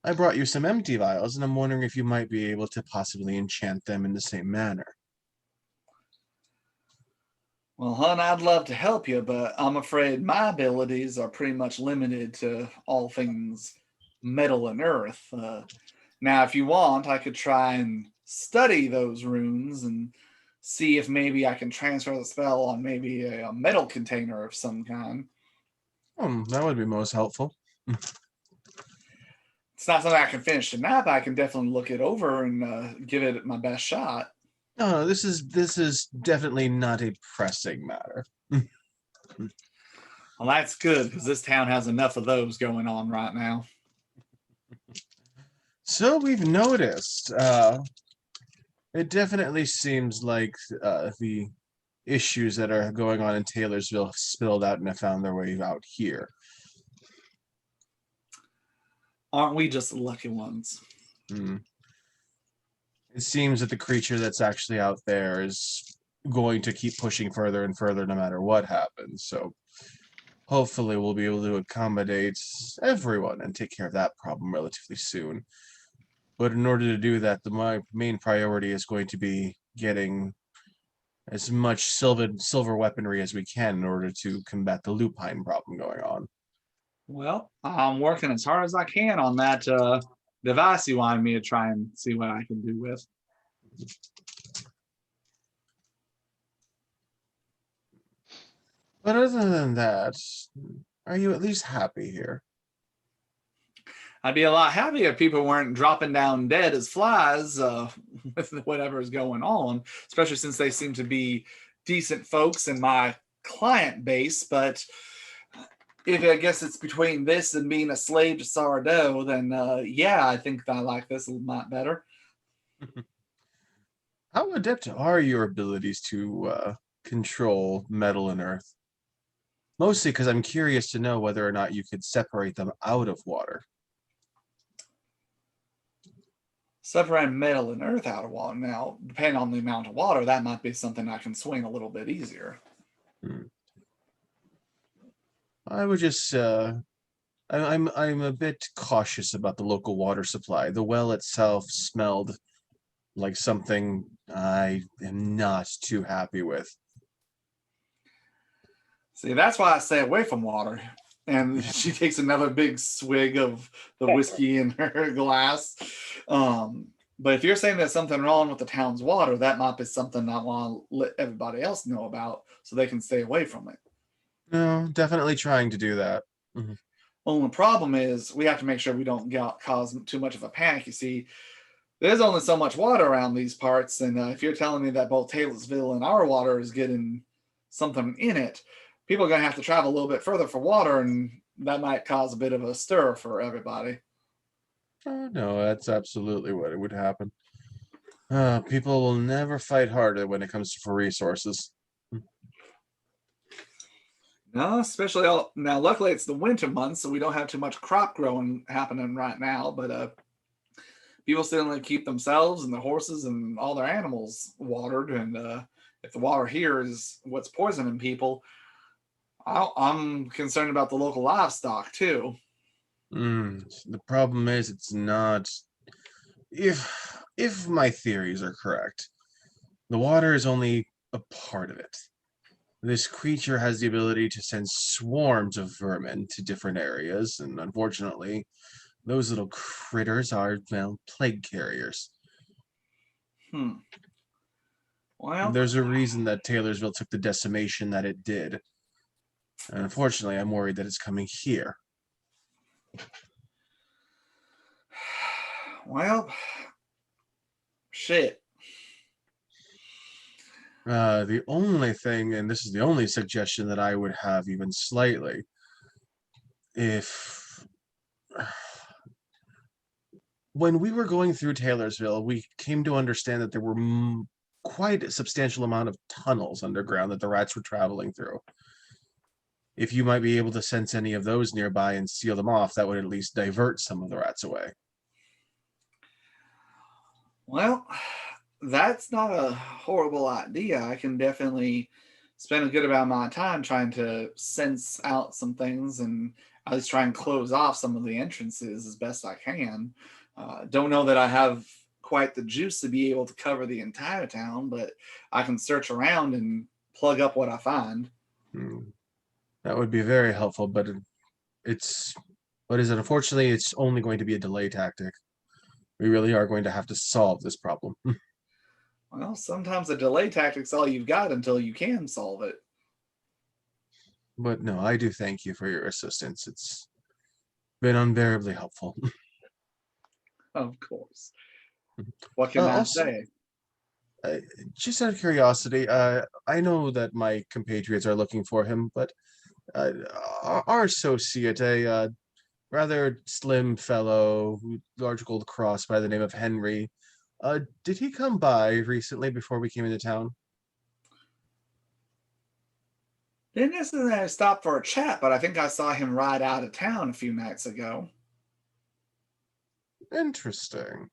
I brought you some empty vials, and I'm wondering if you might be able to possibly enchant them in the same manner. Well, hon, I'd love to help you, but I'm afraid my abilities are pretty much limited to all things metal and earth. Now, if you want, I could try and study those runes and see if maybe I can transfer the spell on maybe a metal container of some kind. That would be most helpful. It's not something I can finish tonight, but I can definitely look it over and give it my best shot. No, this is definitely not a pressing matter. Well, that's good, because this town has enough of those going on right now. So we've noticed. It definitely seems like the issues that are going on in Taylorsville have spilled out and have found their way out here. Aren't we just the lucky ones? It seems that the creature that's actually out there is going to keep pushing further and further no matter what happens. So hopefully we'll be able to accommodate everyone and take care of that problem relatively soon. But in order to do that, my main priority is going to be getting as much silver weaponry as we can in order to combat the lupine problem going on. Well, I'm working as hard as I can on that device you wanted me to try and see what I can do with. But other than that, are you at least happy here? I'd be a lot happier if people weren't dropping down dead as flies with whatever is going on, especially since they seem to be decent folks in my client base. But if I guess it's between this and being a slave to sourdough, then yeah, I think I like this a lot better. How adept are your abilities to control metal and earth? Mostly because I'm curious to know whether or not you could separate them out of water. Separate metal and earth out of water. Now, depending on the amount of water, that might be something I can swing a little bit easier. I would just I'm a bit cautious about the local water supply. The well itself smelled like something I am not too happy with. See, that's why I stay away from water. And she takes another big swig of the whiskey in her glass. But if you're saying there's something wrong with the town's water, that might be something I want to let everybody else know about so they can stay away from it. No, definitely trying to do that. Well, the problem is we have to make sure we don't cause too much of a panic. You see, there's only so much water around these parts. And if you're telling me that both Taylorsville and our water is getting something in it, people are going to have to travel a little bit further for water, and that might cause a bit of a stir for everybody. Oh, no, that's absolutely what it would happen. People will never fight harder when it comes for resources. No, especially now. Luckily, it's the winter months, so we don't have too much crop growing happening right now. But people still keep themselves and their horses and all their animals watered. And if the water here is what's poisoning people, I'm concerned about the local livestock too. The problem is it's not. If my theories are correct, the water is only a part of it. This creature has the ability to send swarms of vermin to different areas, and unfortunately, those little critters are, well, plague carriers. Well, there's a reason that Taylorsville took the decimation that it did. And unfortunately, I'm worried that it's coming here. Well, shit. The only thing, and this is the only suggestion that I would have even slightly, if when we were going through Taylorsville, we came to understand that there were quite a substantial amount of tunnels underground that the rats were traveling through. If you might be able to sense any of those nearby and seal them off, that would at least divert some of the rats away. Well, that's not a horrible idea. I can definitely spend a good amount of my time trying to sense out some things and at least try and close off some of the entrances as best I can. Don't know that I have quite the juice to be able to cover the entire town, but I can search around and plug up what I find. That would be very helpful, but it's, what is it? Unfortunately, it's only going to be a delay tactic. We really are going to have to solve this problem. Well, sometimes a delay tactic's all you've got until you can solve it. But no, I do thank you for your assistance. It's been unbearably helpful. Of course. What can I say? Just out of curiosity, I know that my compatriots are looking for him, but our associate, a rather slim fellow, large gold cross by the name of Henry, did he come by recently before we came into town? Didn't necessarily stop for a chat, but I think I saw him ride out of town a few nights ago. Interesting.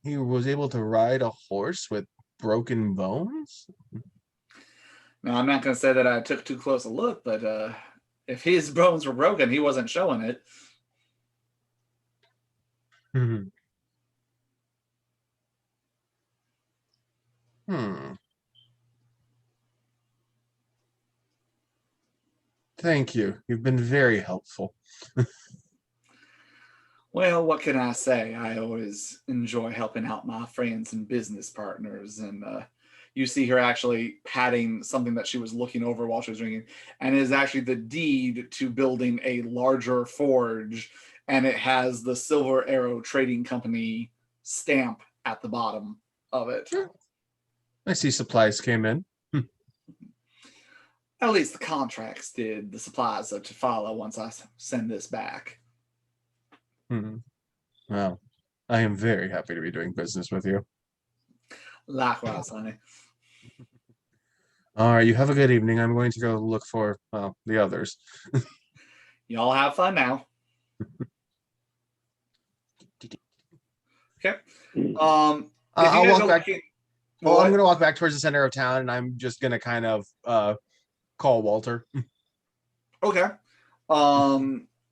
He was able to ride a horse with broken bones? Now, I'm not going to say that I took too close a look, but if his bones were broken, he wasn't showing it. Thank you. You've been very helpful. Well, what can I say? I always enjoy helping out my friends and business partners. And you see her actually patting something that she was looking over while she was drinking, and it is actually the deed to building a larger forge. And it has the Silver Arrow Trading Company stamp at the bottom of it. I see supplies came in. At least the contracts did. The supplies are to follow once I send this back. Well, I am very happy to be doing business with you. Likewise, honey. All right, you have a good evening. I'm going to go look for the others. Y'all have fun now. Okay. If you I'll guys walk are back. looking, Well, I'm what? going to walk back towards the center of town, and I'm just going to kind of call Walter. Okay.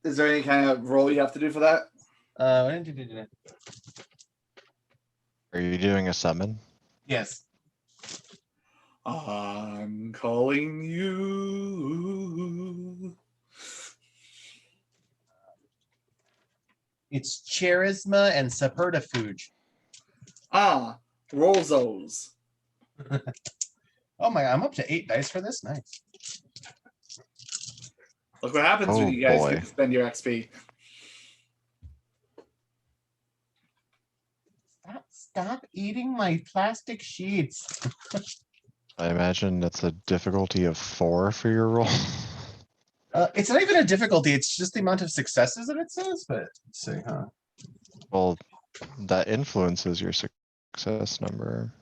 Is there any kind of role you have to do for that? Are you doing a summon? Yes. I'm calling you. It's charisma and subterfuge. Roll those. Oh my! I'm up to 8 dice for this. Nice. Look what happens when Oh, you guys boy. get to spend your XP. Stop eating my plastic sheets. I imagine that's a difficulty of 4 for your roll. It's not even a difficulty. It's just the amount of successes that it says. But let's see, huh? Well, that influences your success number.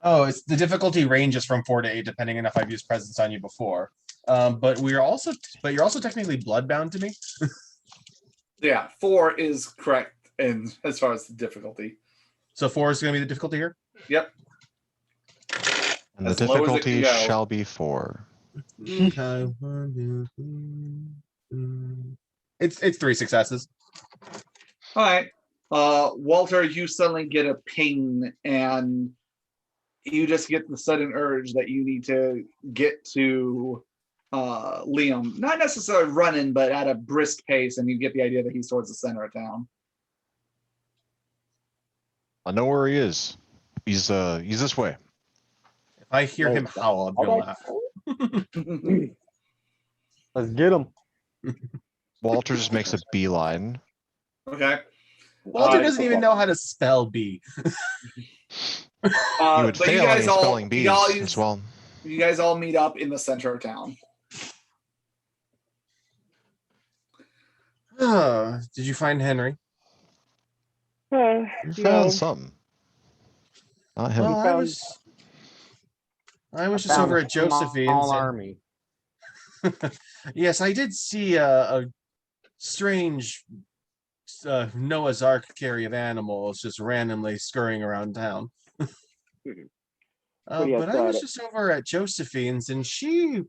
Oh, it's the difficulty ranges from 4 to 8, depending on if I've used presence on you before. But you're also technically bloodbound to me. Yeah, 4 is correct, and as far as the difficulty. So 4 is going to be the difficulty here. Yep. And As the low as it can difficulty go. shall be 4. Okay. It's 3 successes. All right. Walter, you suddenly get a ping, and you just get the sudden urge that you need to get to Liam. Not necessarily running, but at a brisk pace, and you get the idea that he's towards the center of town. I know where he is. He's this way. If I hear him howl, I'm gonna laugh. Let's get him. Walter just makes a beeline. Okay. Walter doesn't even know how to spell B. You would but fail any spelling bees as well. You guys all meet up in the center of town. Did you find Henry? You found something. Not him. Well, I was just Found over a at Josephine's. small army. Yes, I did see a strange Noah's Ark carry of animals just randomly scurrying around town. But I was just over at Josephine's, and she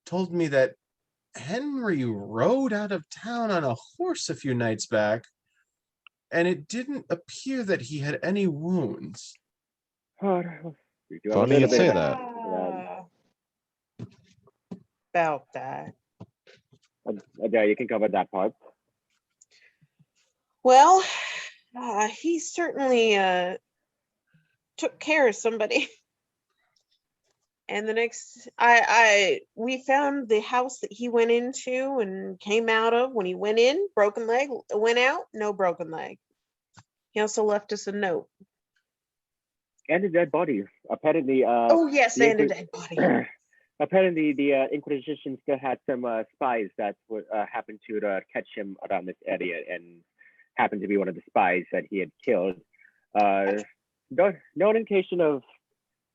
told me that Henry rode out of town on a horse a few nights back, and it didn't appear that he had any wounds. Funny you'd say that. About that. Yeah, you can cover that part. Well, he certainly took care of somebody. And the next, we found the house that he went into and came out of. When he went in, broken leg. Went out, no broken leg. He also left us a note. And a dead body. Apparently. Oh yes, and a dead body. Apparently, the Inquisition still had some spies that would happen to catch him around this area, and happened to be one of the spies that he had killed. No indication of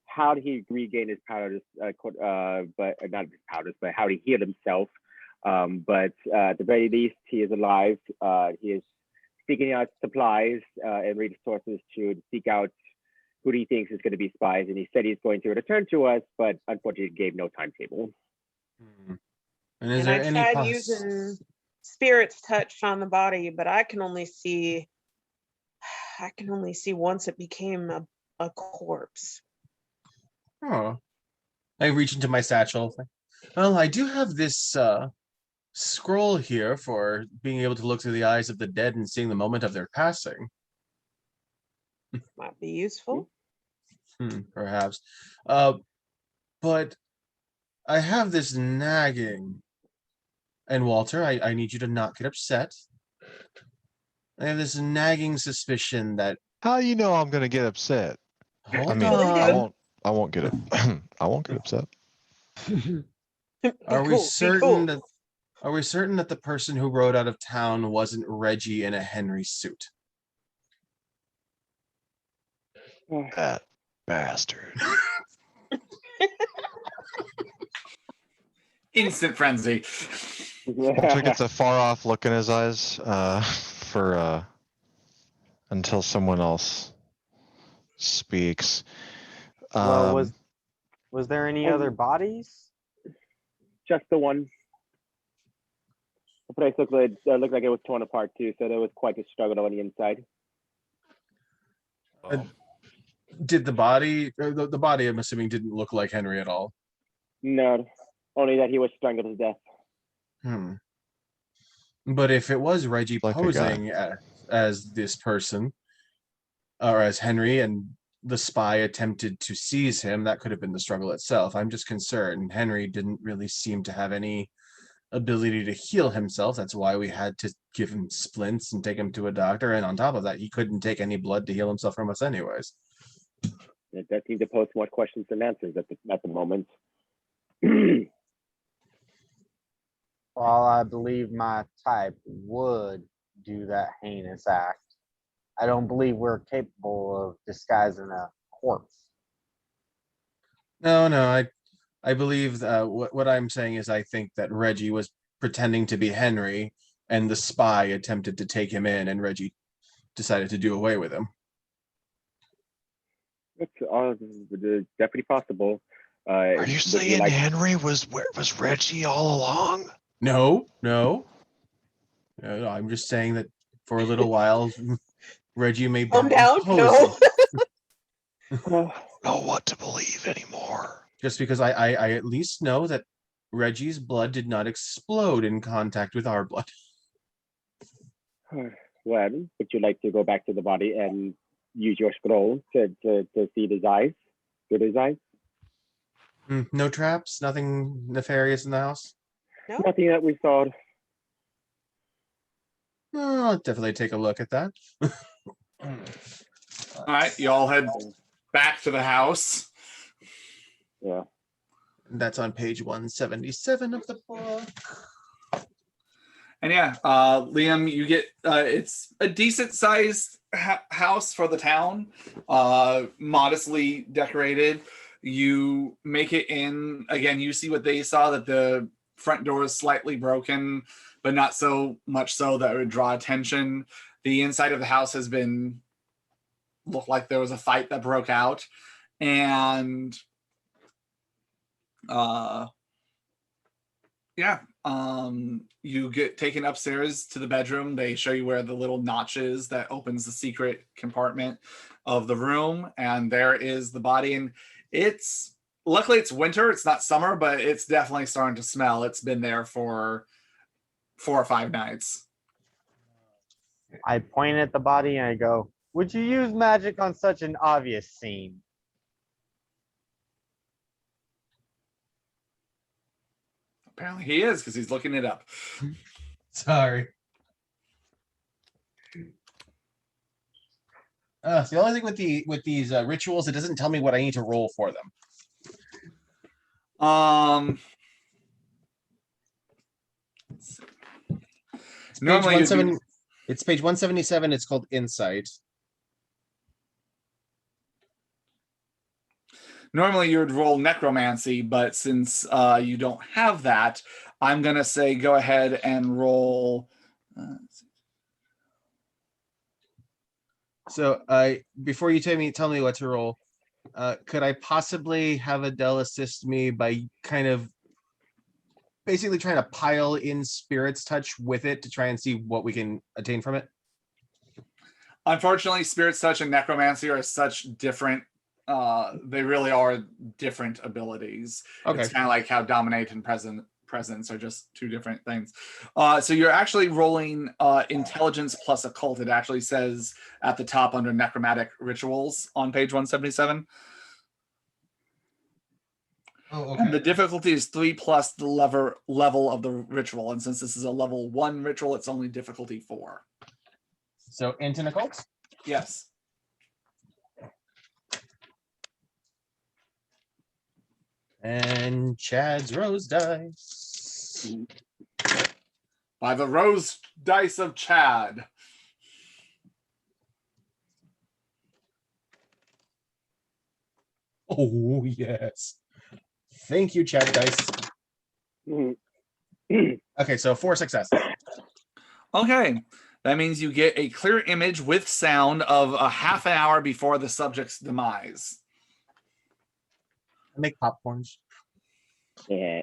how he regained his powers, but not his powers, but how he healed himself. But at the very least, he is alive. He is seeking out supplies and resources to seek out who he thinks is going to be spies, and he said he's going to return to us, but unfortunately gave no timetable. And is And there I any tried using Spirit's touch on the body, but I can only see once it became a corpse. Oh, I reach into my satchel. Well, I do have this scroll here for being able to look through the eyes of the dead and seeing the moment of their passing. Might be useful. Perhaps. But I have this nagging. And Walter, I need you to not get upset. I have this nagging suspicion that. How do you know I'm gonna get upset? Hold I mean, on. I won't. I won't get it. I won't get upset. Are we Be certain cool. that the person who rode out of town wasn't Reggie in a Henry suit? That bastard. Instant frenzy. Walter gets a far off look in his eyes for until someone else speaks. Well, was there any Um, other bodies? Just the one. The place looked like it was torn apart too, so there was quite a struggle on the inside. Oh, Did the body, or the body, I'm assuming, didn't look like Henry at all? No, only that he was strangled to death. Hmm. But if it was Reggie Like a guy. posing as this person, or as Henry, and the spy attempted to seize him, that could have been the struggle itself. I'm just concerned. Henry didn't really seem to have any ability to heal himself. That's why we had to give him splints and take him to a doctor. And on top of that, he couldn't take any blood to heal himself from us anyways. It does seem to pose more questions than answers at the moment. While I believe my type would do that heinous act, I don't believe we're capable of disguising a corpse. No, I believe what I'm saying is I think that Reggie was pretending to be Henry, and the spy attempted to take him in, and Reggie decided to do away with him. It's definitely possible. Are you would saying like- Henry was Reggie all along? No. I'm just saying that for a little while, Reggie may Calm be down. No. Know what to believe anymore. Just because I at least know that Reggie's blood did not explode in contact with our blood. Well, would you like to go back to the body and use your scroll to see his eyes? Good his eyes? No traps, nothing nefarious in the house. No. Nothing that we saw. I'll definitely take a look at that. All right, y'all head back to the house. Yeah. That's on page 177 of the book. And yeah, Liam, you get it's a decent sized house for the town, modestly decorated. You make it in again. You see what they saw, that the front door is slightly broken, but not so much so that it would draw attention. The inside of the house has been looked like there was a fight that broke out, and you get taken upstairs to the bedroom. They show you where the little notch is that opens the secret compartment of the room, and there is the body. And it's luckily it's winter, it's not summer, but it's definitely starting to smell. It's been there for 4 or 5 nights. I point at the body and I go, "Would you use magic on such an obvious scene?" Apparently he is, because he's looking it up. Sorry. So the only thing with these rituals, it doesn't tell me what I need to roll for them. Normally It's page 177. It's called Insight. Normally you would roll necromancy, but since you don't have that, I'm gonna say go ahead and roll. So before you tell me what to roll, could I possibly have Adele assist me by kind of basically trying to pile in Spirit's Touch with it to try and see what we can attain from it? Unfortunately, Spirit's Touch and Necromancy are such different. They really are different abilities. Okay. It's kind of like how Dominate and Presence are just 2 different things. So you're actually rolling Intelligence plus Occult. It actually says at the top under Necromantic Rituals on page 177. Oh, And okay. the difficulty is 3 plus the level of the ritual. And since this is a level 1 ritual, it's only difficulty 4. So Int and Occult? Yes. And Chad's rose dice. By the rose dice of Chad. Oh, yes. Thank you, Chad dice. Okay, so 4 successes. Okay. That means you get a clear image with sound of a half an hour before the subject's demise. I make popcorns. Yeah.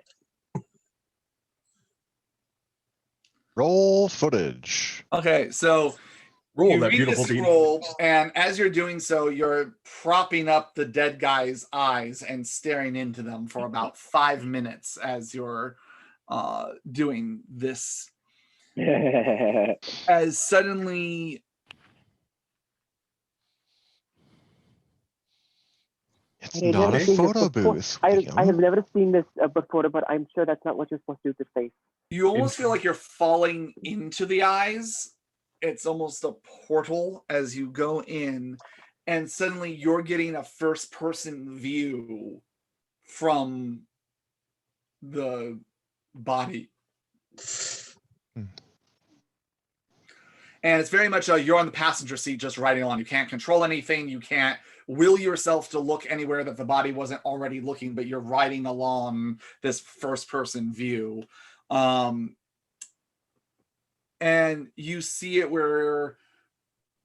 Roll footage. Okay, so Roll you that read beautiful the bean. scroll, and as you're doing so, you're propping up the dead guy's eyes and staring into them for about 5 minutes as you're doing this. As suddenly It's I had not never a seen this photo before. booth. I have Liam. never seen this before, but I'm sure that's not what you're supposed to do with the face. you almost feel like you're falling into the eyes. It's almost a portal as you go in, and suddenly you're getting a first person view from the body. And it's very much you're on the passenger seat just riding along. You can't control anything. You can't will yourself to look anywhere that the body wasn't already looking, but you're riding along this first person view. And you see it where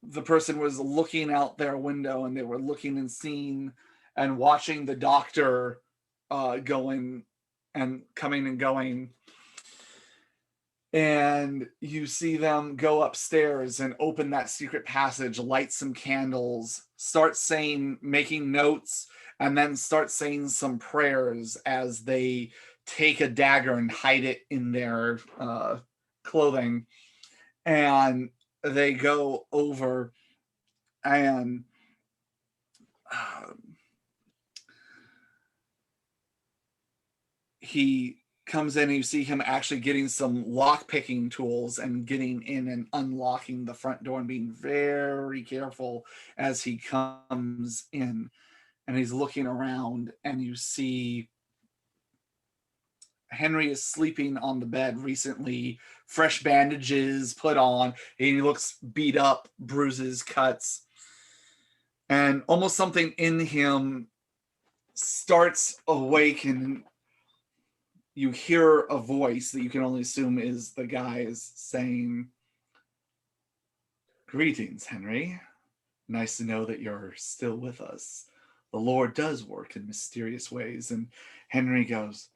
the person was looking out their window and they were looking and seeing and watching the doctor going and coming and going. And you see them go upstairs and open that secret passage, light some candles, start saying, making notes, and then start saying some prayers as they take a dagger and hide it in their clothing. And they go over and he comes in and you see him actually getting some lock picking tools and getting in and unlocking the front door and being very careful as he comes in, and he's looking around and you see Henry is sleeping on the bed recently, fresh bandages put on, and he looks beat up, bruises, cuts, and almost something in him starts awakening. You hear a voice that you can only assume is the guy's saying, "Greetings, Henry. Nice to know that you're still with us. The Lord does work in mysterious ways." And Henry goes,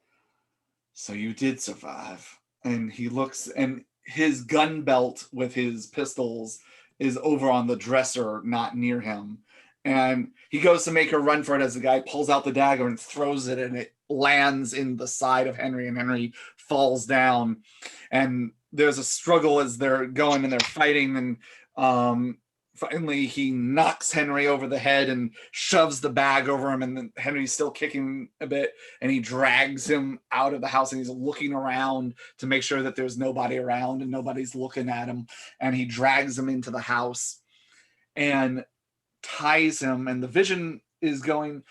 "So you did survive." And he looks, and his gun belt with his pistols is over on the dresser, not near him. And he goes to make a run for it as the guy pulls out the dagger and throws it, and it lands in the side of Henry, and Henry falls down. And there's a struggle as they're going and they're fighting, and finally he knocks Henry over the head and shoves the bag over him, and then Henry's still kicking a bit, and he drags him out of the house, and he's looking around to make sure that there's nobody around and nobody's looking at him, and he drags him into the house and ties him, and the vision is going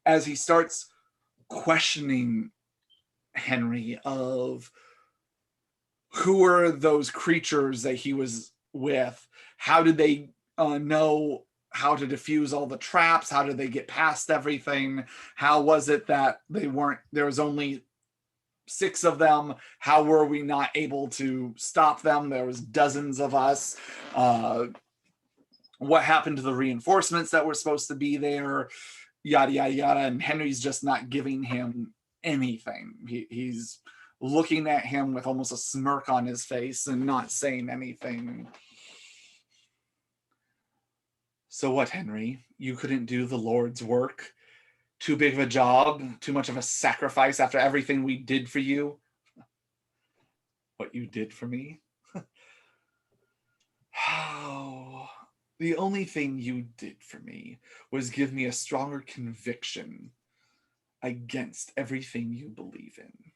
as he starts questioning Henry of who are those creatures that he was with, how did they know how to defuse all the traps, how did they get past everything, how was it that there was only 6 of them, how were we not able to stop them, there was dozens of us, what happened to the reinforcements that were supposed to be there, yada yada yada. And Henry's just not giving him anything. He's looking at him with almost a smirk on his face and not saying anything. "So what, Henry? You couldn't do the Lord's work? Too big of a job? Too much of a sacrifice after everything we did for you?" "What you did for me? Oh, the only thing you did for me was give me a stronger conviction against everything you believe in.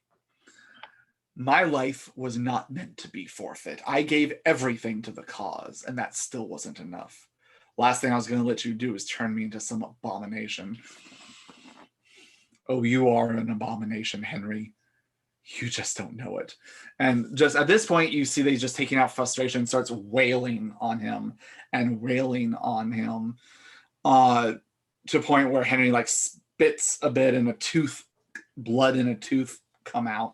My life was not meant to be forfeit. I gave everything to the cause, and that still wasn't enough. Last thing I was going to let you do is turn me into some abomination. Oh, you are an abomination, Henry. You just don't know it. And just at this point, you see that he's just taking out frustration, starts wailing on him and railing on him, to a point where Henry like spits a bit and blood in a tooth come out.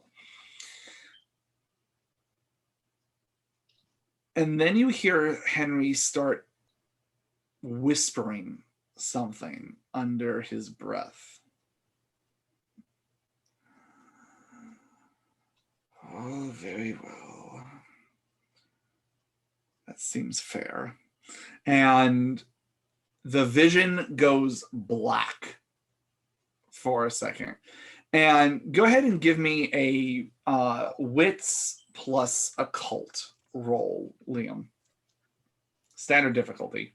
And then you hear Henry start whispering something under his breath. Oh, very well. That seems fair. And the vision goes black for a second. And go ahead and give me a wits plus occult roll, Liam. Standard difficulty.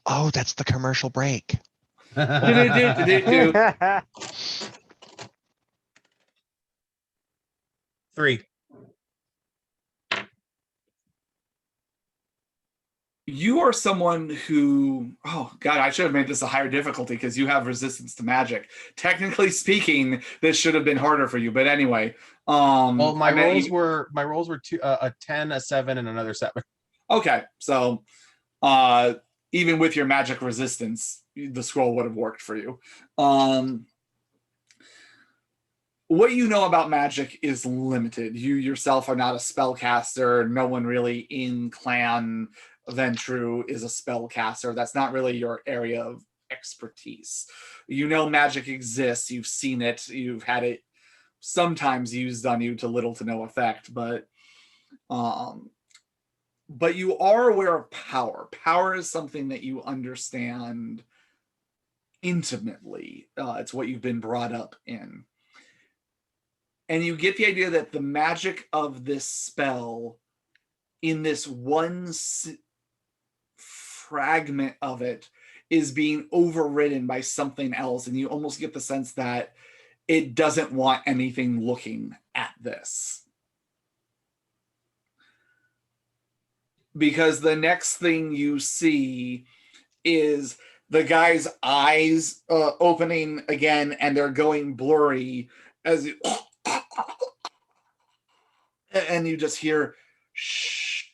Oh, that's the commercial break. Do. 3. You are someone who, oh God, I should have made this a higher difficulty because you have resistance to magic. Technically speaking, this should have been harder for you, but anyway. Well, my rolls were two, a 10, a 7, and another 7. Okay, so even with your magic resistance, the scroll would have worked for you. What you know about magic is limited. You yourself are not a spellcaster. No one really in Clan Ventru is a spellcaster. That's not really your area of expertise. You know magic exists. You've seen it. You've had it sometimes used on you to little to no effect, but you are aware of power. Power is something that you understand intimately. It's what you've been brought up in. And you get the idea that the magic of this spell in this one fragment of it is being overridden by something else. And you almost get the sense that it doesn't want anything looking at this. Because the next thing you see is the guy's eyes opening again, and they're going blurry as you, and you just hear, shh,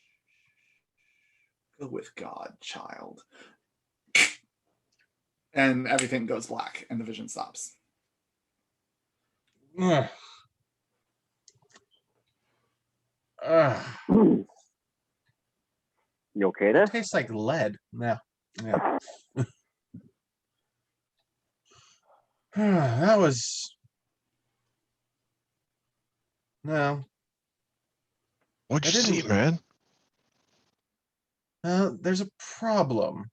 go with God, child. And everything goes black and the vision stops. You okay there? It tastes like lead. Yeah. That was no. What'd you I see, didn't- man? There's a problem.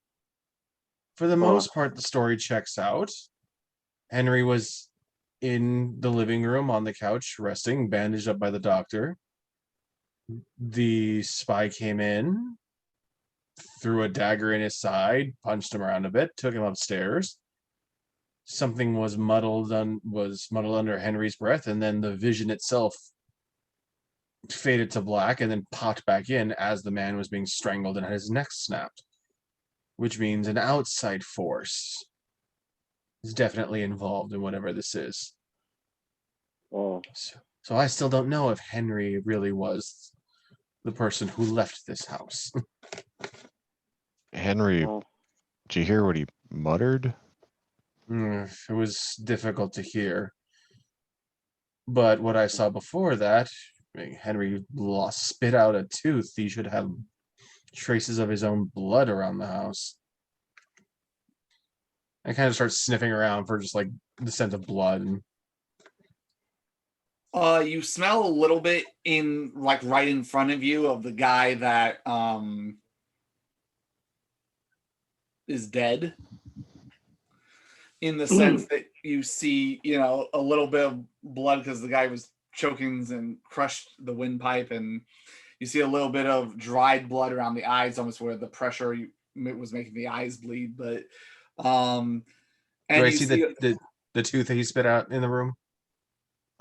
For the most part, the story checks out. Henry was in the living room on the couch, resting, bandaged up by the doctor. The spy came in, threw a dagger in his side, punched him around a bit, took him upstairs. Something was muddled under Henry's breath, and then the vision itself faded to black and then popped back in as the man was being strangled and had his neck snapped, which means an outside force is definitely involved in whatever this is. So I still don't know if Henry really was the person who left this house. Henry, did you hear what he muttered? It was difficult to hear. But what I saw before that, Henry spit out a tooth. He should have traces of his own blood around the house. I kind of start sniffing around for just like the scent of blood. And you smell a little bit in like right in front of you of the guy that is dead, in the sense that you see, a little bit of blood because the guy was choking and crushed the windpipe, and you see a little bit of dried blood around the eyes, almost where the pressure was making the eyes bleed. But and do I see the tooth that he spit out in the room?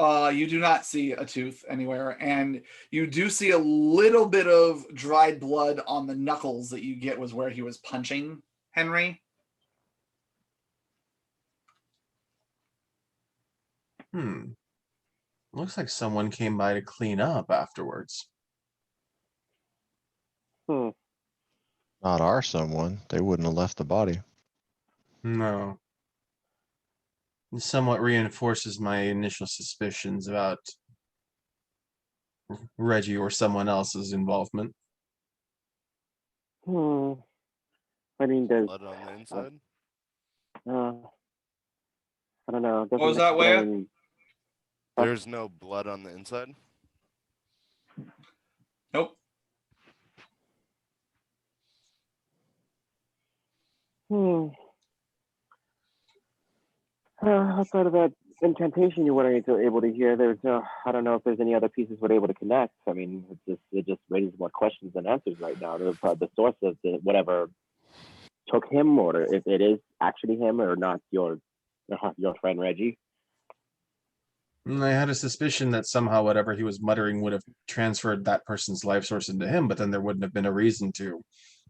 You do not see a tooth anywhere, and you do see a little bit of dried blood on the knuckles that you get was where he was punching Henry. Looks like someone came by to clean up afterwards. Hmm. Not our someone. They wouldn't have left the body. No. This somewhat reinforces my initial suspicions about Reggie or someone else's involvement. Hmm. I mean, there's. Blood on the inside. I don't know. What was that, Wea? There's no blood on the inside. Nope. Outside of that incantation you weren't able to hear, there's I don't know if there's any other pieces we're able to connect. I mean, it just raises more questions than answers right now. The source of whatever took him, or if it is actually him or not your friend Reggie. I had a suspicion that somehow whatever he was muttering would have transferred that person's life source into him, but then there wouldn't have been a reason to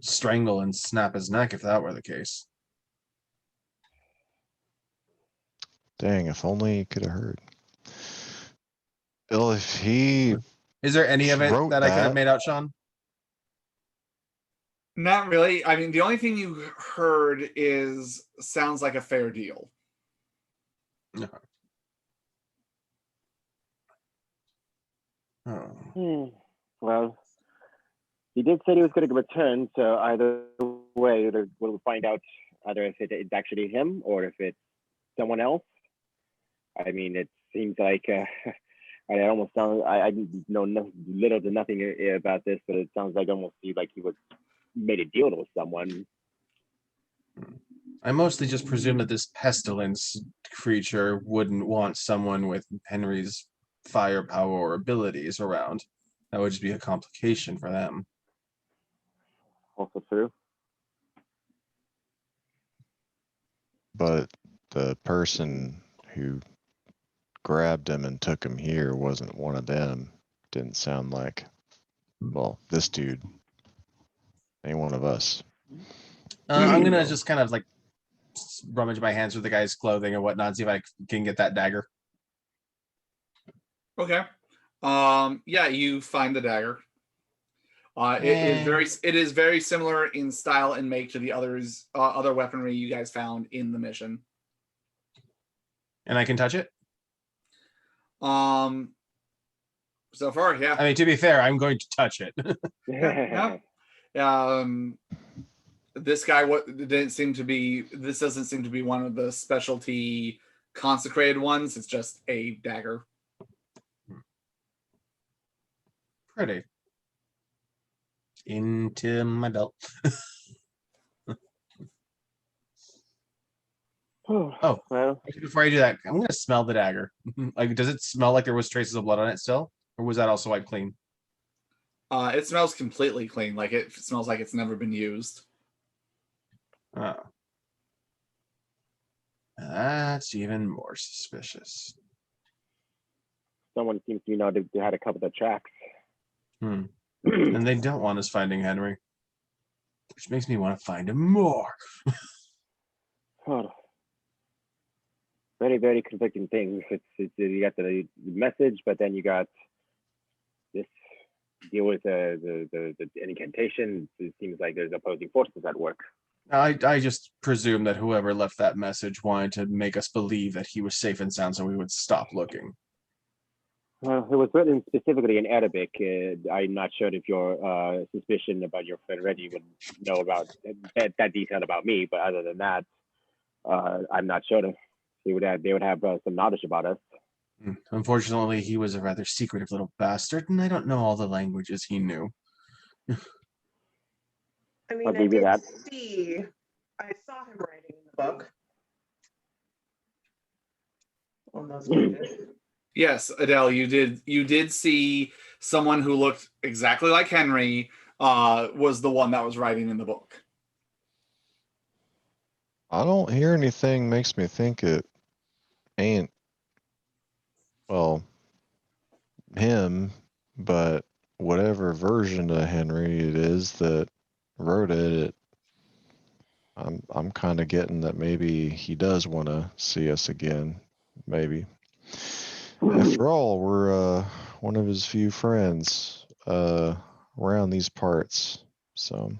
strangle and snap his neck if that were the case. Dang, if only he could have heard. Well, if he Is there any of it wrote that I could have that- made out, Sean? Not really. I mean, the only thing you heard is sounds like a fair deal. No. Oh. Well, he did say he was going to return, so either way, we'll find out either if it's actually him or if it's someone else. I mean, it seems like I almost sound I know little to nothing about this, but it sounds like almost like he made a deal with someone. I mostly just presume that this pestilence creature wouldn't want someone with Henry's firepower or abilities around. That would just be a complication for them. Also true. But the person who grabbed him and took him here wasn't one of them. Didn't sound like, well, this dude ain't one of us. I'm gonna just kind of like rummage my hands through the guy's clothing and whatnot, see if I can get that dagger. Okay. Yeah, you find the dagger. It is very similar in style and make to the other weaponry you guys found in the mission. And I can touch it? So far, yeah. I mean, to be fair, I'm going to touch it. Yeah. This guy this doesn't seem to be one of the specialty consecrated ones. It's just a dagger. Pretty. Into my belt. Oh, well, before I do that, I'm gonna smell the dagger. Like, does it smell like there was traces of blood on it still, or was that also wiped clean? It smells completely clean. Like it smells like it's never been used. Oh, that's even more suspicious. someone seems to know they had a couple of tracks. And they don't want us finding Henry, which makes me want to find him more. Very, very conflicting things. It's you got the message, but then you got this deal with the incantation. It seems like there's opposing forces at work. I just presume that whoever left that message wanted to make us believe that he was safe and sound, so we would stop looking. Well, it was written specifically in Arabic. I'm not sure if your suspicion about your friend Reggie would know about that detail about me, but other than that, I'm not sure. They would have some knowledge about us. Unfortunately, he was a rather secretive little bastard, and I don't know all the languages he knew. I mean, I'll I give you did that. see, I saw him writing in the book. On those pages. Yes, Adele, you did see someone who looked exactly like Henry was the one that was writing in the book. I don't hear anything makes me think it ain't, well, him, but whatever version of Henry it is that wrote it, I'm kind of getting that maybe he does want to see us again. Maybe. After all, we're one of his few friends around these parts. So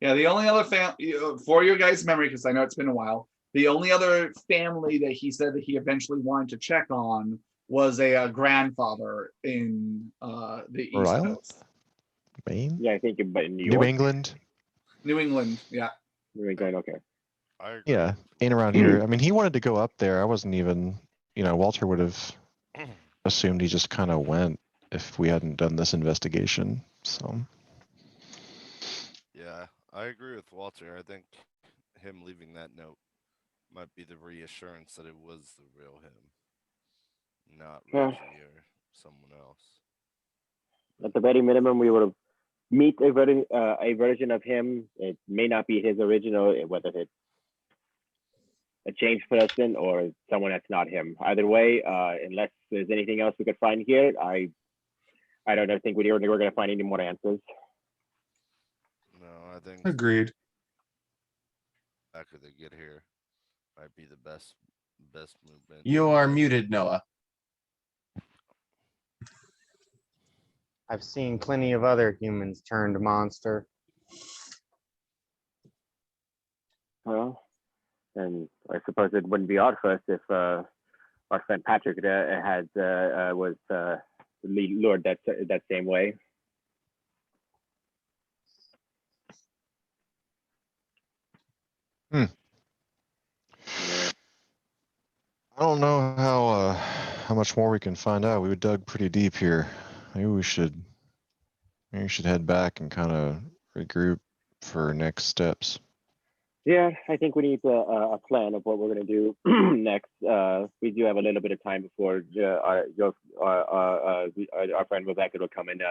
Yeah, the only other family, for your guys' memory, because I know it's been a while, the only other family that he said that he eventually wanted to check on was a grandfather in the Rhode East Island? Coast. Maine? Yeah, I think, but in New New York. England? New England, yeah. New England, okay. I agree. Yeah, ain't around here. I mean, he wanted to go up there. I wasn't even, Walter would have assumed he just kind of went if we hadn't done this investigation. So Yeah, I agree with Walter. I think him leaving that note might be the reassurance that it was the real him, not Yeah. Reggie or someone else. At the very minimum, we would have meet a version of him. It may not be his original, whether it's a changed person or someone that's not him. Either way, unless there's anything else we could find here, I don't think we're going to find any more answers. No, I think Agreed. after they get here might be the best movement. You are muted, Noah. I've seen plenty of other humans turned monster. Well, and I suppose it wouldn't be odd for us if our friend Patrick was lured that same way. Hmm. Yeah. I don't know how much more we can find out. We dug pretty deep here. Maybe we should head back and kind of regroup for next steps. Yeah, I think we need a plan of what we're going to do next. We do have a little bit of time before our friend Rebecca will come and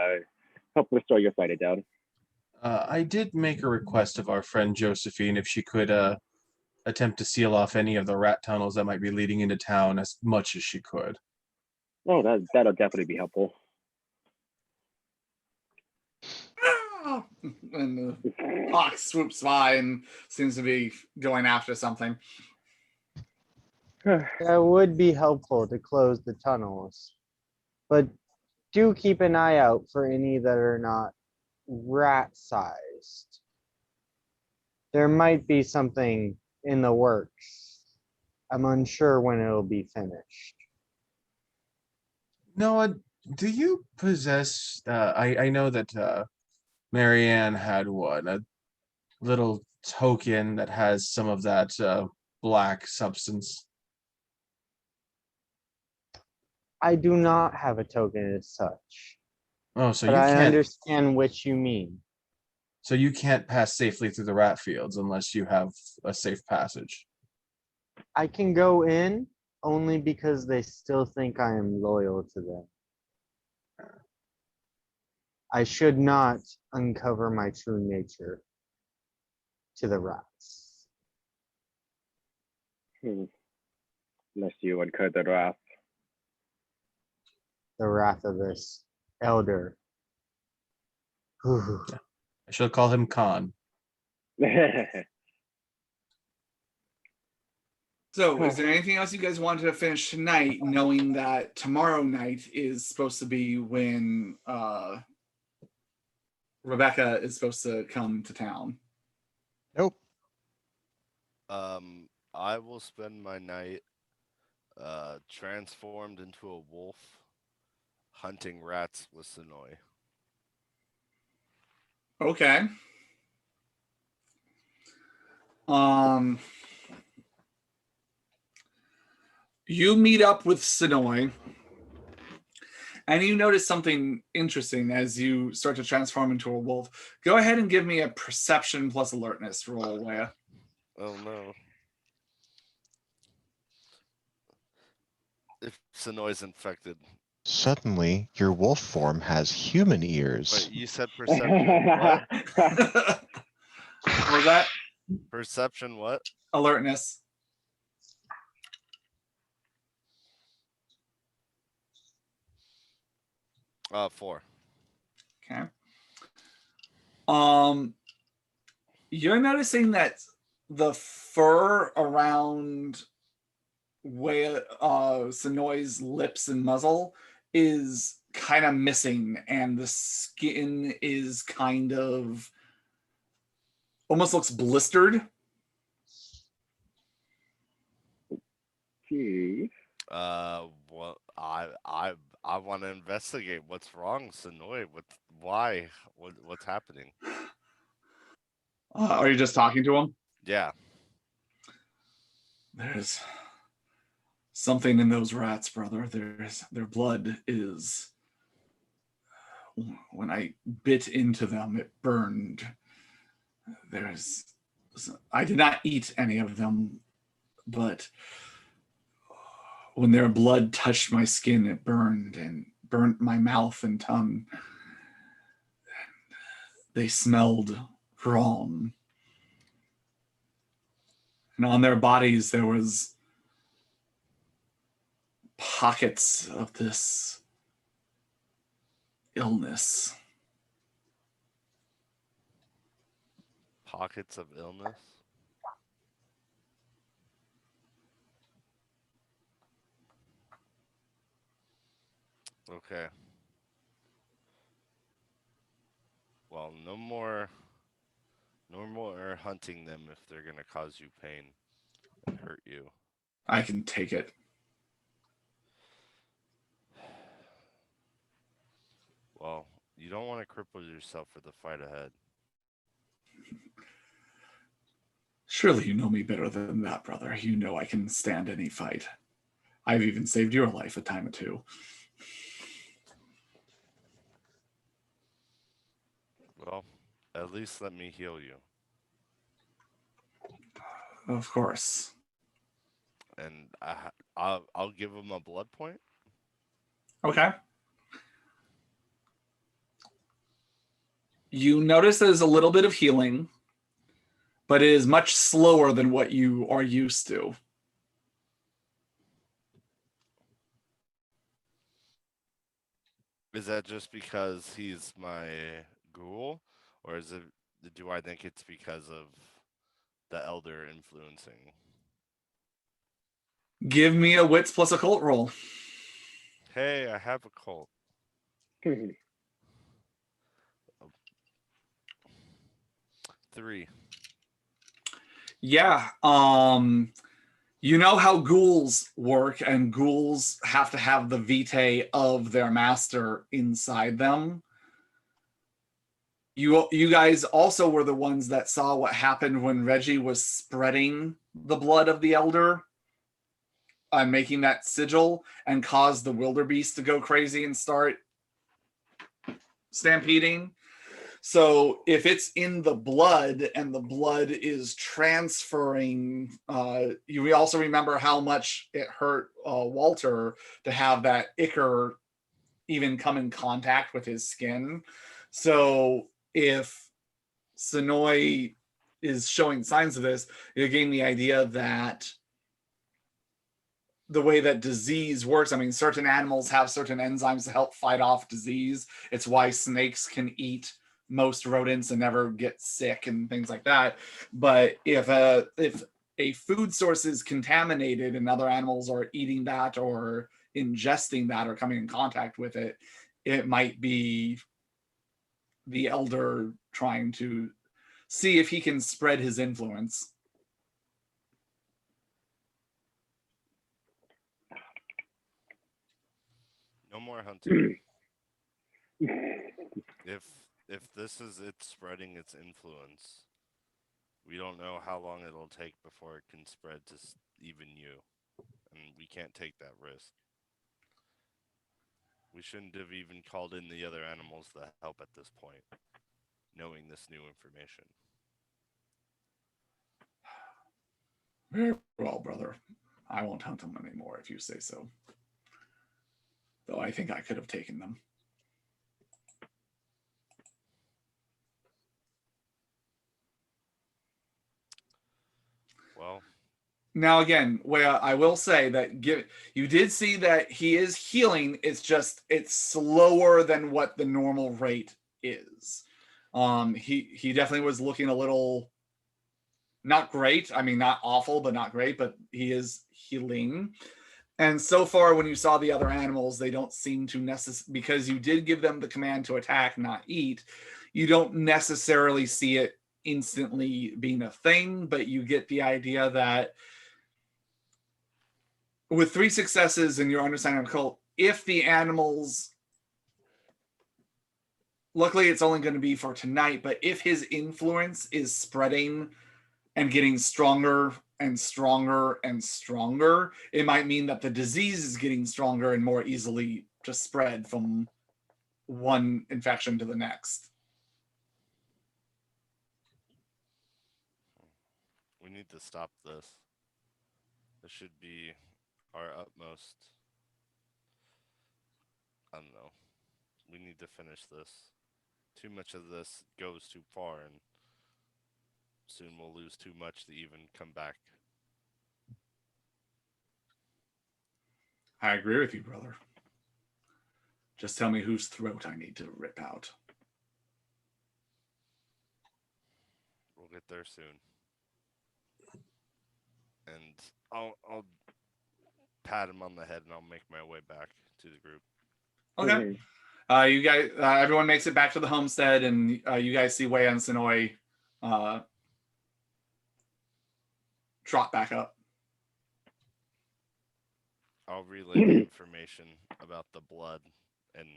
help restore your sighted down. I did make a request of our friend Josephine if she could attempt to seal off any of the rat tunnels that might be leading into town as much as she could. Oh, that'll definitely be helpful. And the hawk swoops by and seems to be going after something. That would be helpful to close the tunnels, but do keep an eye out for any that are not rat-sized. There might be something in the works. I'm unsure when it'll be finished. Noah, do you possess? I know that Marianne had one, a little token that has some of that black substance. I do not have a token as such, Oh, so but you I can't. understand what you mean. So you can't pass safely through the rat fields unless you have a safe passage. I can go in only because they still think I am loyal to them. I should not uncover my true nature to the rats. Unless you incur the wrath. The wrath of this elder. Whew. I shall call him Khan. So, is there anything else you guys wanted to finish tonight, knowing that tomorrow night is supposed to be when Rebecca is supposed to come to town? Nope. I will spend my night transformed into a wolf hunting rats with Sonoy. Okay. You meet up with Sonoy, and you notice something interesting as you start to transform into a wolf. Go ahead and give me a perception plus alertness roll, Leia. Oh no. If Sonoy's infected. Suddenly, your wolf form has human ears. Wait, you said perception what? What was that? Perception what? Alertness. Four. Okay. You're noticing that the fur around where Sonoy's lips and muzzle is kind of missing, and the skin is kind of almost looks blistered. Gee. Well, I want to investigate what's wrong, Sonoy. Why? What's happening? Are you just talking to him? Yeah. There's something in those rats, brother. Their blood is. When I bit into them, it burned. I did not eat any of them, but when their blood touched my skin, it burned and burnt my mouth and tongue. They smelled wrong. And on their bodies, there was pockets of this illness. Pockets of illness? Okay. Well, no more hunting them if they're gonna cause you pain and hurt you. I can take it. Well, you don't want to cripple yourself for the fight ahead. Surely you know me better than that, brother. You know I can stand any fight. I've even saved your life a time or two. Well, at least let me heal you. Of course. And I'll give him a blood point. Okay. You notice there's a little bit of healing, but it is much slower than what you are used to. Is that just because he's my ghoul, or do I think it's because of the elder influencing? Give me a wits plus occult roll. Hey, I have a cult. 3. Yeah. You know how ghouls work, and ghouls have to have the vitae of their master inside them. You guys also were the ones that saw what happened when Reggie was spreading the blood of the elder and making that sigil and caused the wildebeest to go crazy and start stampeding. So if it's in the blood and the blood is transferring, we also remember how much it hurt Walter to have that ichor even come in contact with his skin. So if Sonoy is showing signs of this, it gave me the idea that the way that disease works, I mean, certain animals have certain enzymes to help fight off disease. It's why snakes can eat most rodents and never get sick and things like that. But if a food source is contaminated and other animals are eating that or ingesting that or coming in contact with it, it might be the elder trying to see if he can spread his influence. No more hunting. If this is it spreading its influence, we don't know how long it'll take before it can spread to even you, and we can't take that risk. We shouldn't have even called in the other animals to help at this point, knowing this new information. Very well, brother. I won't hunt them anymore if you say so. Though I think I could have taken them. Well, now again, where I will say that you did see that he is healing. It's just it's slower than what the normal rate is. He definitely was looking a little not great. I mean, not awful, but not great, but he is healing. And so far, when you saw the other animals, they don't seem to necessarily, because you did give them the command to attack, not eat, you don't necessarily see it instantly being a thing, but you get the idea that with 3 successes in your understanding of cult, if the animals, luckily it's only going to be for tonight, but if his influence is spreading and getting stronger and stronger and stronger, it might mean that the disease is getting stronger and more easily to spread from one infection to the next. We need to stop this. This should be our utmost. I don't know. We need to finish this. Too much of this goes too far, and soon we'll lose too much to even come back. I agree with you, brother. Just tell me whose throat I need to rip out. We'll get there soon. And I'll pat him on the head and I'll make my way back to the group. Okay. You guys, everyone makes it back to the homestead, and you guys see Wei and Sonoy trot back up. I'll relay the information about the blood and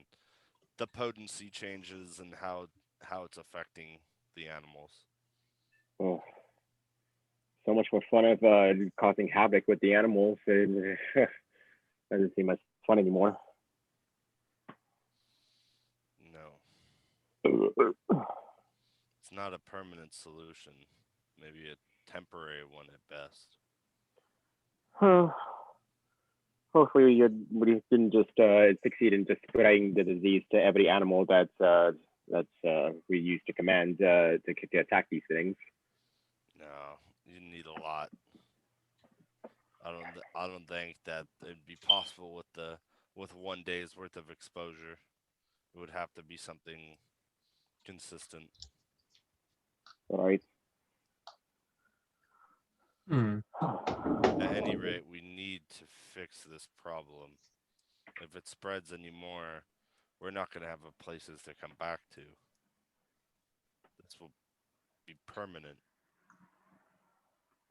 the potency changes and how it's affecting the animals. Oh, so much more fun of causing havoc with the animals. It doesn't seem much fun anymore. No. It's not a permanent solution. Maybe a temporary one at best. Hopefully we didn't just succeed in just spreading the disease to every animal that's we use to command to attack these things. No, you need a lot. I don't think that it'd be possible with 1 day's worth of exposure. It would have to be something consistent. All right. At any rate, we need to fix this problem. If it spreads anymore, we're not going to have places to come back to. This will be permanent.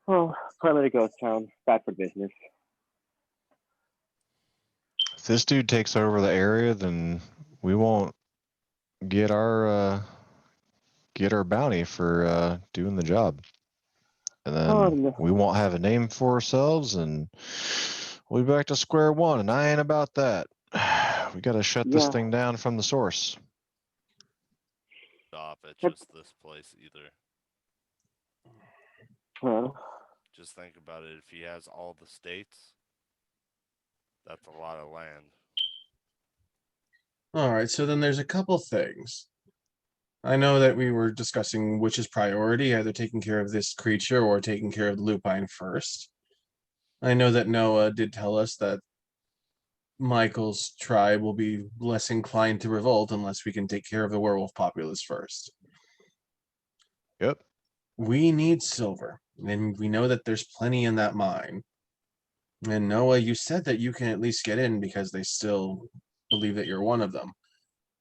Oh, permanent ghost town. Bad for business. If this dude takes over the area, then we won't get our bounty for doing the job, and then we won't have a name for ourselves, and we'll be back to square one. And I ain't about that. We got to shut this thing down from the source. Stop at just this place either. Just think about it. If he has all the states, that's a lot of land. All right, so then there's a couple things. I know that we were discussing which is priority, either taking care of this creature or taking care of the lupine first. I know that Noah did tell us that Michael's tribe will be less inclined to revolt unless we can take care of the werewolf populace first. Yep. We need silver, and we know that there's plenty in that mine. And Noah, you said that you can at least get in because they still believe that you're one of them.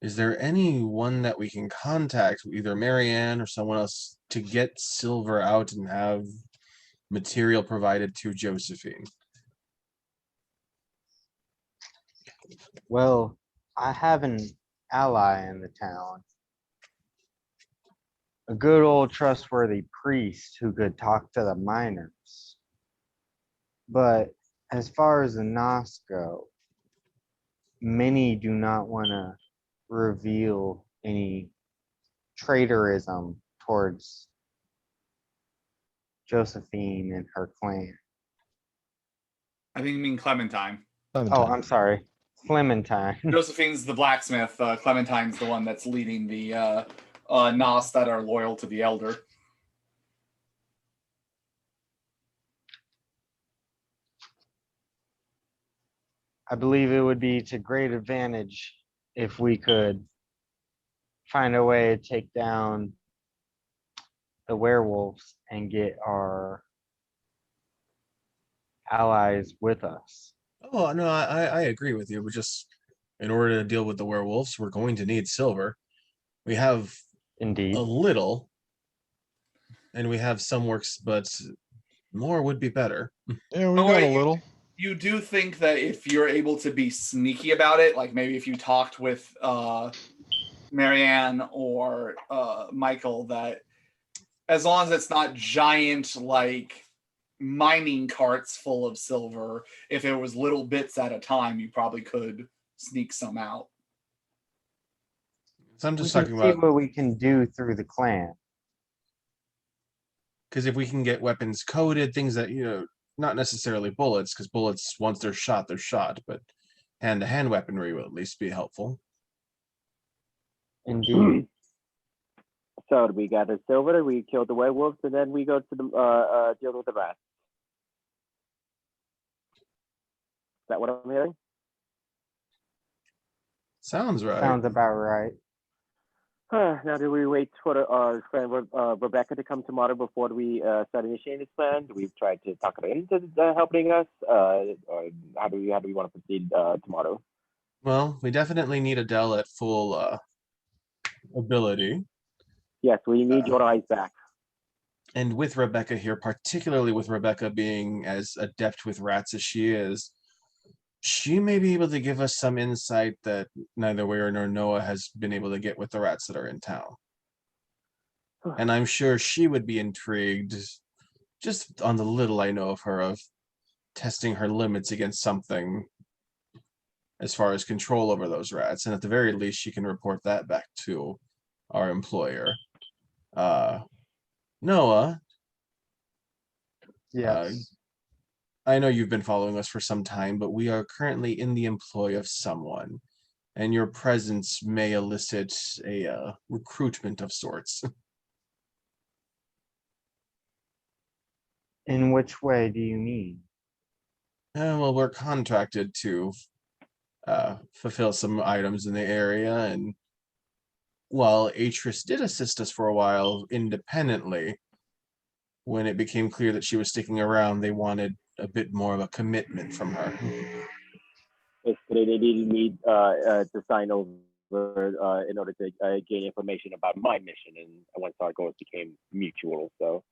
Is there anyone that we can contact, either Marianne or someone else, to get silver out and have material provided to Josephine? Well, I have an ally in the town. A good old trustworthy priest who could talk to the miners. But as far as the Nos go, many do not want to reveal any traitorism towards Josephine and her clan. I think you mean Clementine. Oh, I'm sorry. Clementine. Josephine's the blacksmith. Clementine's the one that's leading the Nos that are loyal to the elder. I believe it would be to great advantage if we could find a way to take down the werewolves and get our allies with us. Oh no, I agree with you. We just, in order to deal with the werewolves, we're going to need silver. We have Indeed. a little, and we have some works, but more would be better. Yeah, we Oh, got a wait, little. You do think that if you're able to be sneaky about it, like maybe if you talked with Marianne or Michael, that as long as it's not giant like mining carts full of silver, if it was little bits at a time, you probably could sneak some out. So I'm We just can talking see about, what we can do through the clan. because if we can get weapons coded, things that, not necessarily bullets, because bullets, once they're shot, but hand-to-hand weaponry will at least be helpful. Indeed. So we got the silver, we killed the werewolves, and then we go to the deal with the rats. Is that what I'm hearing? Sounds right. Sounds about right. Now, do we wait for our friend Rebecca to come tomorrow before we start initiating this plan? Do we try to talk her into helping us? Or how do we want to proceed tomorrow? Well, we definitely need Adele at full ability. Yes, we need your eyes back. And with Rebecca here, particularly with Rebecca being as adept with rats as she is, she may be able to give us some insight that neither we nor Noah has been able to get with the rats that are in town. And I'm sure she would be intrigued, just on the little I know of her, of testing her limits against something as far as control over those rats. And at the very least, she can report that back to our employer. Noah, Yes. I know you've been following us for some time, but we are currently in the employ of someone, and your presence may elicit a recruitment of sorts. In which way do you mean? Well, we're contracted to fulfill some items in the area, and while Atris did assist us for a while independently, when it became clear that she was sticking around, they wanted a bit more of a commitment from her. Basically, they needed me to sign over in order to gain information about my mission, and once our goals became mutual. So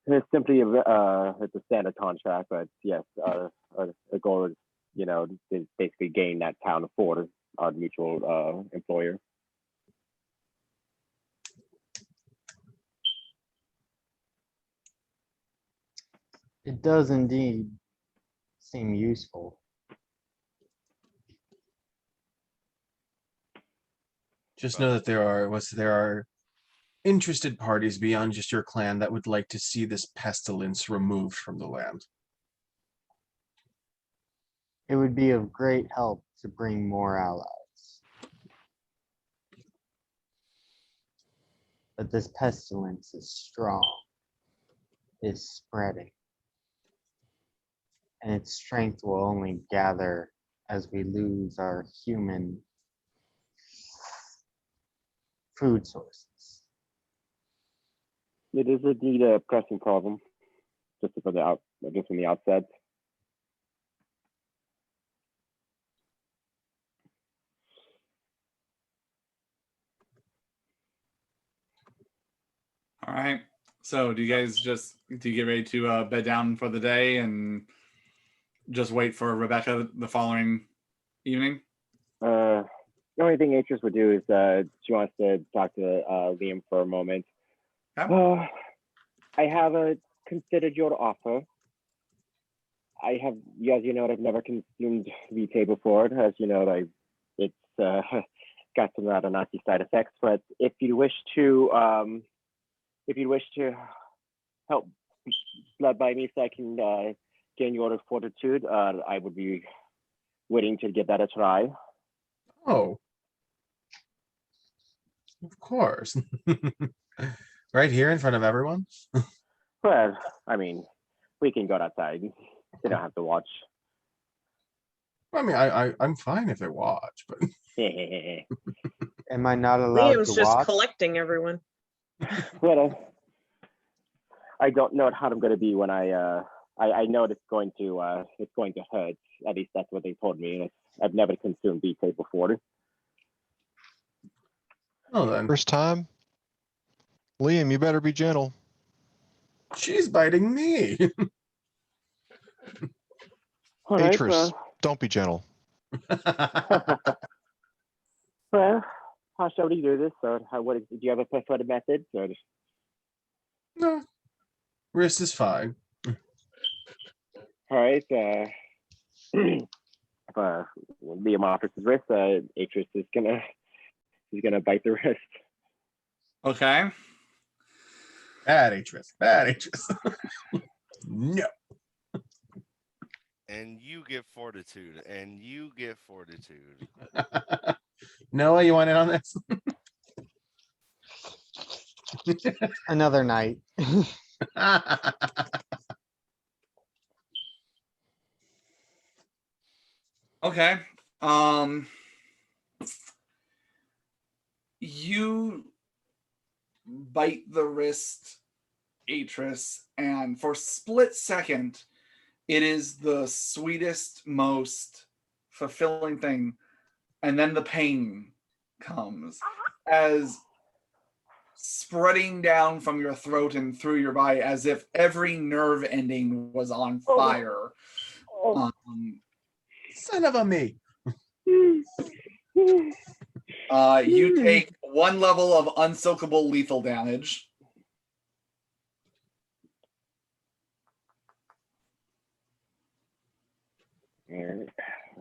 it's simply it's a standard contract, but yes, our goal is, to basically gain that town for our mutual employer. It does indeed seem useful. Just know that there are interested parties beyond just your clan that would like to see this pestilence removed from the land. It would be of great help to bring more allies. But this pestilence is strong, is spreading, and its strength will only gather as we lose our human food sources. It is indeed a pressing problem, just from the outset. All right. So do you get ready to bed down for the day and just wait for Rebecca the following evening? The only thing Atris would do is she wants to talk to Liam for a moment. Okay. I have considered your offer. I have, as you know, I've never consumed vitae before. As you know, it's got some rather nasty side effects. But if you wish to help blood by me so I can gain your fortitude, I would be willing to give that a try. Oh, of course. Right here in front of everyone? Well, I mean, we can go outside. They don't have to watch. I mean, I'm fine if they watch, but Am I not allowed Liam's to just watch? collecting everyone. Well, I don't know how I'm going to be when I know it's going to hurt. At least that's what they told me. I've never consumed vitae before. Oh, then First time? Liam, you better be gentle. she's biting me. All right, Atris, don't be gentle. well, how shall we do this? Or do you have a preferred method? Or No, wrist is fine. all right. When Liam offers his wrist, Atris is gonna bite the wrist. Okay. Bad Atris. Bad Atris. No. And you get fortitude. And you get fortitude. Noah, you want in on this? Another night. Okay. You bite the wrist, Atris, and for a split second, it is the sweetest, most fulfilling thing. And then the pain comes as spreading down from your throat and through your body as if every nerve ending was on fire. Son of a me. You take 1 level of unsoakable lethal damage.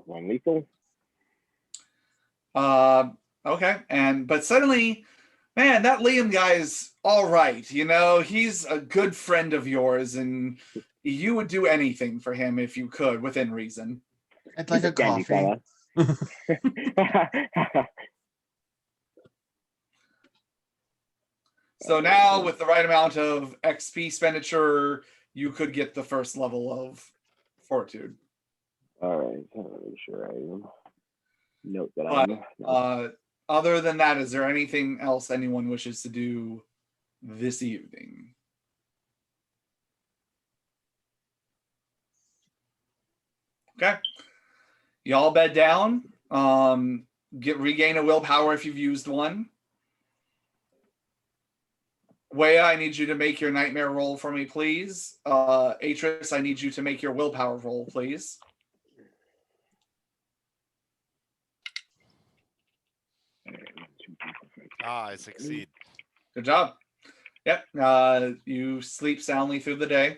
One lethal. Okay, but suddenly, man, that Liam guy's all right. You know, he's a good friend of yours, and you would do anything for him if you could, within reason. I'd like a Dandy coffee. fella. So now, with the right amount of XP expenditure, you could get the first level of fortitude. All right, make sure I note that But other than that, is there anything else anyone wishes to do this evening? Okay. Y'all bed down. Regain a willpower if you've used one. Wea, I need you to make your nightmare roll for me, please. Atris, I need you to make your willpower roll, please. I succeed. Good job. Yep. You sleep soundly through the day.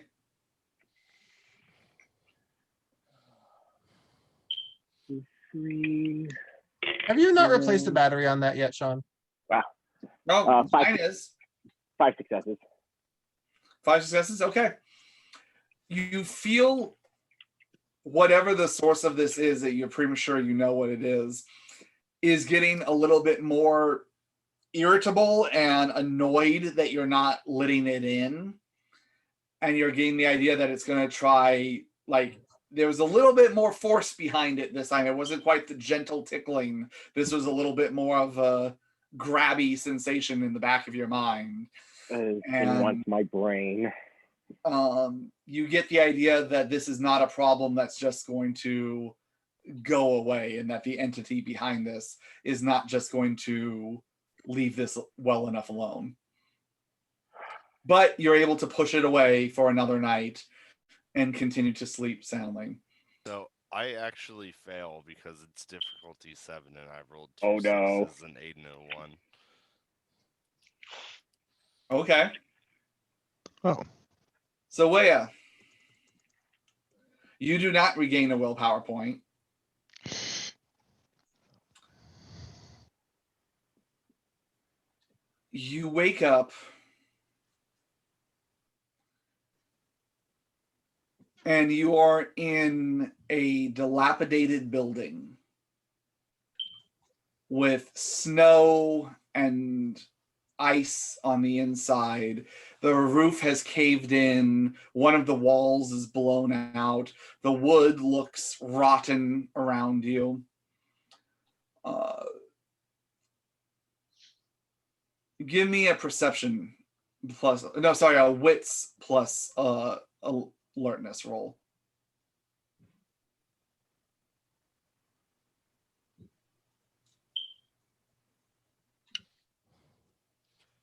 Have you not replaced the battery on that yet, Sean? Wow. No, five- mine is. 5 successes. 5 successes? Okay. You feel whatever the source of this is that you're pretty sure you know what it is getting a little bit more irritable and annoyed that you're not letting it in. And you're getting the idea that it's going to try, like, there was a little bit more force behind it this time. It wasn't quite the gentle tickling. This was a little bit more of a grabby sensation in the back of your mind. It wants my brain. You get the idea that this is not a problem that's just going to go away, and that the entity behind this is not just going to leave this well enough alone. But you're able to push it away for another night and continue to sleep soundly. So I actually fail because it's difficulty 7 and I rolled 2 Oh, no. 6s, an 8 and a 1. Okay. Oh, So Wea, you do not regain a willpower point. You wake up and you are in a dilapidated building with snow and ice on the inside. The roof has caved in. One of the walls is blown out. The wood looks rotten around you. Give me a perception plus no, sorry, a wits plus alertness roll.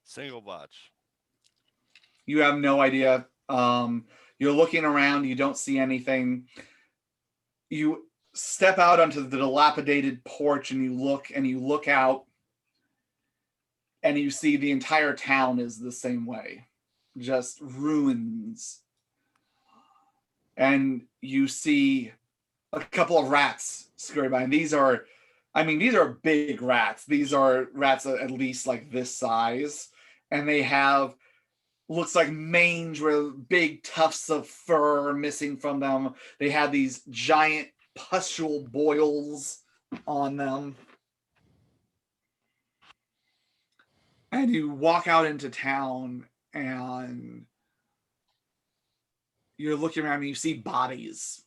Single watch. You have no idea. You're looking around, you don't see anything. You step out onto the dilapidated porch and you look out and you see the entire town is the same way. Just ruins. And you see a couple of rats scurry by. And these are big rats. These are rats at least like this size. And they have, looks like mange with big tufts of fur missing from them. They have these giant pustule boils on them. And you walk out into town and you're looking around and you see bodies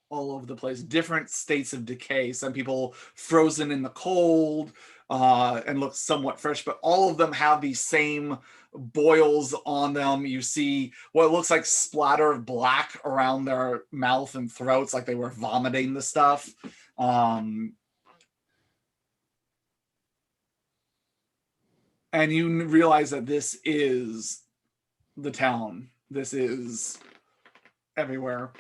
all over the place, different states of decay. Some people frozen in the cold and look somewhat fresh, but all of them have these same boils on them. You see what looks like splatter of black around their mouth and throats, like they were vomiting the stuff. And you realize that this is the town. This is everywhere.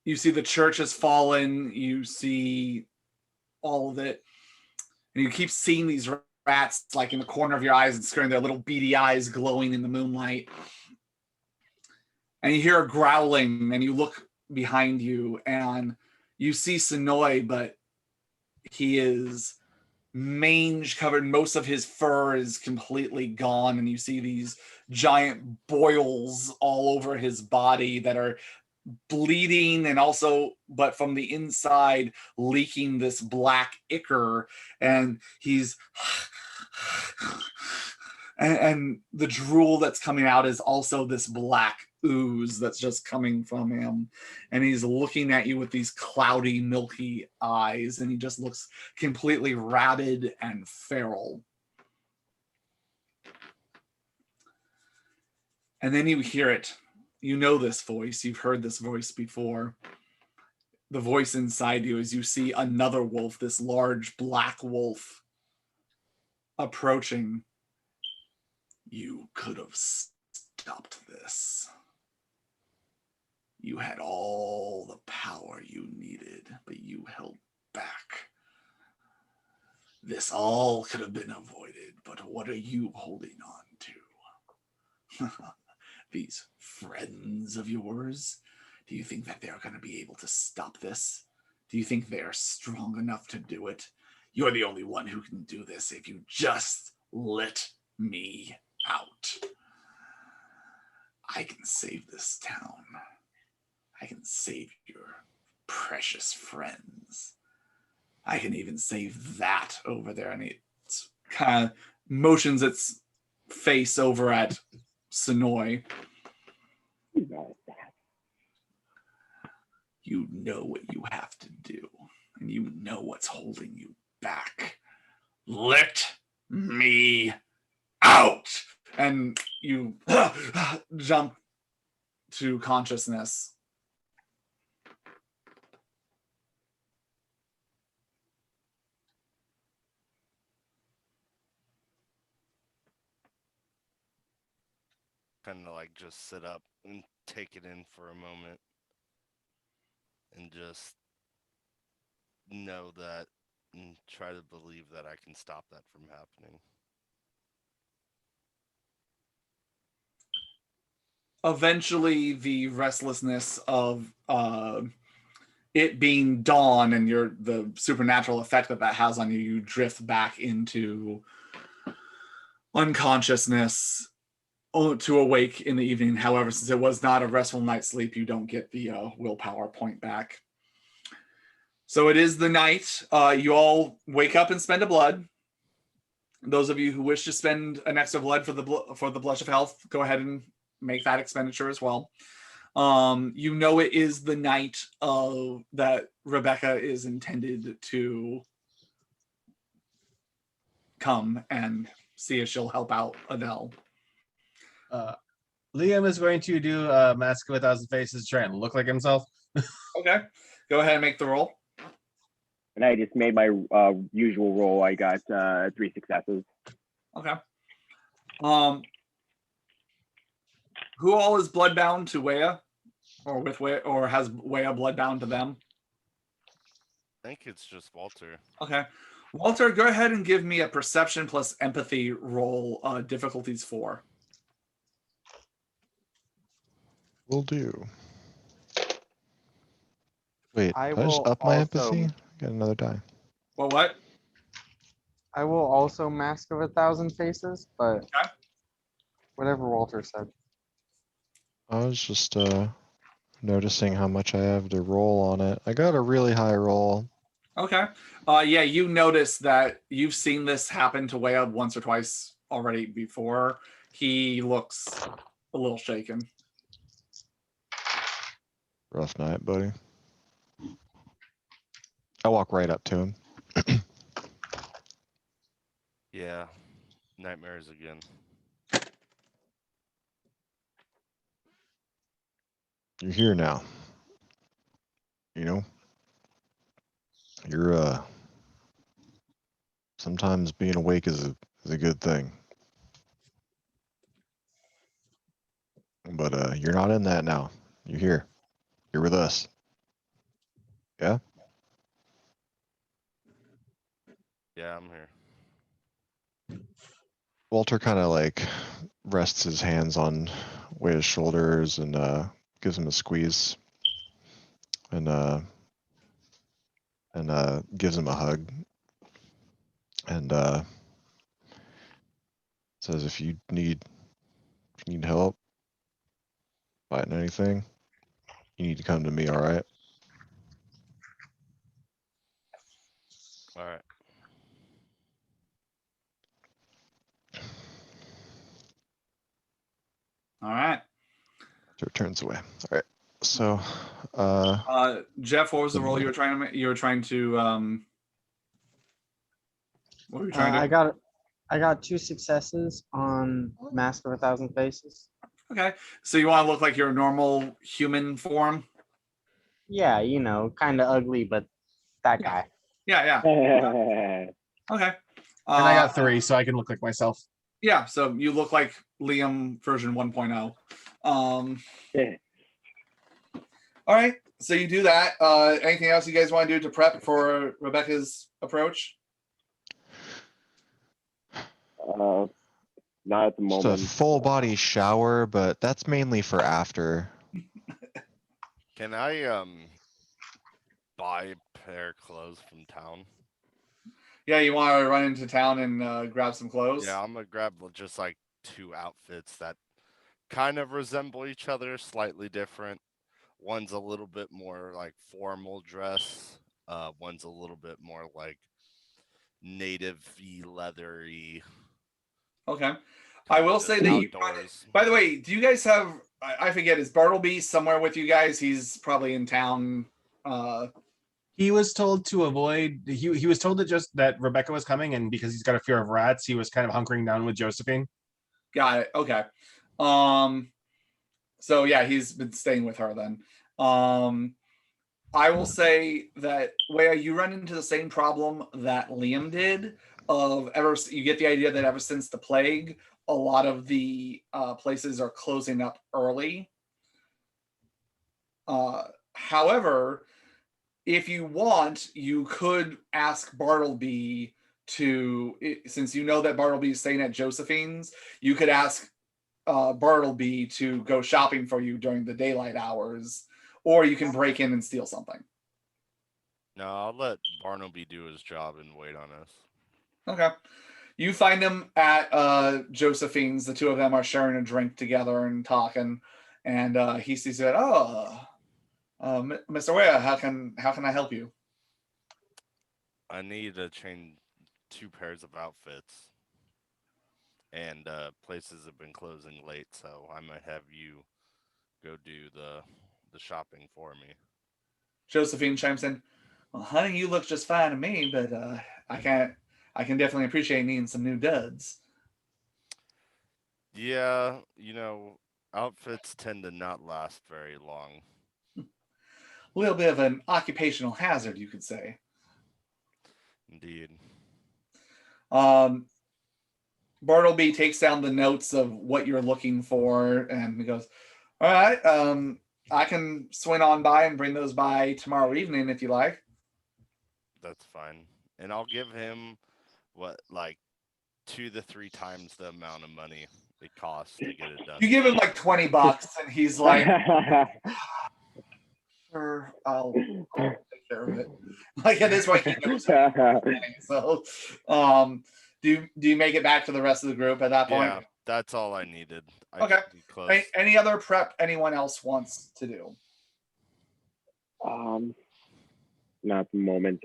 You see the church has fallen. You see all of it. And you keep seeing these rats like in the corner of your eyes and scaring their little beady eyes glowing in the moonlight. And you hear a growling and you look behind you and you see Sonoy, but he is mange covered. Most of his fur is completely gone. And you see these giant boils all over his body that are bleeding and also, but from the inside, leaking this black ichor. And he's and the drool that's coming out is also this black ooze that's just coming from him. And he's looking at you with these cloudy, milky eyes, and he just looks completely rabid and feral. And then you hear it. You know this voice. You've heard this voice before. The voice inside you as you see another wolf, this large black wolf, approaching. You could have stopped this. You had all the power you needed, but you held back. This all could have been avoided, but what are you holding on to? These friends of yours? Do you think that they're going to be able to stop this? Do you think they're strong enough to do it? You're the only one who can do this if you just let me out. I can save this town. I can save your precious friends. I can even save that over there. And it kind of motions its face over at Sonoy. You know what you have to do, and you know what's holding you back. Let me out! And you jump to consciousness. Kind of like just sit up and take it in for a moment and just know that and try to believe that I can stop that from happening. Eventually, the restlessness of it being dawn and the supernatural effect that has on you, you drift back into unconsciousness to awake in the evening. However, since it was not a restful night's sleep, you don't get the willpower point back. So it is the night. You all wake up and spend a blood. Those of you who wish to spend an extra blood for the Blush of Health, go ahead and make that expenditure as well. You know it is the night that Rebecca is intended to come and see if she'll help out Adele. Liam is going to do Mask of 1,000 Faces, try and look like himself. Okay. Go ahead and make the roll. And I just made my usual roll. I got 3 successes. Okay. Who all is bloodbound to Wea? Or with Wea, or has Wea bloodbound to them? I think it's just Walter. Okay. Walter, go ahead and give me a perception plus empathy roll, difficulties 4. Will do. Wait, I did I just will up my also- empathy? Got another die. Well, what? I will also Mask of 1,000 Faces, but Okay. whatever Walter said. I was just noticing how much I have to roll on it. I got a really high roll. Okay. Yeah, you notice that you've seen this happen to Wea once or twice already before. He looks a little shaken. Rough night, buddy. I walk right up to him. Yeah, nightmares again. You're here now. You know? You're sometimes being awake is a good thing. But you're not in that now. You're here. You're with us. Yeah? Yeah, I'm here. Walter kind of like rests his hands on Wade's shoulders and gives him a squeeze and gives him a hug and says if you need help fighting anything, you need to come to me, all right? All right. All right. So it turns away. All right. So Jeff, what was the roll you were trying to make? You were trying to what were you trying to do? I got 2 successes on Mask of 1,000 Faces. Okay. So you want to look like your normal human form? Yeah, you know, kind of ugly, but that guy. Yeah. Okay. And I got 3, so I can look like myself. Yeah, so you look like Liam version 1.0. Yeah. All right, so you do that. Anything else you guys want to do to prep for Rebecca's approach? Not at the just moment. a full body shower, but that's mainly for after. Can I buy a pair of clothes from town? Yeah, you want to run into town and grab some clothes? Yeah, I'm gonna grab just like 2 outfits that kind of resemble each other, slightly different. One's a little bit more like formal dress. One's a little bit more like native-y, leathery. Okay. I will say that you, by the way, do you guys have, I forget, is Bartleby somewhere with you guys? He's probably in town. He was told to avoid. He was told that Rebecca was coming, and because he's got a fear of rats, he was kind of hunkering down with Josephine. Got it. Okay. So yeah, he's been staying with her then. I will say that Wea, you run into the same problem that Liam did. You get the idea that ever since the plague, a lot of the places are closing up early. However, if you want, you could ask Bartleby since you know that Bartleby is staying at Josephine's, you could ask Bartleby to go shopping for you during the daylight hours, or you can break in and steal something. No, I'll let Barnaby do his job and wait on us. Okay. You find him at Josephine's. The two of them are sharing a drink together and talking, and he sees it. Mr. Wea, how can I help you? I need to change 2 pairs of outfits, and places have been closing late, so I might have you go do the shopping for me. Josephine chimes in. Well, honey, you look just fine to me, but I can definitely appreciate needing some new duds. Yeah, outfits tend to not last very long. A little bit of an occupational hazard, you could say. Indeed. Um, Bartleby takes down the notes of what you're looking for, and he goes, "All right, I can swing on by and bring those by tomorrow evening if you like." That's fine. And I'll give him what, like 2 to 3 times the amount of money it costs to get it done. You give him like $20, and he's like, "Sure, I'll take care of it." Like at this point, he knows everything. So, do you make it back to the rest of the group at that point? Yeah, that's all I needed. I Okay. could be close. Any other prep anyone else wants to do? Not at the moment.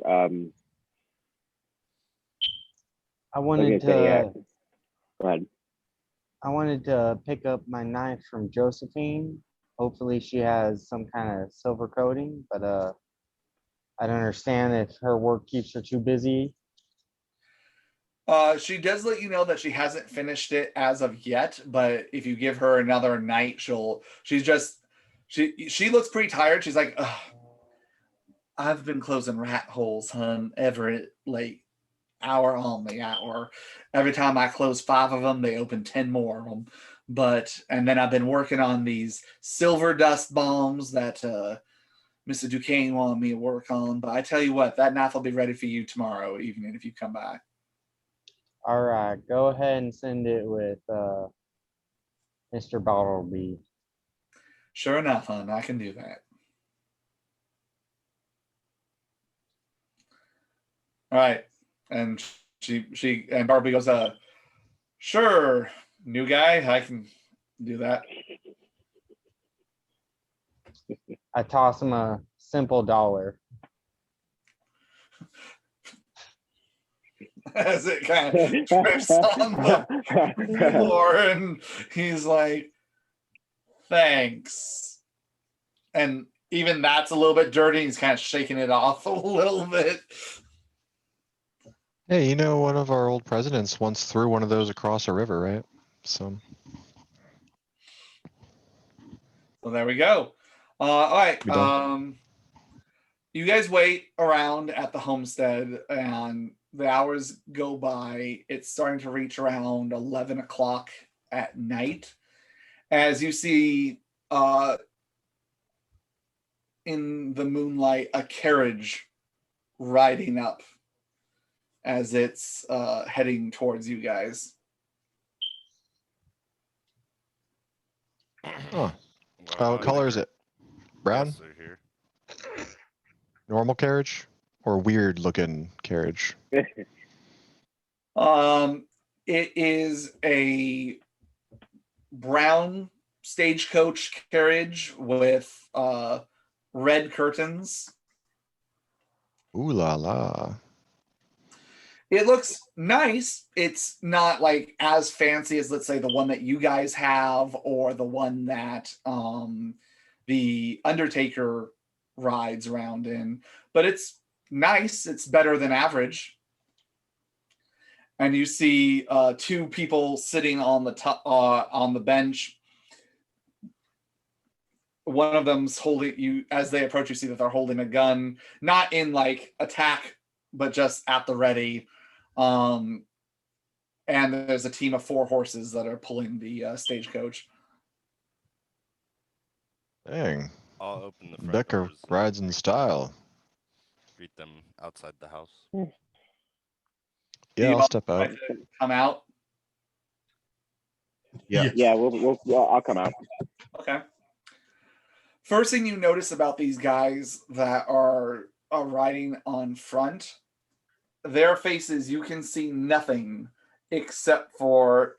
I wanted gonna say, to Go ahead. I wanted to pick up my knife from Josephine. Hopefully she has some kind of silver coating, but I don't understand if her work keeps her too busy. She does let you know that she hasn't finished it as of yet, but if you give her another night, she looks pretty tired. She's like, "Ugh, I've been closing rat holes, hun, every like hour on the hour. Every time I close 5 of them, they open 10 more of them. And then I've been working on these silver dust bombs that Mr. Duquesne wanted me to work on. But I tell you what, that knife will be ready for you tomorrow evening if you come by." All right, go ahead and send it with Mr. Bartleby. Sure enough, hon, I can do that. All right. And she and Barbie goes, "Sure, new guy, I can do that." I toss him a simple $1. As it kind of drips on the floor, and he's like, "Thanks." And even that's a little bit dirty. He's kind of shaking it off a little bit. Hey, one of our old presidents once threw one of those across a river, right? So So there we go. All right. Be done. You guys wait around at the homestead, and the hours go by. It's starting to reach around 11 o'clock at night. As you see in the moonlight, a carriage riding up as it's heading towards you guys. Oh, Well, what color is it? Brown? yes, they're here. Normal carriage? Or weird looking carriage? It is a brown stagecoach carriage with red curtains. Ooh la la. It looks nice. It's not like as fancy as, let's say, the one that you guys have or the one that the Undertaker rides around in, but it's nice. It's better than average. And you see 2 people sitting on the bench. One of them's holding you. As they approach, you see that they're holding a gun, not in like attack, but just at the ready. And there's a team of 4 horses that are pulling the stagecoach. Dang. I'll open the front Becca doors and rides in style. greet them outside the house. Yeah, I'll step out. Come out. Yeah. Yeah, I'll come out. Okay. First thing you notice about these guys that are riding on front, their faces, you can see nothing except for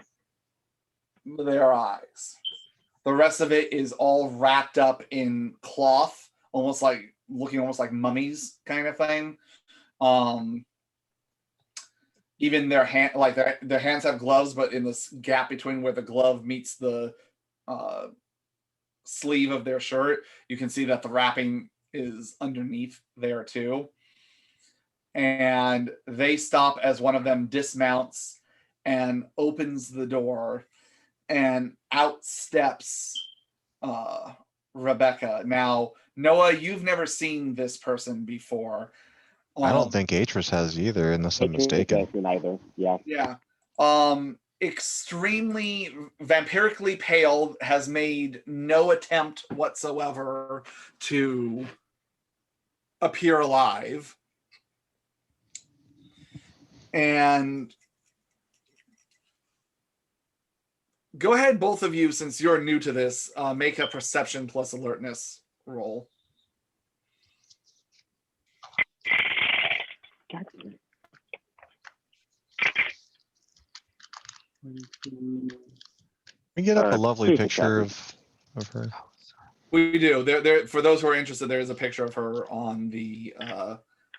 their eyes. The rest of it is all wrapped up in cloth, looking almost like mummies kind of thing. Even their their hands have gloves, but in this gap between where the glove meets the sleeve of their shirt, you can see that the wrapping is underneath there too. And they stop as one of them dismounts and opens the door, and out steps Rebecca. Now, Noah, you've never seen this person before. I don't think Atris has either, unless I'm Atris mistaken. hasn't either. Yeah. Yeah. Extremely vampirically pale, has made no attempt whatsoever to appear alive. And go ahead, both of you, since you're new to this, make a perception plus alertness roll. We get up a lovely 3 picture successes. of her. We do. There for those who are interested, there is a picture of her on the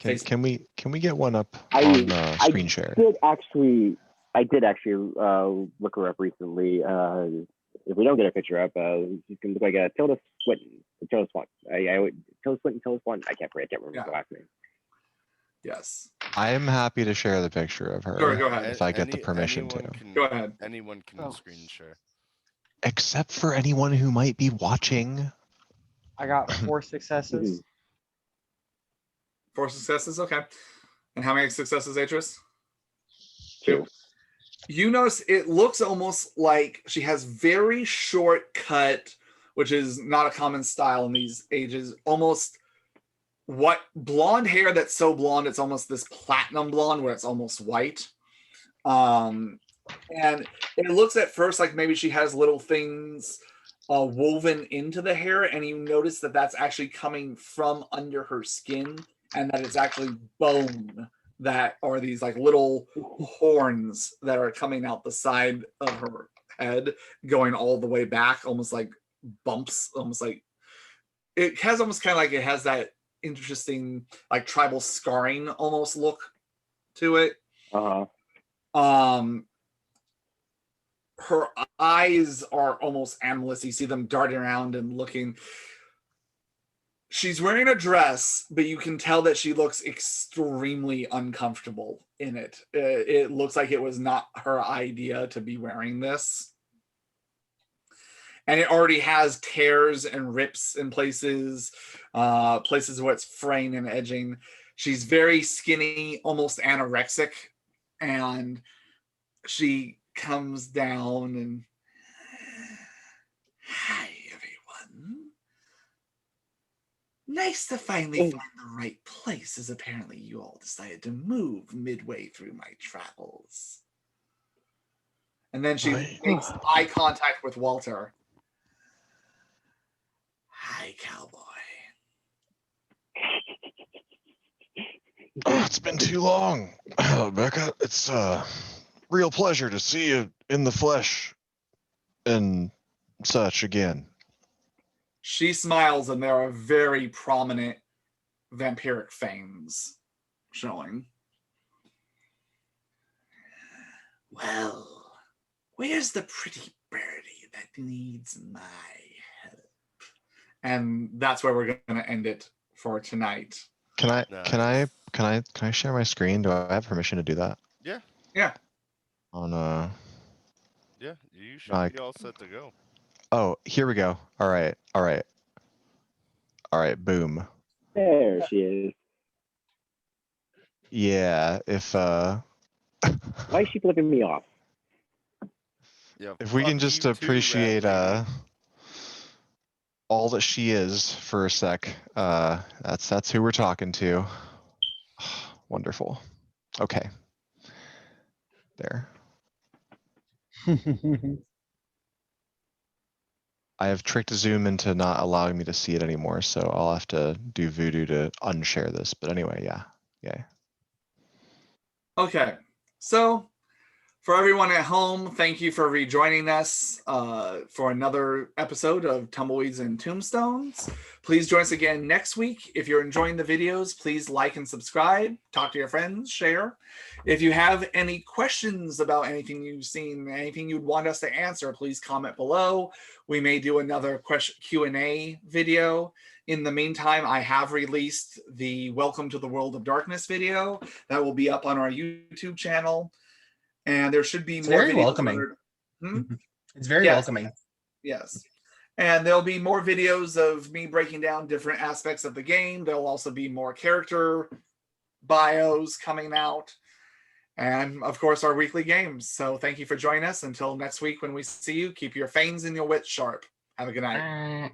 Can we get one up I- on screen share? I did actually look her up recently. If we don't get a picture up, she can look like a Tilda Swinton. Tilda Swan. Tilda Swinton, Tilda Swan. I can't remember the last name. Yes. I am happy to share the picture of her. Sure, go ahead. If I get the permission to. Go ahead. Anyone can screen share. Except for anyone who might be watching. I got 4 successes. 4 successes, okay. And how many successes, Atris? 2. You notice it looks almost like she has very short cut, which is not a common style in these ages, almost what blonde hair that's so blonde it's almost this platinum blonde where it's almost white. And it looks at first like maybe she has little things woven into the hair, and you notice that that's actually coming from under her skin, and that it's actually bone that are these like little horns that are coming out the side of her head, going all the way back, almost like bumps, almost like it has almost kind of like it has that interesting like tribal scarring almost look to it. Her eyes are almost animalist. You see them darting around and looking. She's wearing a dress, but you can tell that she looks extremely uncomfortable in it. It looks like it was not her idea to be wearing this. And it already has tears and rips in places where it's fraying and edging. She's very skinny, almost anorexic. And she comes down and, hi, everyone. Nice to finally find the right place, as apparently you all decided to move midway through my travels. And then she makes eye contact with Walter. Hi, cowboy. Oh, it's been too long, Becca. It's a real pleasure to see you in the flesh and such again. She smiles, and there are very prominent vampiric fangs showing. Well, where's the pretty birdie that needs my help? And that's where we're going to end it for tonight. Can I share my screen? Do I have permission to do that? Yeah. Yeah. On Yeah, you should Like- be all set to go. Oh, here we go. All right. Boom. There she is. Yeah. If Why is she flipping me off? Yeah. if we can fuck just you too, appreciate rat lady. all that she is for a sec. That's who we're talking to. Wonderful. Okay. There. I have tricked Zoom into not allowing me to see it anymore, so I'll have to do voodoo to unshare this. But anyway, yeah. Yay. Okay. So, for everyone at home, thank you for rejoining us for another episode of Tumbleweeds and Tombstones. Please join us again next week. If you're enjoying the videos, please like and subscribe. Talk to your friends, share. If you have any questions about anything you've seen, anything you'd want us to answer, please comment below. We may do another Q&A video. In the meantime, I have released the Welcome to the World of Darkness video that will be up on our YouTube channel. And there should be It's more very videos welcoming. that are- It's very Yes. welcoming. Yes. And there'll be more videos of me breaking down different aspects of the game. There'll also be more character bios coming out. And of course, our weekly games. So thank you for joining us. Until next week when we see you, keep your fangs and your wits sharp. Have a good night.